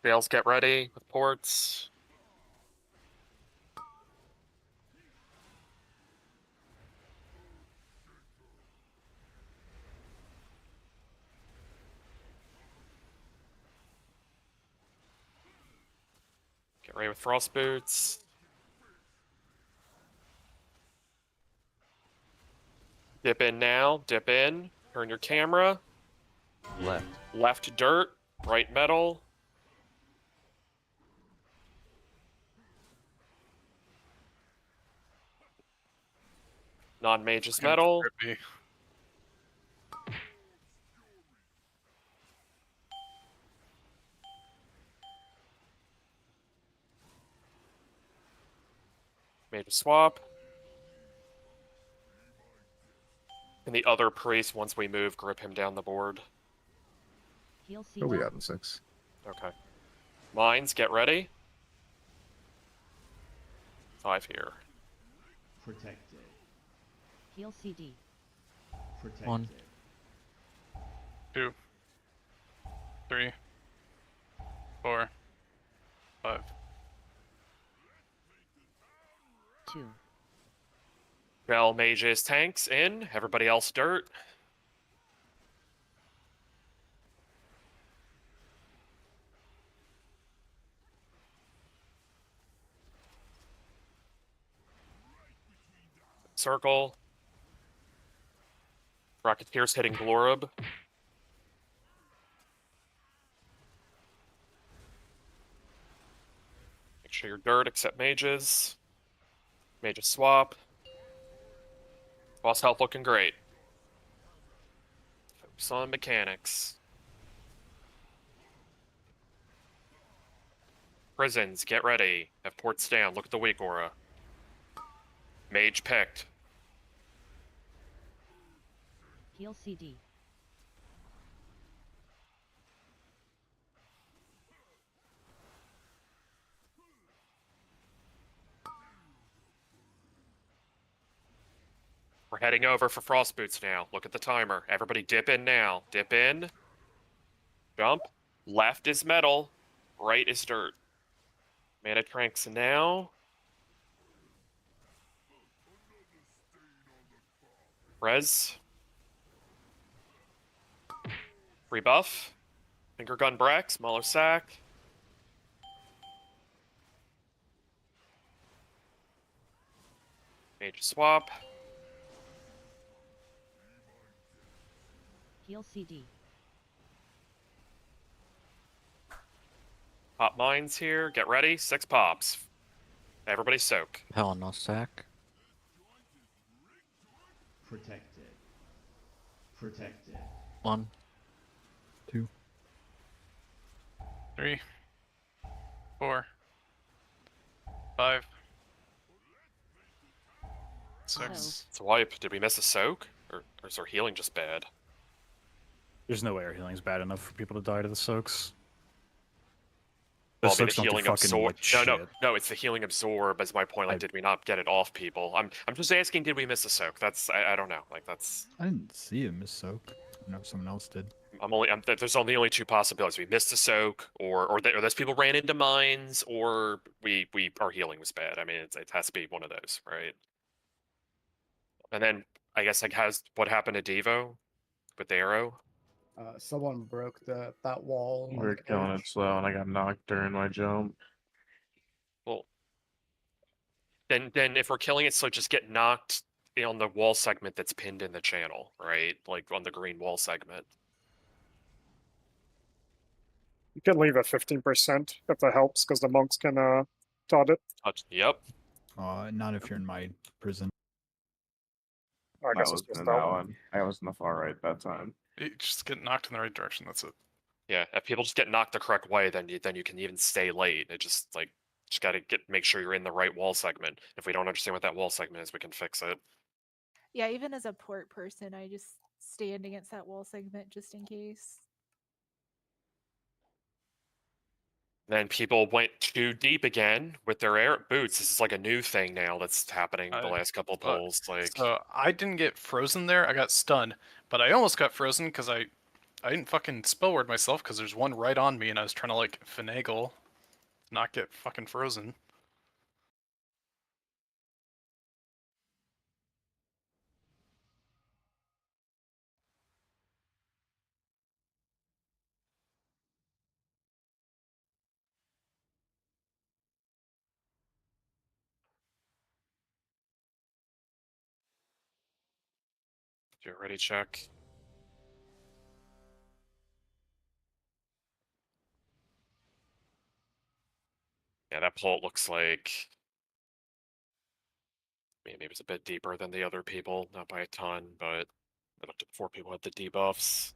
Bales, get ready with ports. Get ready with frost boots. Dip in now, dip in. Turn your camera. Left. Left dirt, right metal. Non-mage's metal. Trippy. Mage swap. And the other priest, once we move, grip him down the board. Heal Oh, we CD. got in 6. Okay. Mines, get ready. 5 here. Protected. Heal CD. Protected. 1. 2, 3, 4, 5. 2. Bell, mages, tanks in. Everybody else dirt. Circle. Rocketeers hitting Glorb. Make sure you're dirt except mages. Mages swap. Boss health looking great. Focus on mechanics. Prisons, get ready. Have ports down. Look at the weak aura. Mage picked. Heal CD. We're heading over for frost boots now. Look at the timer. Everybody dip in now. Dip in. Jump. Left is metal. Right is dirt. Mana tranks now. Res. Rebuff. Finger gun Breck. Smaller sack. Mage swap. Heal CD. Pop mines here. Get ready. 6 pops. Everybody soak. Hell no sack. Protected. Protected. 1. 2. 3, 4, 5, 6. It's a wipe. Did we miss a soak? Or is our healing just bad? There's no way our healing's bad enough for people to die to the soaks. Well, The I mean, soaks the don't do healing fucking, absorb. like, No, shit. no, it's the healing absorb. Is my point. Like, did we not get it off people? I'm just asking. Did we miss a soak? That's I don't know. Like that's. I didn't see him miss soak. I know someone else did. There's only 2 possibilities. We missed a soak, or those people ran into mines, or our healing was bad. I mean, it has to be one of those, right? And then I guess like what happened to Devo with the arrow? Someone broke that wall. We were killing it slow, and I got knocked during my jump. Well, then if we're killing it slow, just get knocked on the wall segment that's pinned in the channel, right? Like on the green wall segment. You can leave at 15% if that helps, because the monks can dot it. Yep. Not if you're in my prison. I guess it's was just in out. that one. I was in the far right that time. You just get knocked in the right direction. That's it. Yeah, if people just get knocked the correct way, then you can even stay late. It just like just gotta make sure you're in the right wall segment. If we don't understand what that wall segment is, we can fix it. Yeah, even as a port person, I just stand against that wall segment just in case. Then people went too deep again with their air boots. This is like a new thing now that's happening the last couple of polls. Like, so I didn't get frozen there. I got stunned, but I almost got frozen because I didn't fucking spell word myself because there's one right on me and I was trying to like finagle, not get fucking frozen. get ready, check. Yeah, that poll looks like maybe it was a bit deeper than the other people, not by a ton, but I looked at 4 people had the debuffs.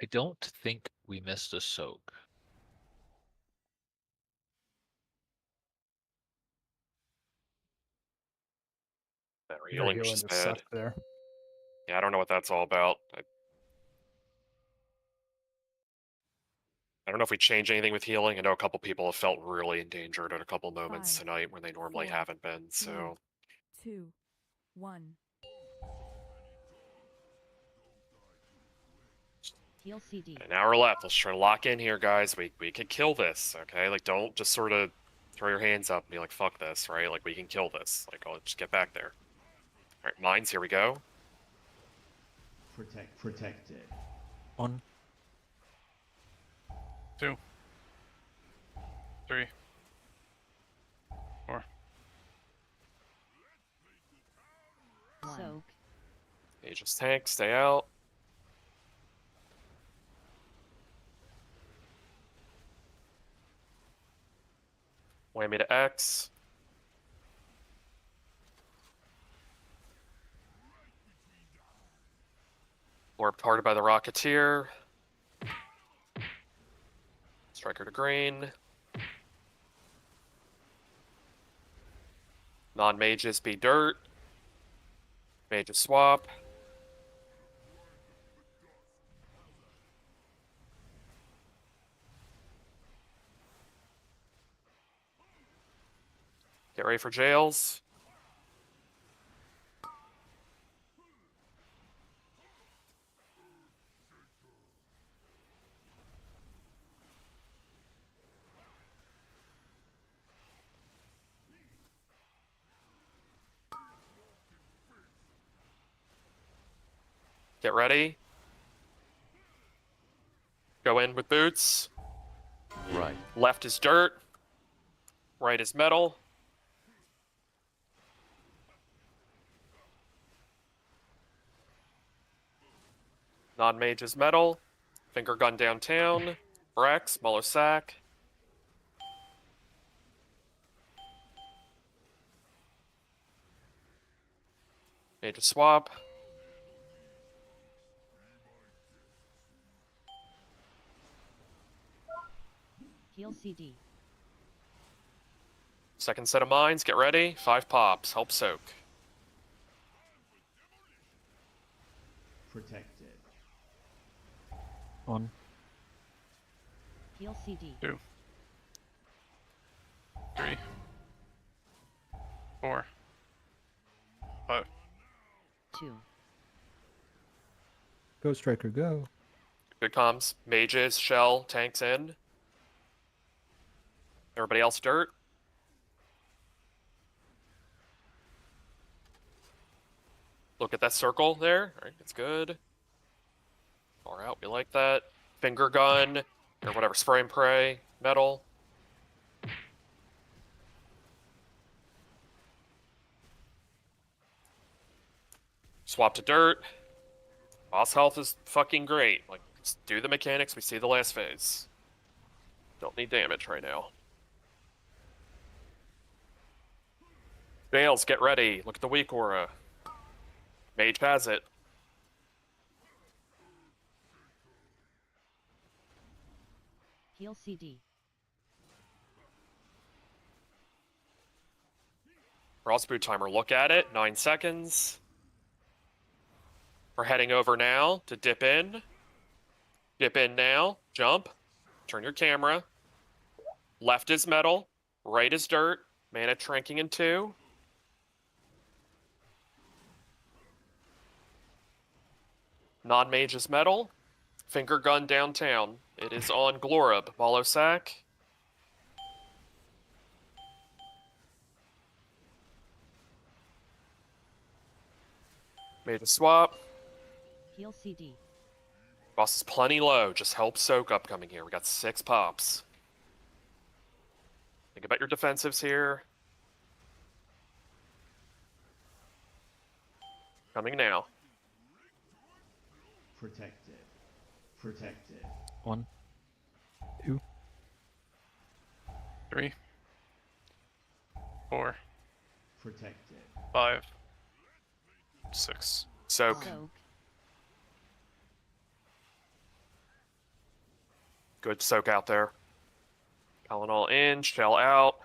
I don't think we missed a soak. That Your healing was healing just just bad. sucked there. Yeah, I don't know what that's all about. I don't know if we changed anything with healing. I know a couple people have felt really endangered at a couple moments 5, tonight when they normally 4, haven't been, so... 2, 1. Heal CD. An hour left. Let's try to lock in here, guys. We can kill this, okay? Like, don't just sort of throw your hands up and be like, fuck this, right? Like, we can kill this. Like, I'll just get back there. Alright, mines, here we go. Protected. 1, 2, 3, 4. Soak. Aegis tank, stay out. Whammy to X. Orb parted by the Rocketeer. Striker to green. Non-mages be dirt. Mages swap. Get ready for jails. Get ready. Go in with boots. Right. Left is dirt. Right is metal. Non-mage is metal. Finger gun downtown. Brex, Muller sack. Mage to swap. Heal CD. Second set of mines, get ready. 5 pops, help soak. Protected. 1, Heal CD. 2, 3, 4, 5. 2. Go, Striker, go. Good comms. Mages, shell, tanks in. Everybody else dirt. Look at that circle there. All right, that's good. Far out, we like that. Finger gun, or whatever, spray and pray, metal. Swap to dirt. Boss health is fucking great. Like, just do the mechanics, we see the last phase. Don't need damage right now. Bales, get ready. Look at the weak aura. Mage has it. Heal CD. Crossboot timer, look at it. 9 seconds. We're heading over now to dip in. Dip in now. Jump. Turn your camera. Left is metal. Right is dirt. Mana tranking in 2. Non-mage is metal. Finger gun downtown. It is on Glorab. Molosac. Made a swap. Heal CD. Boss is plenty low. Just help soak upcoming here. We got 6 pops. Think about your defensives here. Coming now. Protected. Protected. 1, 2, 3, 4, Protected. 5, 6. Soak. Soak. Good soak out there. Tylenol in, shell out.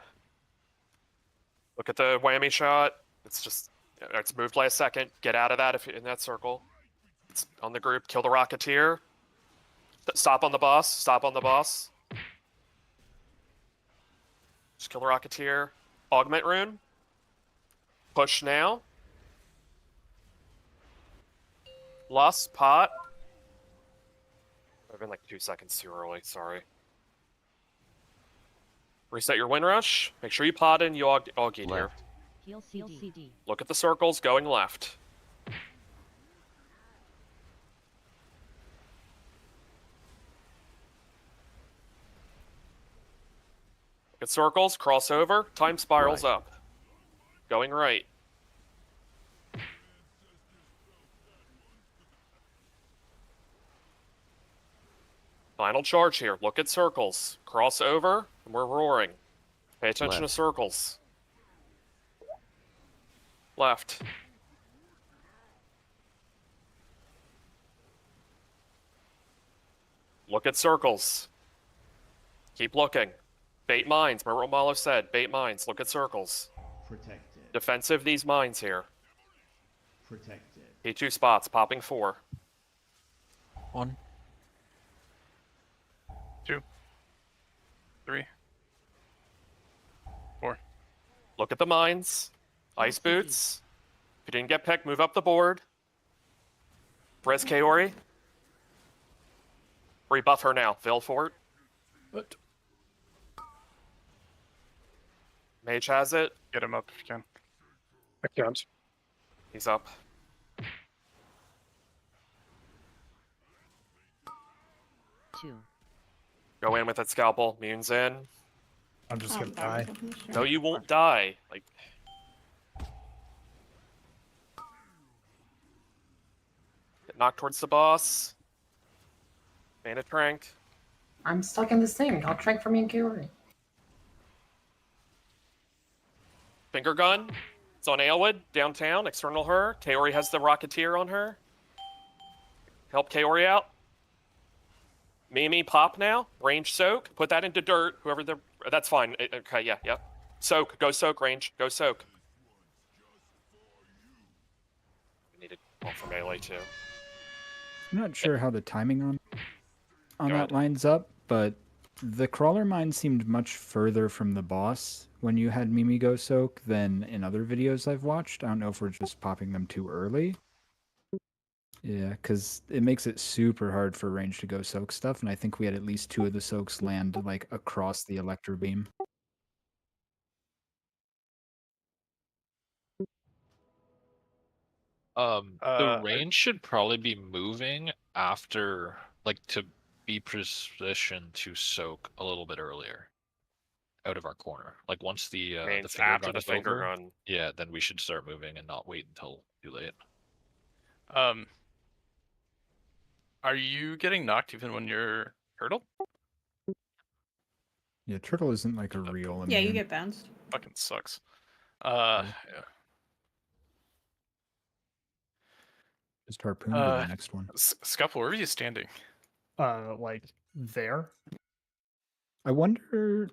Look at the whammy shot. It's just, it's moved last second. Get out of that if you're in that circle. It's on the group. Kill the Rocketeer. Stop on the boss. Stop on the boss. Just kill the Rocketeer. Augment rune. Push now. Lust, pot. I've been like 2 seconds too early, sorry. Reset your Windrush. Make sure you pot in, you Augie here. Heal CD. Look at the circles going left. Look at circles, crossover, time spirals up. Going right. Final charge here. Look at circles. Cross over, and we're roaring. Pay attention to circles. Left. Look at circles. Keep looking. Bait mines. Remember what Malo said. Bait mines. Look at circles. Protected. Defensive these mines here. Protected. P2 spots. Popping 4. 1, 2, 3, 4. Look at the mines. Ice boots. If you didn't get picked, move up the board. Res Kaori. Rebuff her now. Veil Fort. What? Mage has it. Get him up if you can. I can't. He's up. Two. Go in with that scalpel. Mune's in. I'm just gonna die. No, you won't die. Like. Get knocked towards the boss. Mana trank. I'm stuck in this thing. I'll trank for me and Kaori. Finger gun. It's on Aelwood, downtown. External her. Kaori has the Rocketeer on her. Help Kaori out. Mimi, pop now. Range soak. Put that into dirt. Whoever the... That's fine. Okay, yeah, yep. Soak. Go soak, range. Go soak. We needed one for melee, too. I'm not sure how the timing on Go that ahead. lines up, but the crawler mine seemed much further from the boss when you had Mimi go soak than in other videos I've watched. I don't know if we're just popping them too early. Yeah, because it makes it super hard for range to go soak stuff, and I think we had at least 2 of the soaks land like across the electro beam. The range should probably be moving after, like, to be positioned to soak a little bit earlier, out of our corner. Like once the Means finger after gun the is finger over, gun. yeah, then we should start moving and not wait until too late. Are you getting knocked even when you're turtle? Yeah, turtle isn't like a real Yeah, you immune. get bounced. Fucking sucks. Yeah. Just harpoon to the next one. Scuffle, where are you standing? Like there. I wonder.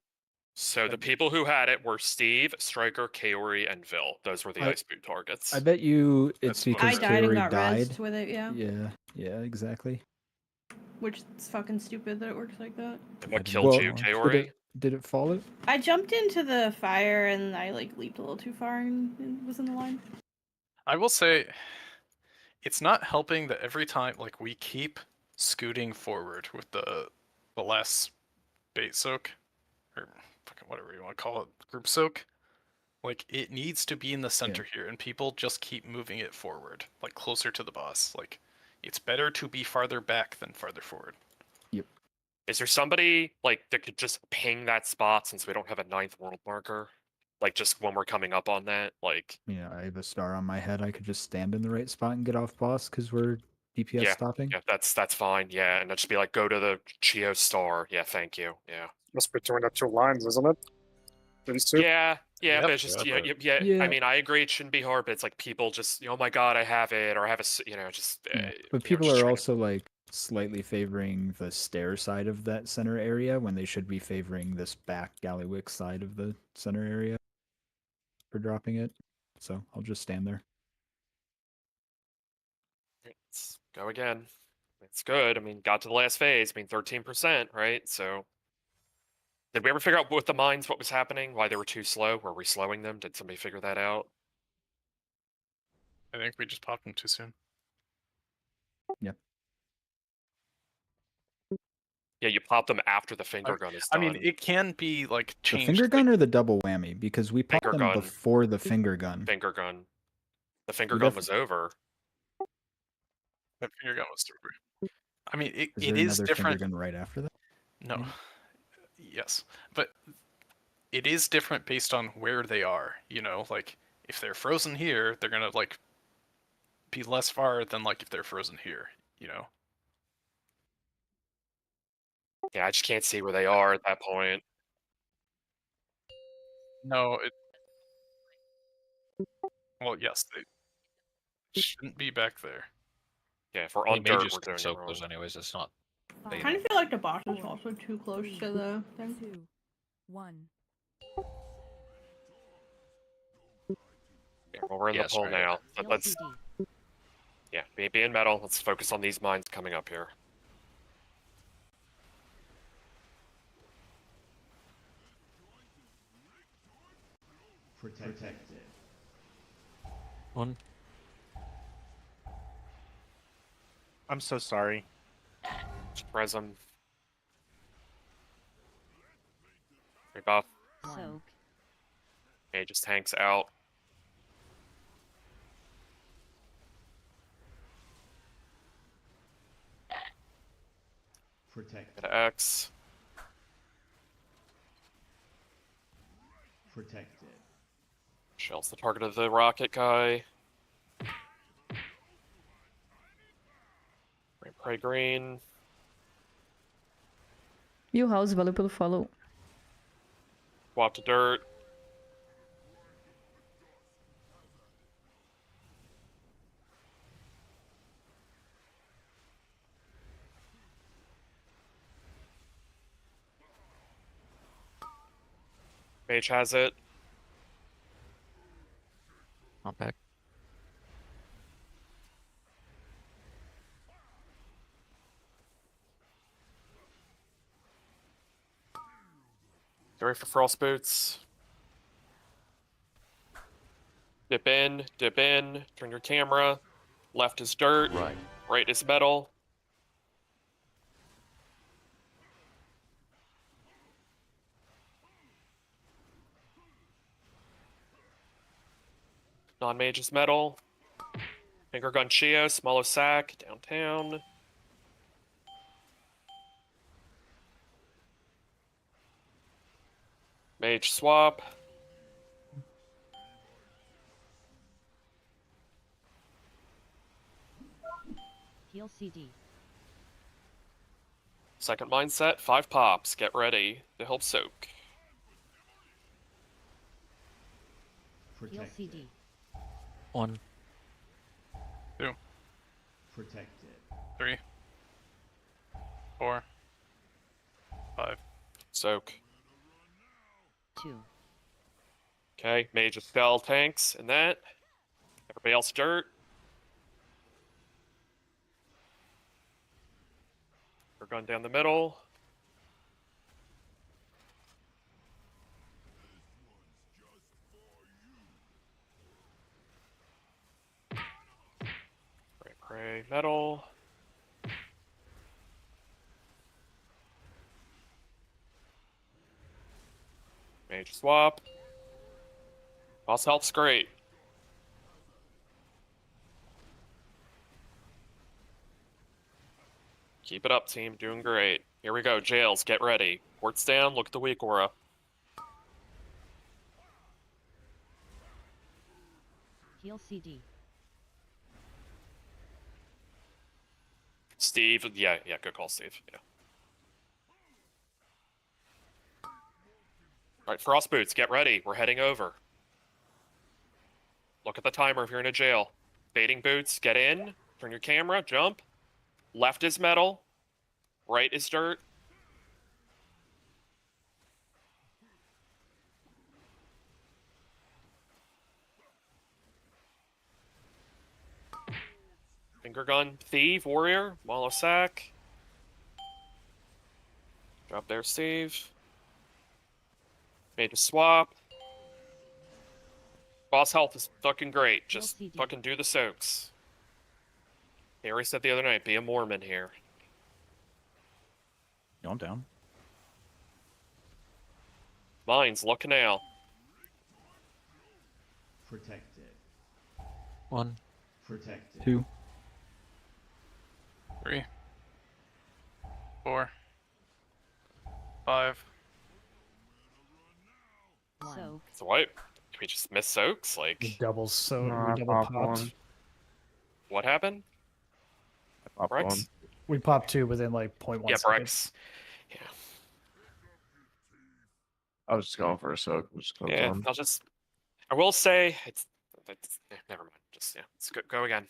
So the people who had it were Steve, Striker, Kaori, and Vil. Those were the ice boot targets. I bet you it's because I died and Kaori got died. rezzed with it, yeah. Yeah, exactly. Which is fucking stupid that it works like that. And what killed you, Kaori? Did it fall it? I jumped into the fire and I like leaped a little too far and was in the line. I will say, it's not helping that every time like we keep scooting forward with the last bait soak, or fucking whatever you want to call it, group soak. Like it needs to be in the center here, and people just keep moving it forward, like closer to the boss. Like it's better to be farther back than farther forward. Yep. Is there somebody like that could just ping that spot since we don't have a 9th world marker? Like just when we're coming up on that, like. Yeah, I have a star on my head. I could just stand in the right spot and get off boss because we're DPS stopping. Yeah, that's fine. Yeah, and then just be like, go to the Chio star. Yeah, thank you. Yeah. Must be between the 2 lines, isn't it? These 2? Yeah, Yep. but it's just Yeah. I mean, I agree it shouldn't be hard, but it's like people just, oh my god, I have it, or I have a, just. But people are also like slightly favoring the stair side of that center area when they should be favoring this back Gallywick side of the center area for dropping it. So I'll just stand there. Let's go again. It's good. I mean, got to the last phase. I mean, 13%, right? So. Did we ever figure out with the mines what was happening? Why they were too slow? Were we slowing them? Did somebody figure that out? I think we just popped them too soon. Yep. Yeah, you pop them after the finger gun is I done. mean, it can be like The changed. finger gun or the double whammy? Because we popped Finger them gun. before the finger gun. Finger gun. The finger We gun was over. That finger gun was over. I mean, Is it there is another different. finger gun right after that? No. Maybe? Yes, but it is different based on where they are. You know, like if they're frozen here, they're gonna like be less far than like if they're frozen here. You know. Yeah, I just can't see where they are at that point. No, it. Well, yes, they shouldn't be back there. Yeah, if we're Well, on dirt, mages we're can doing it soak wrong. those anyways. It's not. I kind of feel like the boss is also too close to the thing. 2, 1. Yeah, well, we're in the pool now. But let's. Yeah, be in metal. Let's focus on these mines coming up here. Protected. 1. I'm so sorry. Just res them. Rebuff. Soak. Okay, just tanks out. Protected. Get an X. Protected. Shell's the target of the rocket guy. Pray green. House, valeu pelo follow. Swap to dirt. Mage has it. Not back. Get ready for frost boots. Dip in, turn your camera. Left is dirt, right is metal. Non-mage is metal. Finger gun Chio, smaller sack, downtown. Mage swap. Heal CD. Second mindset, 5 pops. Get ready to help soak. Heal CD. 1. 2. Protected. 3. 4. 5. Soak. 2. Okay, mage of spell tanks and that. Everybody else dirt. We're going down the middle. Pray metal. Mage swap. Boss health's great. Keep it up, team. Doing great. Here we go. Jails, get ready. Ports down. Look at the weak aura. Heal CD. Steve, yeah, good call, Steve. Yeah. All right, Frost Boots, get ready. We're heading over. Look at the timer if you're in a jail. Baiting Boots, get in. Turn your camera, jump. Left is metal. Right is dirt. Finger gun, thief, warrior, wallow sack. Drop there, Steve. Made a swap. Boss health is fucking great. Just fucking do the soaks. Harry said the other night, be a Mormon here. No, I'm down. Mines, look now. Protected. 1. Protected. 2. 3. 4. 5. Soak. So what? Can we just miss soaks? We Like, double so No, I we double popped popped. one. what happened? I popped Rex? one. We popped 2 within like 0.1 Yeah, seconds. Brex. Yeah. I was just going for a soak. Which goes Yeah, on. I will say, never mind. Just, yeah, let's go again.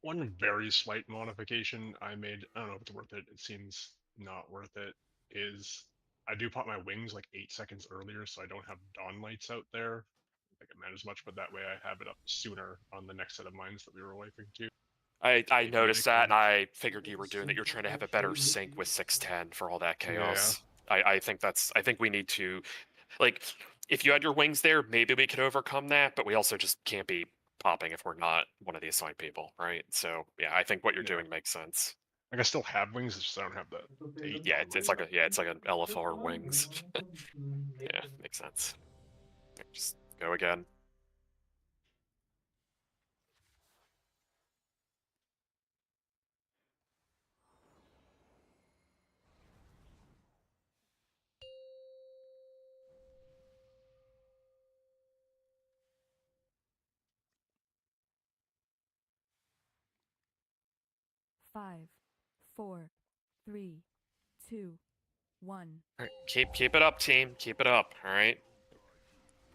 One very slight modification I made, I don't know if it's worth it, it seems not worth it, is I do pop my wings like 8 seconds earlier, so I don't have dawn lights out there. I think it matters much, but that way I have it up sooner on the next set of mines that we were wiping to. I noticed that, and I figured you were doing that. You're trying to have a better sync with 610 for all that chaos. Yeah. I think we need to, like, if you had your wings there, maybe we could overcome that, but we also just can't be popping if we're not one of the assigned people, right? So yeah, I think what you're doing makes sense. Like I still have wings, it's just I don't have the Yeah, it's like an LFR wings. Yeah, makes sense. Just go again. Five, 4, 3, 2, 1. All right, keep it up, team. Keep it up. All right.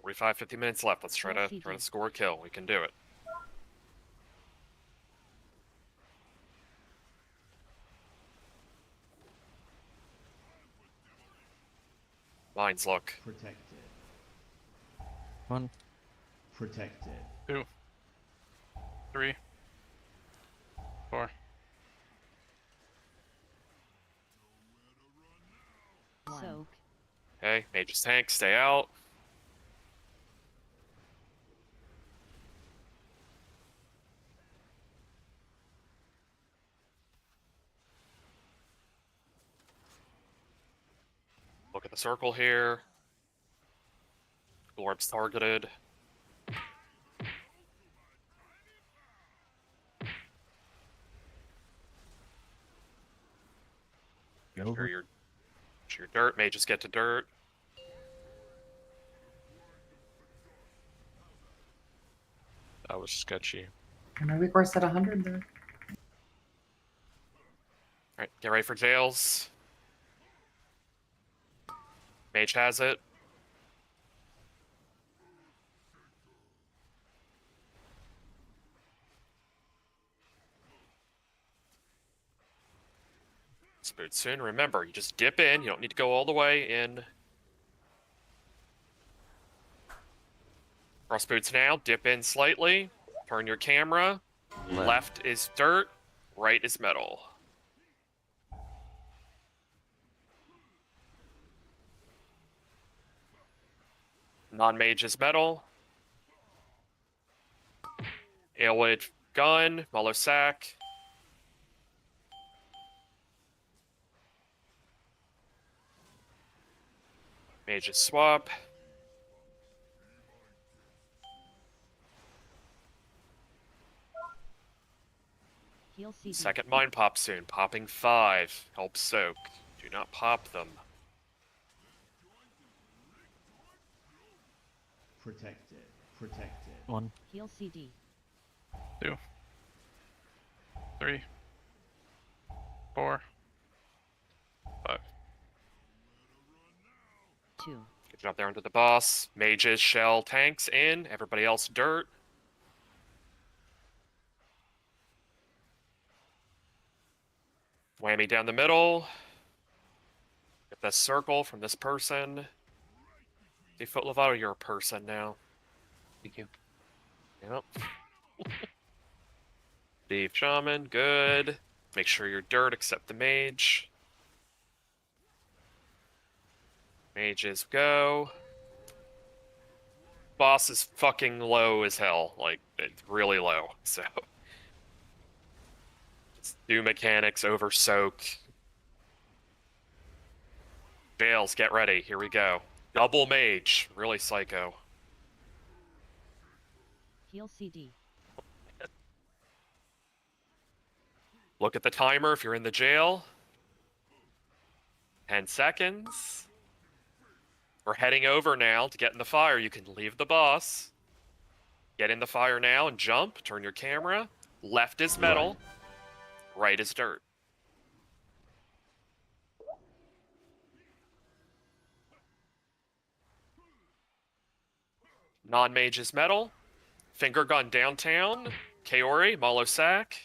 45, 50 minutes left. Let's try to score a kill. We can do it. Mines, look. Protected. 1. Protected. 2. 3. 4. Soak. Okay, Mage's tank, stay out. Look at the circle here. Orb's targeted. Sure your dirt, may just get to dirt. That was sketchy. And my weak horse at 100 there. Alright, get ready for jails. Mage has it. Spoot soon. Remember, you just dip in. You don't need to go all the way in. Cross boots now. Dip in slightly. Turn your camera. Left is dirt. Right is metal. Non-mage is metal. Ailwood gun. Muller sack. Mage is swap. Heal CD. Second mind pop soon. Popping 5. Help soak. Do not pop them. Protected. Protected. 1. Heal CD. 2. 3. 4. 5. 2. Good job there under the boss. Mages, shell, tanks in. Everybody else dirt. Whammy down the middle. Get this circle from this person. Default Lovato, you're a person now. Thank you. Yep. Steve Shaman, good. Make sure you're dirt except the mage. Mages go. Boss is fucking low as hell. Like, it's really low. So. Just do mechanics, over soak. Jails, get ready. Here we go. Double mage. Really psycho. Heal CD. Look at the timer if you're in the jail. 10 seconds. We're heading over now to get in the fire. You can leave the boss. Get in the fire now and jump. Turn your camera. Left is metal. Right is dirt. Non-mage is metal. Finger gun downtown. Kaori, Malo sack.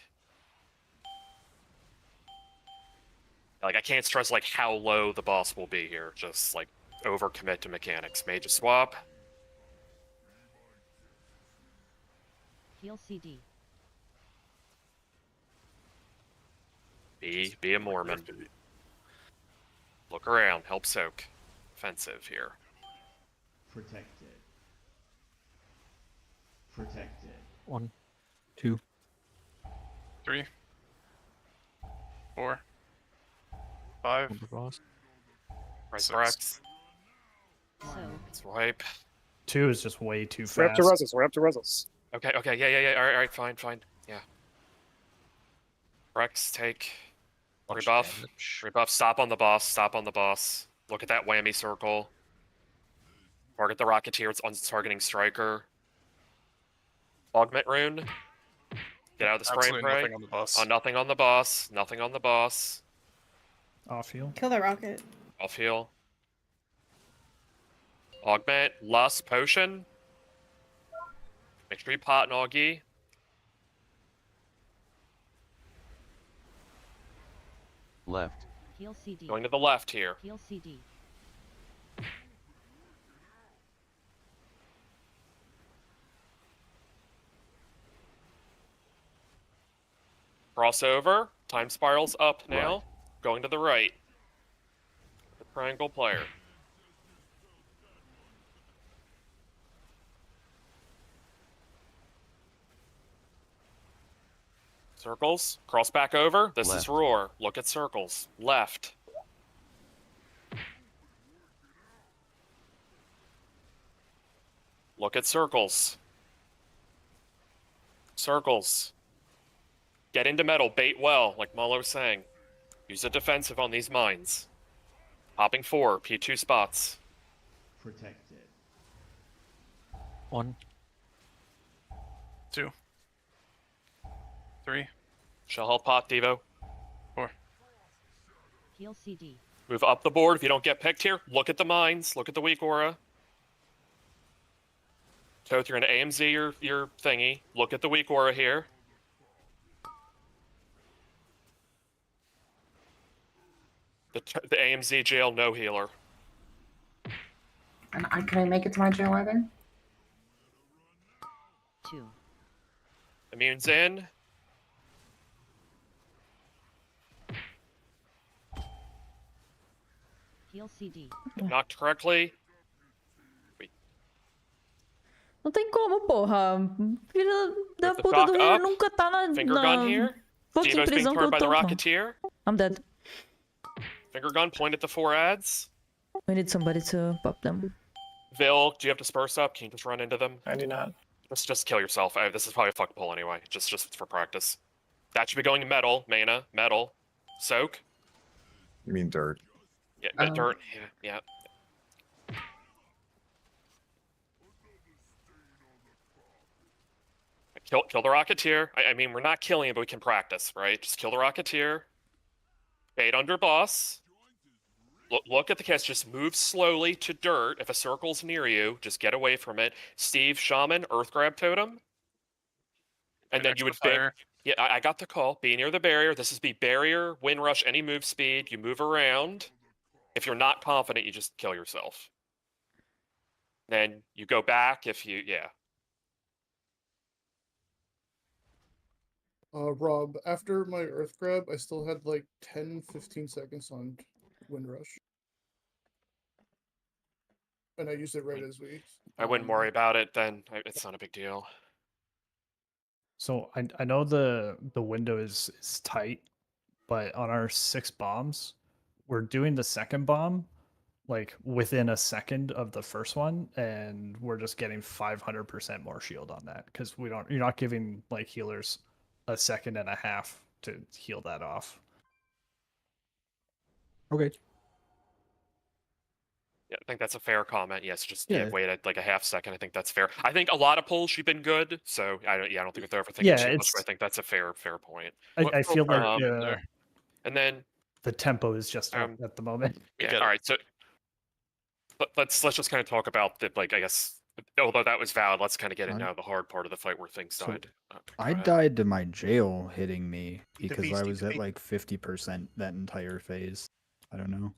Like, I can't stress, like, how low the boss will be here. Just, like, overcommit to mechanics. Mage is swap. Heal CD. Be a Mormon. Look around. Help soak. Offensive here. Protected. Protected. 1. 2. 3. 4. 5. Right, 6. Brex. So. Swipe. 2 is just way too We're up to fast. reses. We're up to reses. Okay, yeah. All right, fine. Yeah. Brex, take. Rebuff. Rebuff. Stop on the boss. Look at that whammy circle. Target the Rocketeer. It's on targeting Striker. Augment rune. Get out of the spray and Absolutely pray. nothing on the boss. Nothing on the boss. Nothing on the boss. Off heal. Kill the rocket. Off heal. Augment. Lust. Potion. Make sure you pot an Augie. Left. Heal CD. Going to the left here. Heal CD. Crossover. Time spirals up now. Right. Going to the right. The triangle player. Circles. Cross back over. This is Left. roar. Look at circles. Left. Look at circles. Circles. Get into metal. Bait well, like Malo was saying. Use a defensive on these mines. Popping 4. P2 spots. Protected. 1. 2. 3. Shell health pot, Devo. 4. Heal CD. Move up the board. If you don't get picked here, look at the mines. Look at the weak aura. Toth, you're going to AMZ your thingy. Look at the weak aura here. The AMZ jail, no healer. And can I make it to my jail either? 2. Immune's in. Heal CD. Knocked correctly. Não tem como, porra. Filha da the puta do dock healer up. nunca tá na Finger gun here. fucking Devo's being prisão que thrown eu by the tô. Mano. Rocketeer. I'm dead. Finger gun, point at the 4 ads. We need somebody to pop them. Vil, do you have disperse up? Can you just run into them? I do not. Just kill yourself. This is probably a fuck pull anyway. Just for practice. That should be going to metal. Mana, metal. Soak. You mean dirt? Yeah, dirt. Yeah. Kill the Rocketeer. I mean, we're not killing him, but we can practice, right? Just kill the Rocketeer. Bait under boss. Look at the cast. Just move slowly to dirt. If a circle's near you, just get away from it. Steve, Shaman, Earth Grab Totem. And then you would... Yeah, I got the call. Be near the barrier. This is be barrier, wind rush, any move speed. You move around. If you're not confident, you just kill yourself. Then you go back if you... Yeah. Rob, after my Earth Grab, I still had like 10-15 seconds on Wind Rush. And I used it right as we... I wouldn't worry about it then. It's not a big deal. So I know the window is tight, but on our 6 bombs, we're doing the second bomb like within a second of the first one, and we're just getting 500% more shield on that because you're not giving like healers a second and a half to heal that off. Okay. Yeah, I think that's a fair comment. Yes, just wait like a half second. I think that's fair. I think a lot of pulls you've been good, so I don't think they're overthinking too much. But I think that's a fair point. I feel like and then the tempo is just up at the moment. Yeah. All right. So let's just kind of talk about the I guess. Although that was valid, let's kind of get into now the hard part of the fight where things died. I died to my jail hitting me because I was at like 50% that entire phase. I don't know.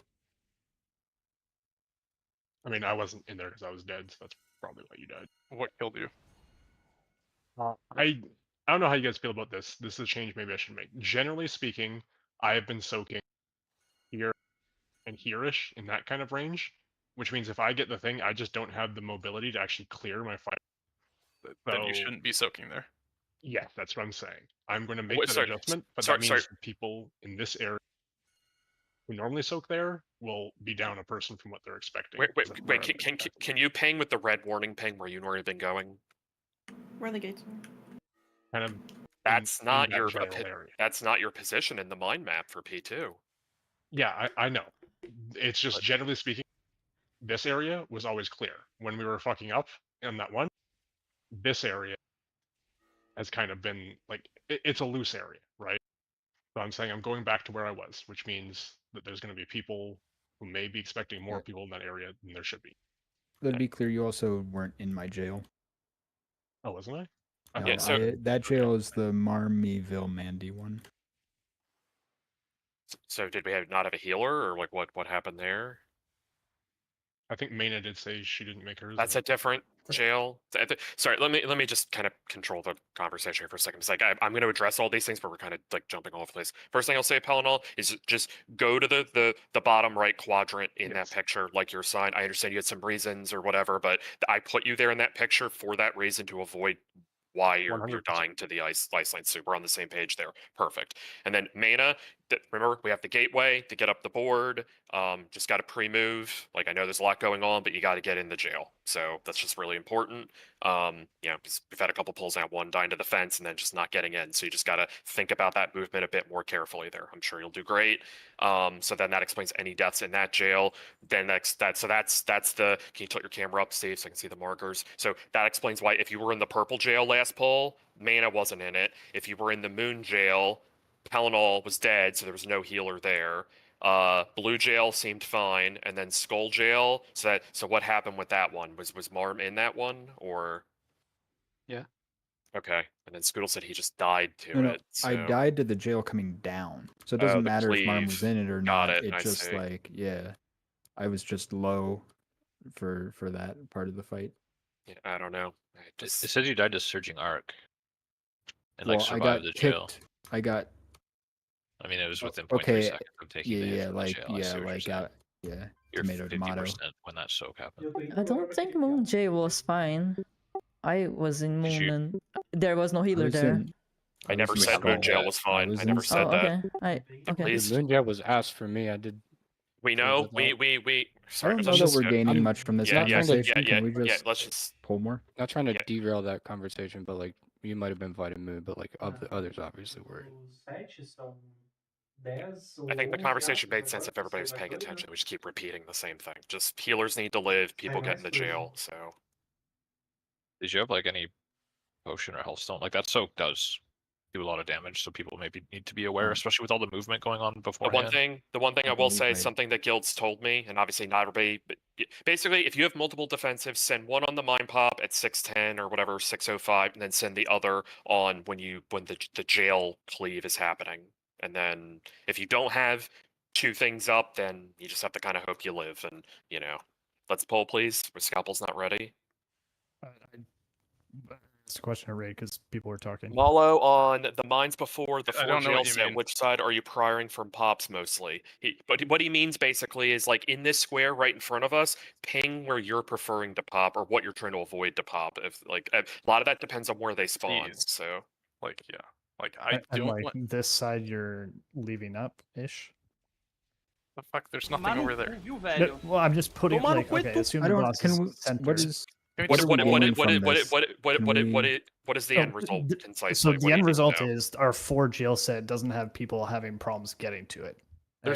I mean, I wasn't in there because I was dead, so that's probably why you died. What killed you? I don't know how you guys feel about this. This is a change maybe I should make. Generally speaking, I have been soaking here and here-ish in that kind of range, which means if I get the thing, I just don't have the mobility to actually clear my fire. Then you shouldn't be soaking there. Yes, that's what I'm saying. I'm going to make that adjustment, but that means people in this area who normally soak there will be down a person from what they're expecting. Wait, can you ping with the red warning ping where you've already been going? Where the gates are. Kind of. That's not your position in the mind map for P2. Yeah, I know. It's just generally speaking, this area was always clear. When we were fucking up in that one, this area has kind of been like it's a loose area, right? So I'm saying I'm going back to where I was, which means that there's going to be people who may be expecting more people in that area than there should be. To be clear, you also weren't in my jail. Oh, wasn't I? No, that jail is the Marmyville Mandy one. So did we not have a healer, or like what happened there? I think Maina did say she didn't make hers. That's a different jail. Sorry, let me just kind of control the conversation for a second. It's like I'm going to address all these things, but we're kind of like jumping all over the place. First thing I'll say, Pellinol, is just go to the bottom right quadrant in that picture, like your sign. I understand you had some reasons or whatever, but I put you there in that picture for that reason to avoid why you're dying to the ice line. So we're on the same page there. Perfect. And then Mana, remember we have the gateway to get up the board. Just got to pre-move. Like I know there's a lot going on, but you got to get in the jail. So that's just really important. Because we've had a couple pulls out, one dying to the fence and then just not getting in. So you just got to think about that movement a bit more carefully there. I'm sure you'll do great. So then that explains any deaths in that jail. Then that's the. Can you tilt your camera up, Steve, so I can see the markers? So that explains why if you were in the purple jail last pull, Mana wasn't in it. If you were in the moon jail, Pellinol was dead, so there was no healer there. Blue Jail seemed fine, and then Skull Jail. So what happened with that one? Was Marm in that one, or? Yeah. Okay, and then Scoodle said he just died to No, it. So... I died to the jail coming down, so it doesn't the matter if Marm cleave. was in it or Got not. it, It I just see. like I was just low for that part of the fight. Yeah, I don't know. It says you died to Surging Arc. And Well, like I survived got the jail. kicked. I got. I mean, it was within 0.3 Okay. seconds of taking the hit from the jail. I see what you're saying. You're tomato 50% when that soak happened. I don't think Moon J was fine. I was in Did you- Moon and there was no healer there. I never said Moon Jail was fine. I never said that. Okay. Please. Moon Jail was ass for me. I did. We know. We. I Sorry, don't let's know that just we're gaining much from this conversation. Can we just yeah, let's just pull more? Not trying to derail that conversation, but like you might have been Vitamin Moon, but like of the others obviously were. I think the conversation made sense if everybody was paying attention. We just keep repeating the same thing. Just healers need to live, people get into jail, so. Did you have like any potion or health stone? Like that soak does do a lot of damage, so people maybe need to be aware, especially with all the movement going on beforehand. The one thing I will say is something that guilds told me, and obviously not everybody, but basically if you have multiple defensives, send one on the mind pop at 610 or whatever, 605, and then send the other on when the jail cleave is happening. And then if you don't have two things up, then you just have to kind of hope you live. And let's poll, please. Scalpel's not ready. It's a question of rate because people were talking. Mallow on the mines before the I 4 don't know jail what you set. mean. Which side are you prioring from pops mostly? But what he means basically is like in this square right in front of us, ping where you're preferring to pop or what you're trying to avoid to pop. If like a lot of that depends on where they spawn. Jeez. So Like I And don't like want this side you're leaving up ish. the fuck. There's nothing over there. No, well, I'm just putting like okay. Assume the boss is center. what is the end result concisely? So What do the you end need to result know? is our 4 jail set doesn't have people having problems getting to it. There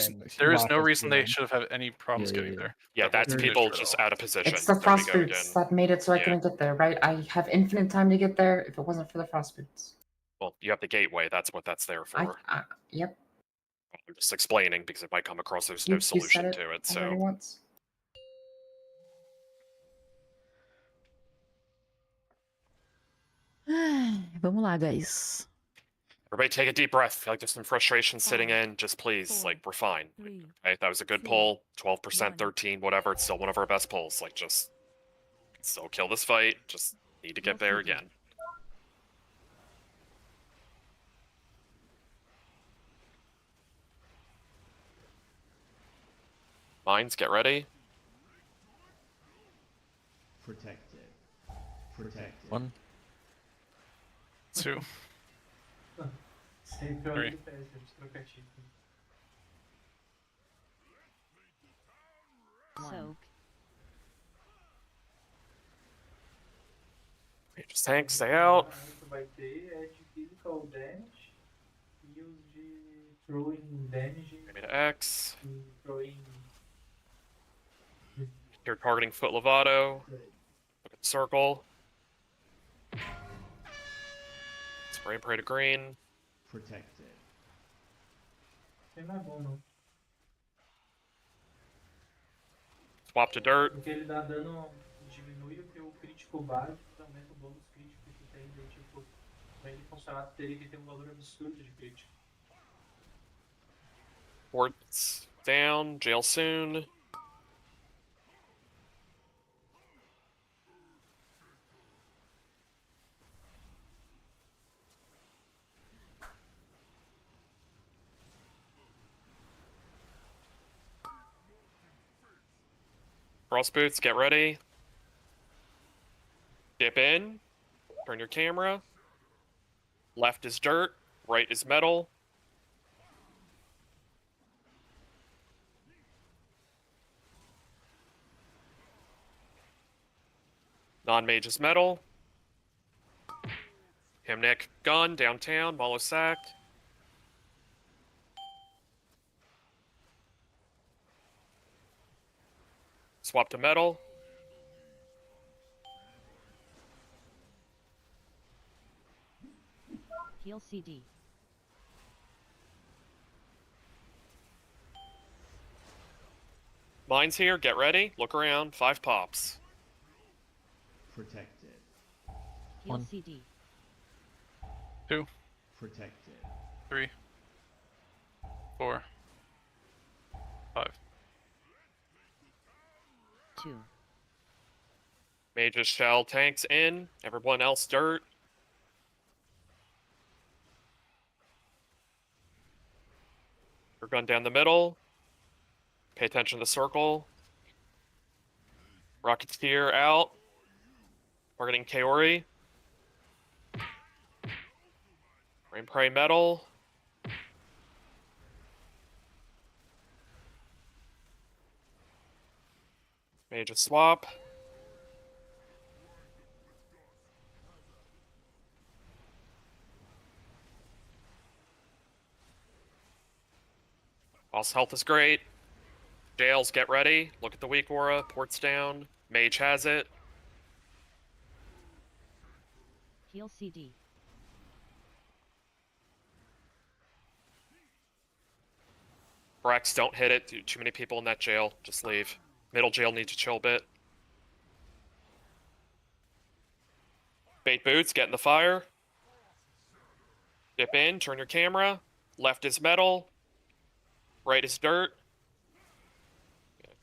is no reason they should have had any problems getting there. Yeah, that's people just out of position. It's the There we frost go boots again. that made it so I couldn't get there, right? I have infinite time to get there if it wasn't for the frost boots. Well, you have the gateway. That's what that's there for. Yep. I'm just explaining because it might come across there's You no said solution it to it. already So once. Vamos lá, guys. everybody take a deep breath. Feel like there's some frustration sitting in. Just please, like we're fine. Okay, that was a good pull. 12%, 13, whatever. It's still one of our best pulls. Like just still kill this fight. Just need to get there again. Mines, get ready. Protected. Protected. 1, 2, 3. Soak. Just tank, stay out. Vai ter é de physical damage e os de throwing damage. Maybe to X. Throwing. You're targeting Foot Lovato. Look at the circle. Spray and pray to green. Protected. Não é bom não. Swap to dirt. Porque ele dá dano, diminui o teu crítico básico, aumenta o bônus crítico que tu tem, daí, tipo, pra ele funcionar, tu teria que ter um valor absurdo de crítico. Ports down, jail soon. Frost boots, get ready. Dip in. Turn your camera. Left is dirt. Right is metal. Non-mage is metal. Himnick gun downtown. Malo sack. Swap to metal. Heal CD. Mine's here. Get ready. Look around. 5 pops. Protected. One. CD. 2, Protected. 3, 4, 5. 2. Mage's shell tanks in. Everyone else dirt. Your gun down the middle. Pay attention to the circle. Rocketeer out. Targeting Kaori. Rain Prey metal. Mage a swap. Boss health is great. Jails, get ready. Look at the weak aura. Port's down. Mage has it. Heal CD. Brex, don't hit it. Too many people in that jail. Just leave. Middle jail needs to chill a bit. Bait boots, get in the fire. Dip in, turn your camera. Left is metal. Right is dirt.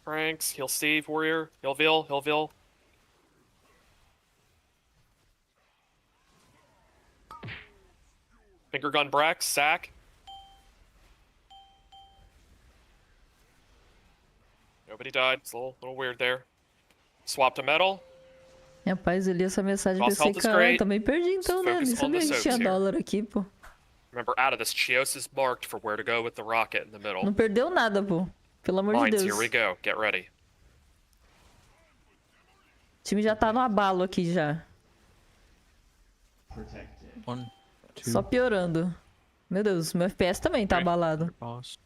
Franks, heal Steve, warrior. Heal Vil. Finger gun Brex, sack. Nobody died. It's a little weird there. Swap to metal. Rapaz, eu li essa mensagem e Boss pensei, health is caralho, great. também perdi então, né? Nem Focus on sabia the que tinha soaps here. dólar aqui, pô. Remember, out of this, Chios is marked for where to go with the rocket in the middle. Não perdeu nada, pô. Pelo amor de Mines, Deus. here we go. Get ready. O time já tá no abalo aqui já. Protected. 1, 2, Só piorando. Meu Deus, meu FPS também tá abalado. boss.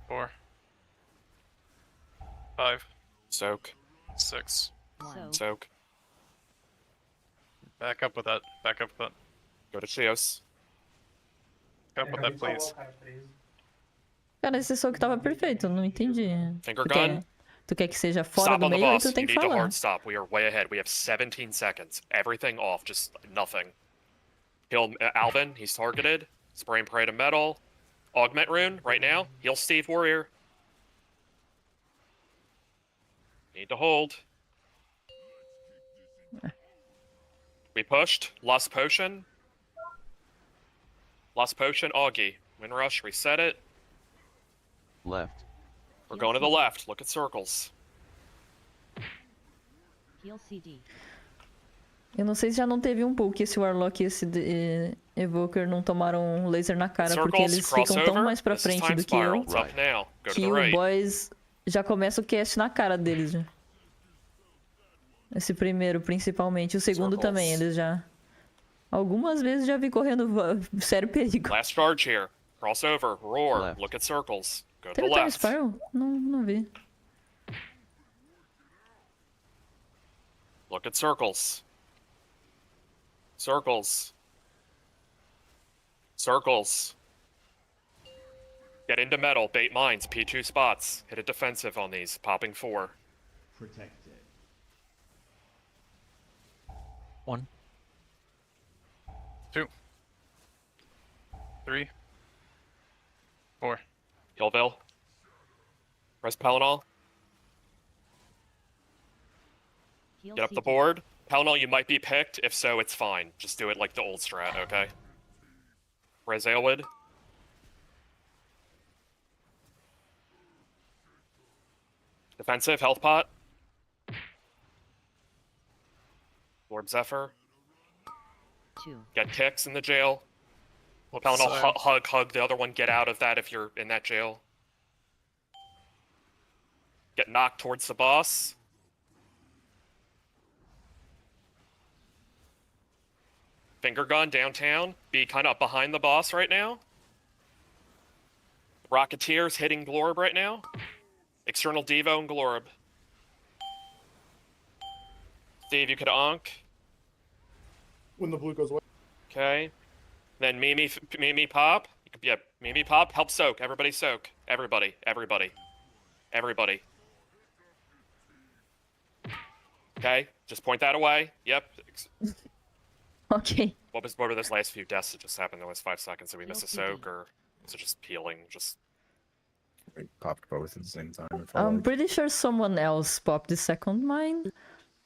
4, 5, Soak. 6. Soak. Back up with that. Back up with that. Go to Chios. Back up with that, please. Cara, esse soco tava perfeito, eu não entendi. Finger Tu gun. tu quer que seja fora Stop do on the meio, aí boss. tu You tem que need to falar. hard stop. We are way ahead. We have 17 seconds. Everything off. Just nothing. Heal Alvin. He's targeted. Spray and pray to metal. Augment rune right now. Heal Steve, warrior. Need to hold. We pushed. Lost potion. Lost potion. Augie. Wind rush. Reset it. Left. We're going to the left. Look at circles. Heal CD. Eu não sei se já não teve um pouco que esse Warlock e esse Evoker não tomaram um laser na cara, porque Circles, eles ficam tão crossover. mais pra This is frente time do que eu, spiral. It's up now. Go to que the o right. boys já começa o cast na cara deles já. Esse primeiro, principalmente. O segundo Circles. também, eles já... Algumas vezes já vi correndo sério perigo. Last charge here. Crossover. Roar. Left. Look at circles. Go to the Teve time left. spiral? Não vi. Look at circles. Circles. Circles. Get into metal. Bait mines. P2 spots. Hit a defensive on these. Popping 4. Protected. 1, 2, 3, 4. Hillville. Press Pellinol. Heal Get up the CD. board. Pellinol, you might be picked. If so, it's fine. Just do it like the old strat, okay? Res Aelwood. Defensive, health pot. Lord Zephyr. 2. Get kicks in the jail. Whoops, Pellinol, sorry. hug the other one. Get out of that if you're in that jail. Get knocked towards the boss. Finger gun downtown. Be kind of behind the boss right now. Rocketeers hitting Glorb right now. External Devo and Glorb. Steve, you could onk. When the blue goes away. Okay. Then Mimi pop. Mimi pop. Help soak. Everybody soak. Everybody. Okay, just point that away. Yep. Ok. What were those last few deaths that just happened in the last 5 seconds? Did we miss a soak, or was it just peeling? Just We popped both at the same time. it felt I'm like. pretty sure someone else popped the second mine.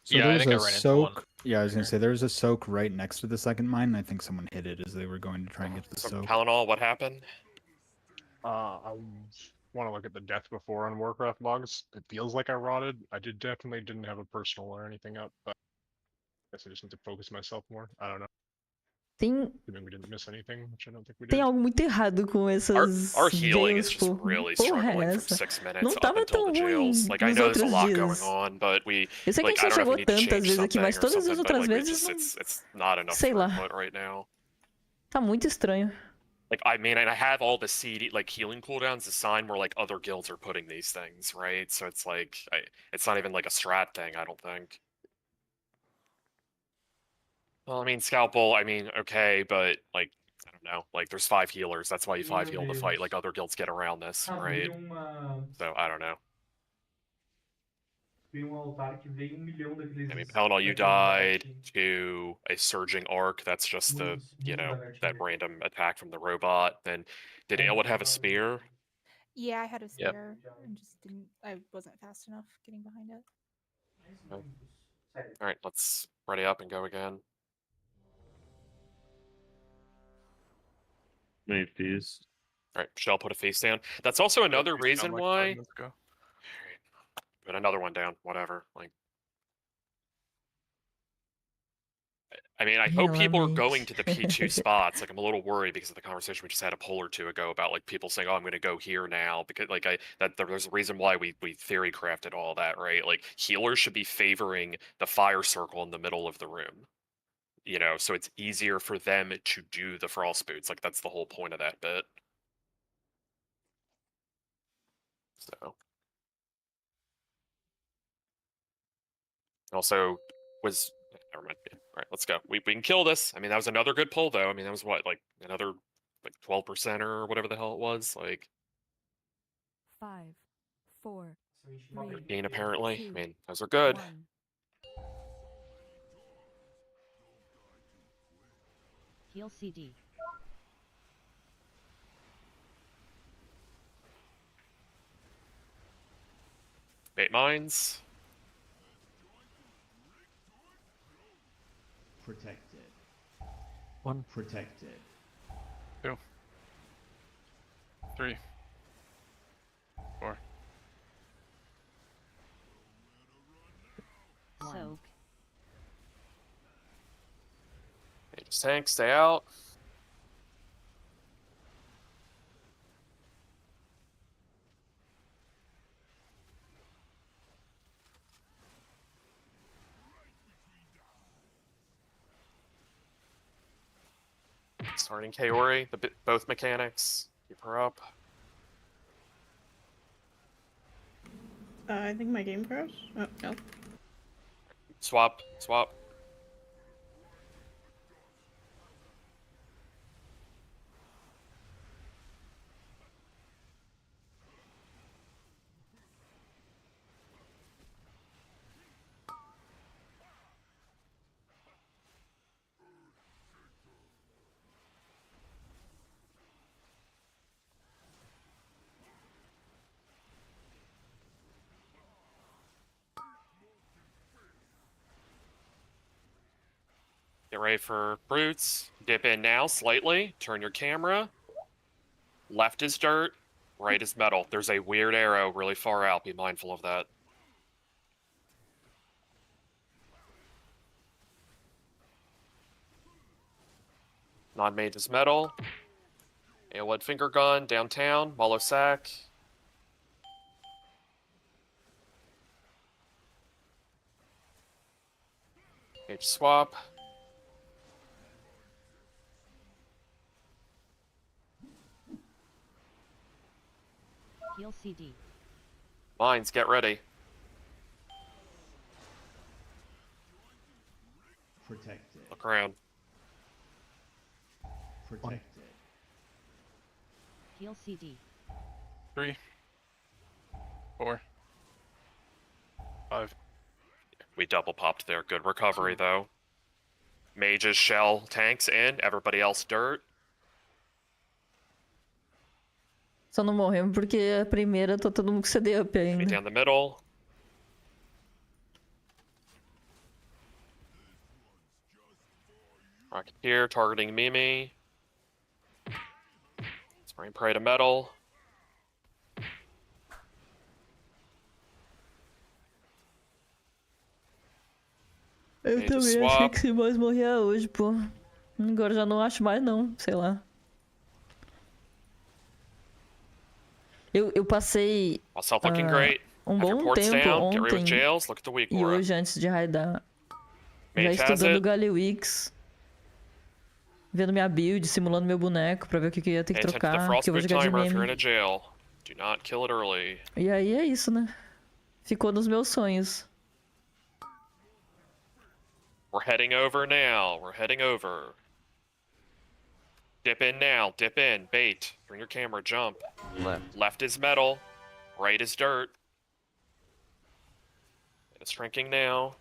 So Yeah, I there was think I a ran into one. soak. Yeah, I was gonna say there was a soak right next to the second mine. And I think someone hit it as they were going to try and get the so soak. Tylenol, what happened? I want to look at the death before on Warcraft logs. It feels like I rotted. I definitely didn't have a personal or anything up, but I guess I just need to focus myself more. I don't know. Tem, Assuming we didn't miss anything, which I don't think we tem did. algo muito errado com essas Our healing jails, is just pô. really Porra é struggling from essa? 6 minutes Não up tava until tão the jails. ruim Like, I nos know there's a outros lot dias. going on, but we, Eu sei que like, a I gente don't know chegou if we need to tantas change vezes aqui, something mas or todas as something, but outras like, we vezes just, não... it's not enough Sei lá. throughput right now. Tá muito estranho. Like, I mean, and I have all the CD, like, healing cooldowns, a sign where, like, other guilds are putting these things, right? So it's like, it's not even like a strat thing, I don't think. Well, I mean, Scalpel, I mean, okay, but, like, I don't know. Like, there's 5 healers. That's why you 5 heal to fight. Like, other guilds get around this, right? So, I don't know. Altar que veio milhão daqueles. I mean, Paladin, you died to a surging arc. That's just the, you know, that random attack from the robot. Then, did Aelwood have a spear? Yeah, I had a Yep. spear and just didn't. I wasn't fast enough getting behind it. All right, let's ready up and go again. Many fees. All right, Shell put a face down. That's also another reason like 5 why. minutes ago. Put another one down. Whatever. Like, I mean, I hope people are going to the P2 spots. Like, I'm a little worried because of the conversation we just had a poll or two ago about like people saying, "Oh, I'm going to go here now," because like there's a reason why we theory crafted all that, right? Like, healers should be favoring the fire circle in the middle of the room, you know, so it's easier for them to do the frost boots. Like, that's the whole point of that bit. So, also was. Never mind. Yeah. All right, let's go. We can kill this. I mean, that was another good pull, though. I mean, that was what, like another like 12% or whatever the hell it was. Like 5, 4, 13 apparently. I mean, those are good. 1. Heal CD. Bait mines. Protected. 1. Protected. 2, 3, 4. Soak. Just tank, stay out. Starting Kaori, both mechanics. Keep her up. I think my game crashed. Oh, no. Swap, swap. Get ready for brutes. Dip in now, slightly. Turn your camera. Left is dirt, right is metal. There's a weird arrow really far out. Be mindful of that. Non-mage is metal. Aelwood finger gun, downtown. Malo sack. Mage swap. Heal CD. Mines, get ready. Protected. Look around. Protected. Heal CD. 3, 4, 5. We double popped there. Good recovery, though. Mages, shell, tanks in. Everybody else dirt. Só não morremos porque a primeira tá todo mundo com CD up Enemy ainda. down the middle. Rocketeer targeting Mimi. Spraying prey to metal. Eu Made a também achei swap. que se mais morria hoje, pô. Agora já não acho mais não, sei lá. Eu passei Myself looking great. um Have your bom ports tempo down. Get ready with ontem jails. Look at the weak e aura. hoje antes de raidar. Já Mage has estudando it. Galliwix. Vendo minha build, simulando meu boneco pra ver o que eu ia ter que Pay attention to the trocar, porque eu vou frostboot jogar de timer if you're in meme. a jail. Do not kill it early. E aí é isso, né? Ficou nos meus sonhos. We're heading over now. We're heading over. Dip in now. Dip in. Bait. Bring your camera. Jump. Left. Left is metal. Right is dirt. It's shrinking now.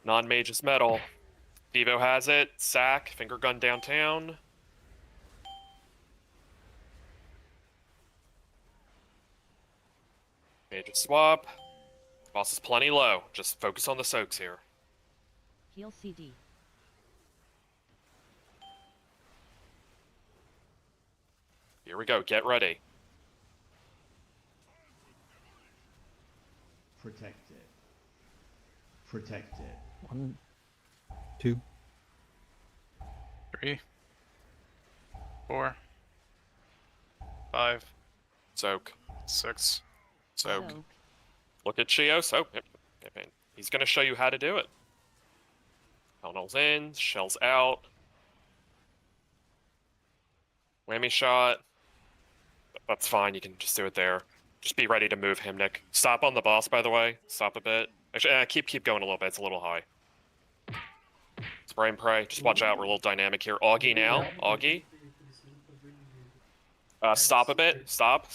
Non-mage is metal. Devo has it. Sack. Finger gun downtown. Mage is swap. Boss is plenty low. Just focus on the soaks here. Heal CD. Here we go. Get ready. Protect it. Protect it. 1, 2. 3, 4, 5, Soak. 6. Soak. Look at Chio. Soak. Yep. He's going to show you how to do it. Tunnels in. Shells out. Whammy shot. That's fine. You can just do it there. Just be ready to move him, Nick. Stop on the boss, by the way. Stop a bit. Actually, keep going a little bit. It's a little high. Spray and pray. Just watch out. We're a little dynamic here. Augie now. Augie. Stop a bit. Stop.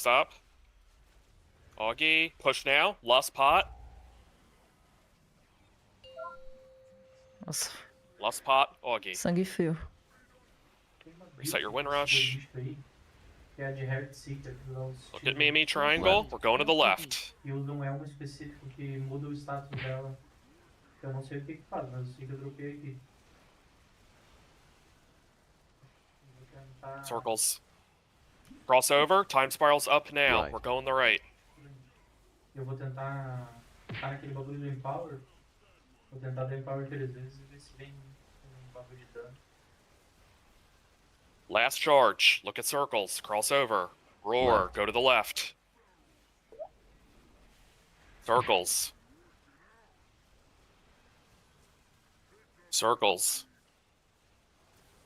Augie. Push now. Lust pot. Nossa, Lust pot. Augie. sangue frio. Reset your win rush. Que é a de Heart Seeker, que dá os Look at Mimi triangle. We're going to the left. E usam elmo específico que muda o status dela. Eu não sei o que faz, mas eu sei que eu dropei aqui. Vou tentar... Circles. Crossover. Time spirals up now. Right. We're going the right. Eu vou tentar... Tá naquele bagulho do Empower. Vou tentar dar Empower 3 vezes e ver se vem um bagulho de dano. Last charge. Look at circles. Crossover. Roar. Left. Go to the left. Circles. Circles.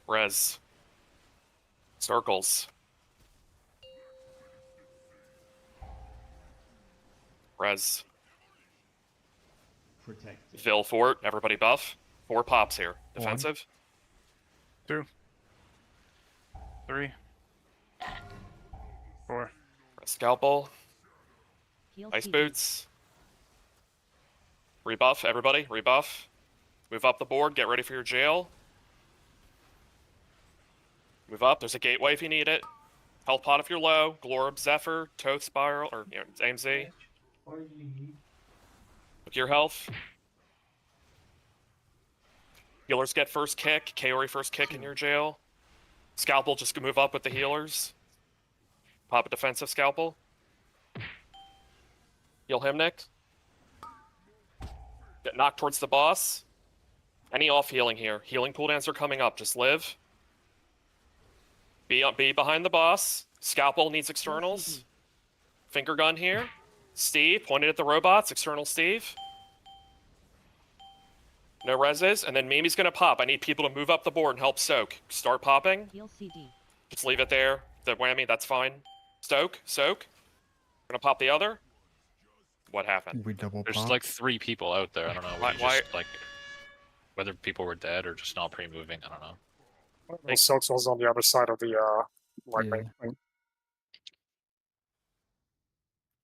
Res. Circles. Res. Protect it. Vil fort. Everybody buff. 4 pops here. Defensive. 2, 3, 4. Scalpel. Heal Ice CD. boots. Rebuff, everybody. Rebuff. Move up the board. Get ready for your jail. Move up. There's a gateway if you need it. Health pot if you're low. Glorb, Zephyr, Toth Spiral, or AMZ. Pode ir. Look your health. Healers get first kick. Kaori first kick in your jail. Scalpel, just move up with the healers. Pop a defensive scalpel. Heal him, Nick. Get knocked towards the boss. Any off healing here. Healing cooldowns are coming up. Just live. Be behind the boss. Scalpel needs externals. Finger gun here. Steve, pointed at the robots. External Steve. No reses. And then Mimi's going to pop. I need people to move up the board and help Soak. Start popping. Heal CD. Just leave it there. The whammy, that's fine. Soak. Gonna pop the other. What happened? We double There's pop. like 3 people out there. I don't know. Why- Just, like whether people were dead or just not pre-moving. I don't know. The Silks was on the other side of the lightning thing.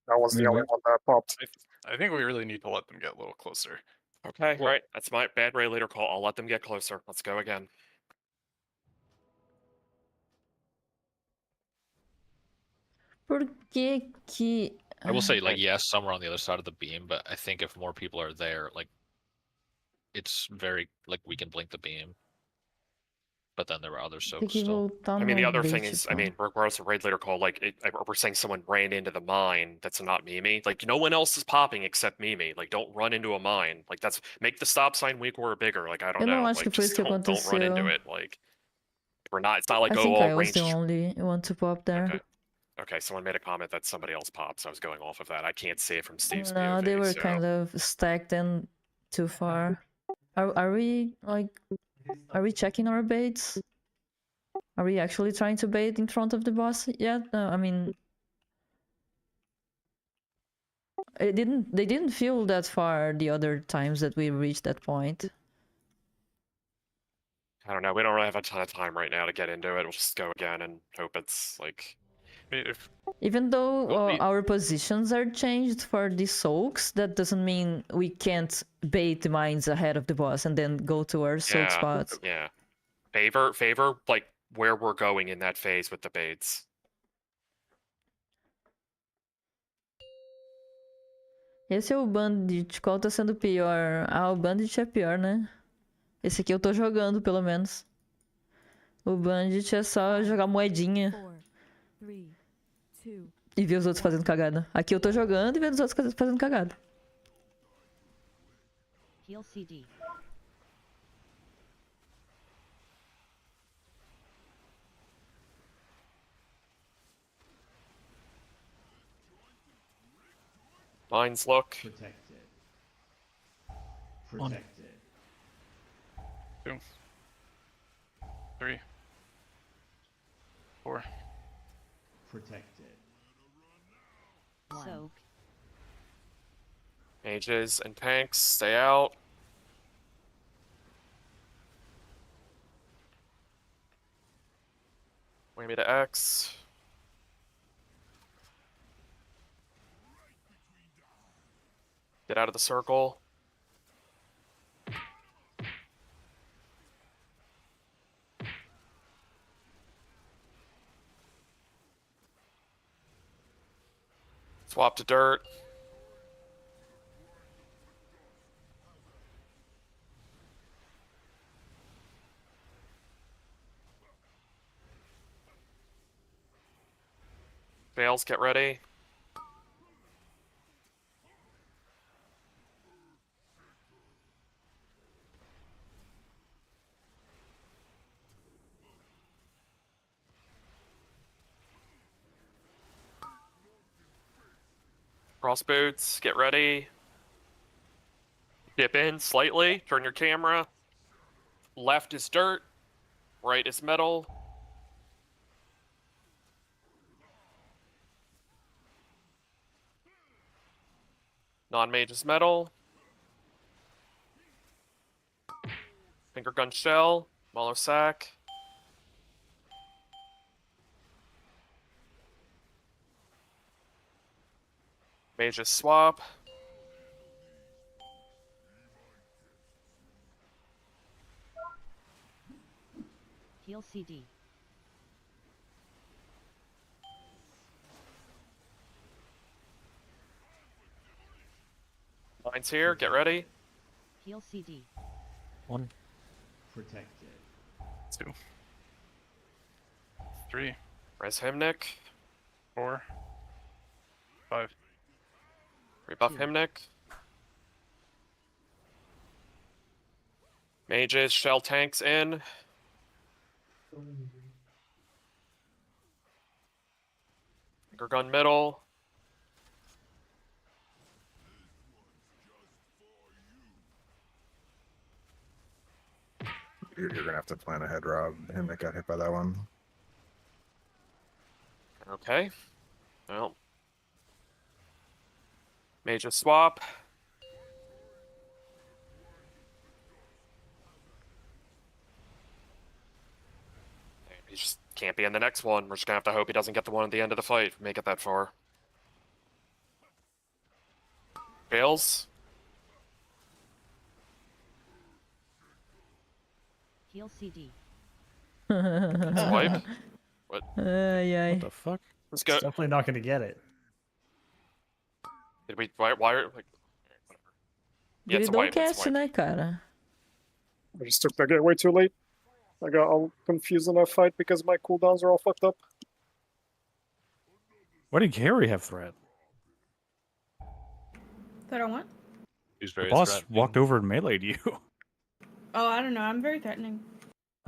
That was the only one that popped. I think we really need to let them get a little closer. Okay, right. That's my bad Ray leader call. I'll let them get closer. Let's go again. Por que que... I will say, like, yes, some are on the other side of the beam, but I think if more people are there, like, it's very, like, we can blink the beam. But then there were other soaks still. I mean, the other thing is, I mean, regardless of raid leader call, like, we're saying someone ran into the mine. That's not Mimi. Like, no one else is popping except Mimi. Like, don't run into a mine. Like, that's make the stop sign weaker or bigger. Like, I don't Eu know. não acho Like, que foi just isso que don't run into aconteceu. it. Like, we're not. It's not like I think oh, I was range. the only one to pop there. Okay. Okay, someone made a comment that somebody else popped, so I was going off of that. I can't see it from Steve's No, POV, they were so. kind of stacked and too far. Are we like? Are we checking our baits? Are we actually trying to bait in front of the boss yet? No, I mean, it didn't. They didn't feel that far the other times that we reached that point. I don't know. We don't really have a ton of time right now to get into it. We'll just go again and hope it's like. Even though our positions are changed for the soaks, that doesn't mean we can't bait the mines ahead of the boss and then go to our soak spots. Yeah. Favor like where we're going in that phase with the baits. Esse é o Bandit. Qual tá sendo pior? Ah, o Bandit é pior, né? Esse aqui eu tô jogando, pelo menos. O Bandit é só jogar moedinha. E ver os outros fazendo cagada. Aqui eu tô jogando e vendo os outros fazendo cagada. Heal CD. Mines look. Protected. Protected. 2, 3, 4. Protected. Soak. Mages and tanks, stay out. Wait me to X. Get out of the circle. Swap to dirt. Bales, get ready. Cross boots, get ready. Dip in slightly, turn your camera. Left is dirt, right is metal. Non-mage is metal. Finger gun shell, Mauler sack. Mages swap. Heal CD. Mine's here, get ready. Heal CD. 1. Protected. 2. 3. Res Hymnic. 4. 5. Rebuff Hymnic. Mages, shell tanks in. Finger gun middle. You're gonna have to plan ahead, Rob. Him that got hit by that one. Okay. Well. Mages swap. He just can't be in the next one. We're just gonna have to hope he doesn't get the one at the end of the fight. Make it that far. Fails. Heal CD. Swipe. What? Ai, ai. What the fuck? Let's It's go. definitely not going to get it. Did we wire like? Yeah, it's a Gridou wipe. It's a cast, wipe. né, cara? I just took that get way too late. I got all confused in that fight because my cooldowns are all fucked up. Why did Gary have threat? That I want? He's The very boss threatening. walked over and meleeed you. Oh, I don't know. I'm very threatening.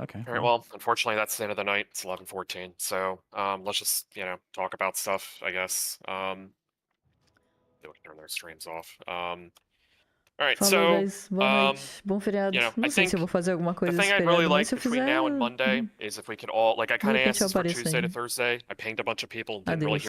Okay. All right. Well, unfortunately, that's the end of the night. It's 11:14. So, let's just talk about stuff. I guess. They would turn their streams off. All right. Falou, So, guys. Boa noite. Bom feriado. Não I sei think se eu vou fazer alguma the coisa thing esse I'd really feriado, mas like se eu between fizer, now and Monday is if we could all I kind of repente asked eu this for apareço Tuesday to aí. Thursday. I pinged a bunch of people and didn't really Adeus. hear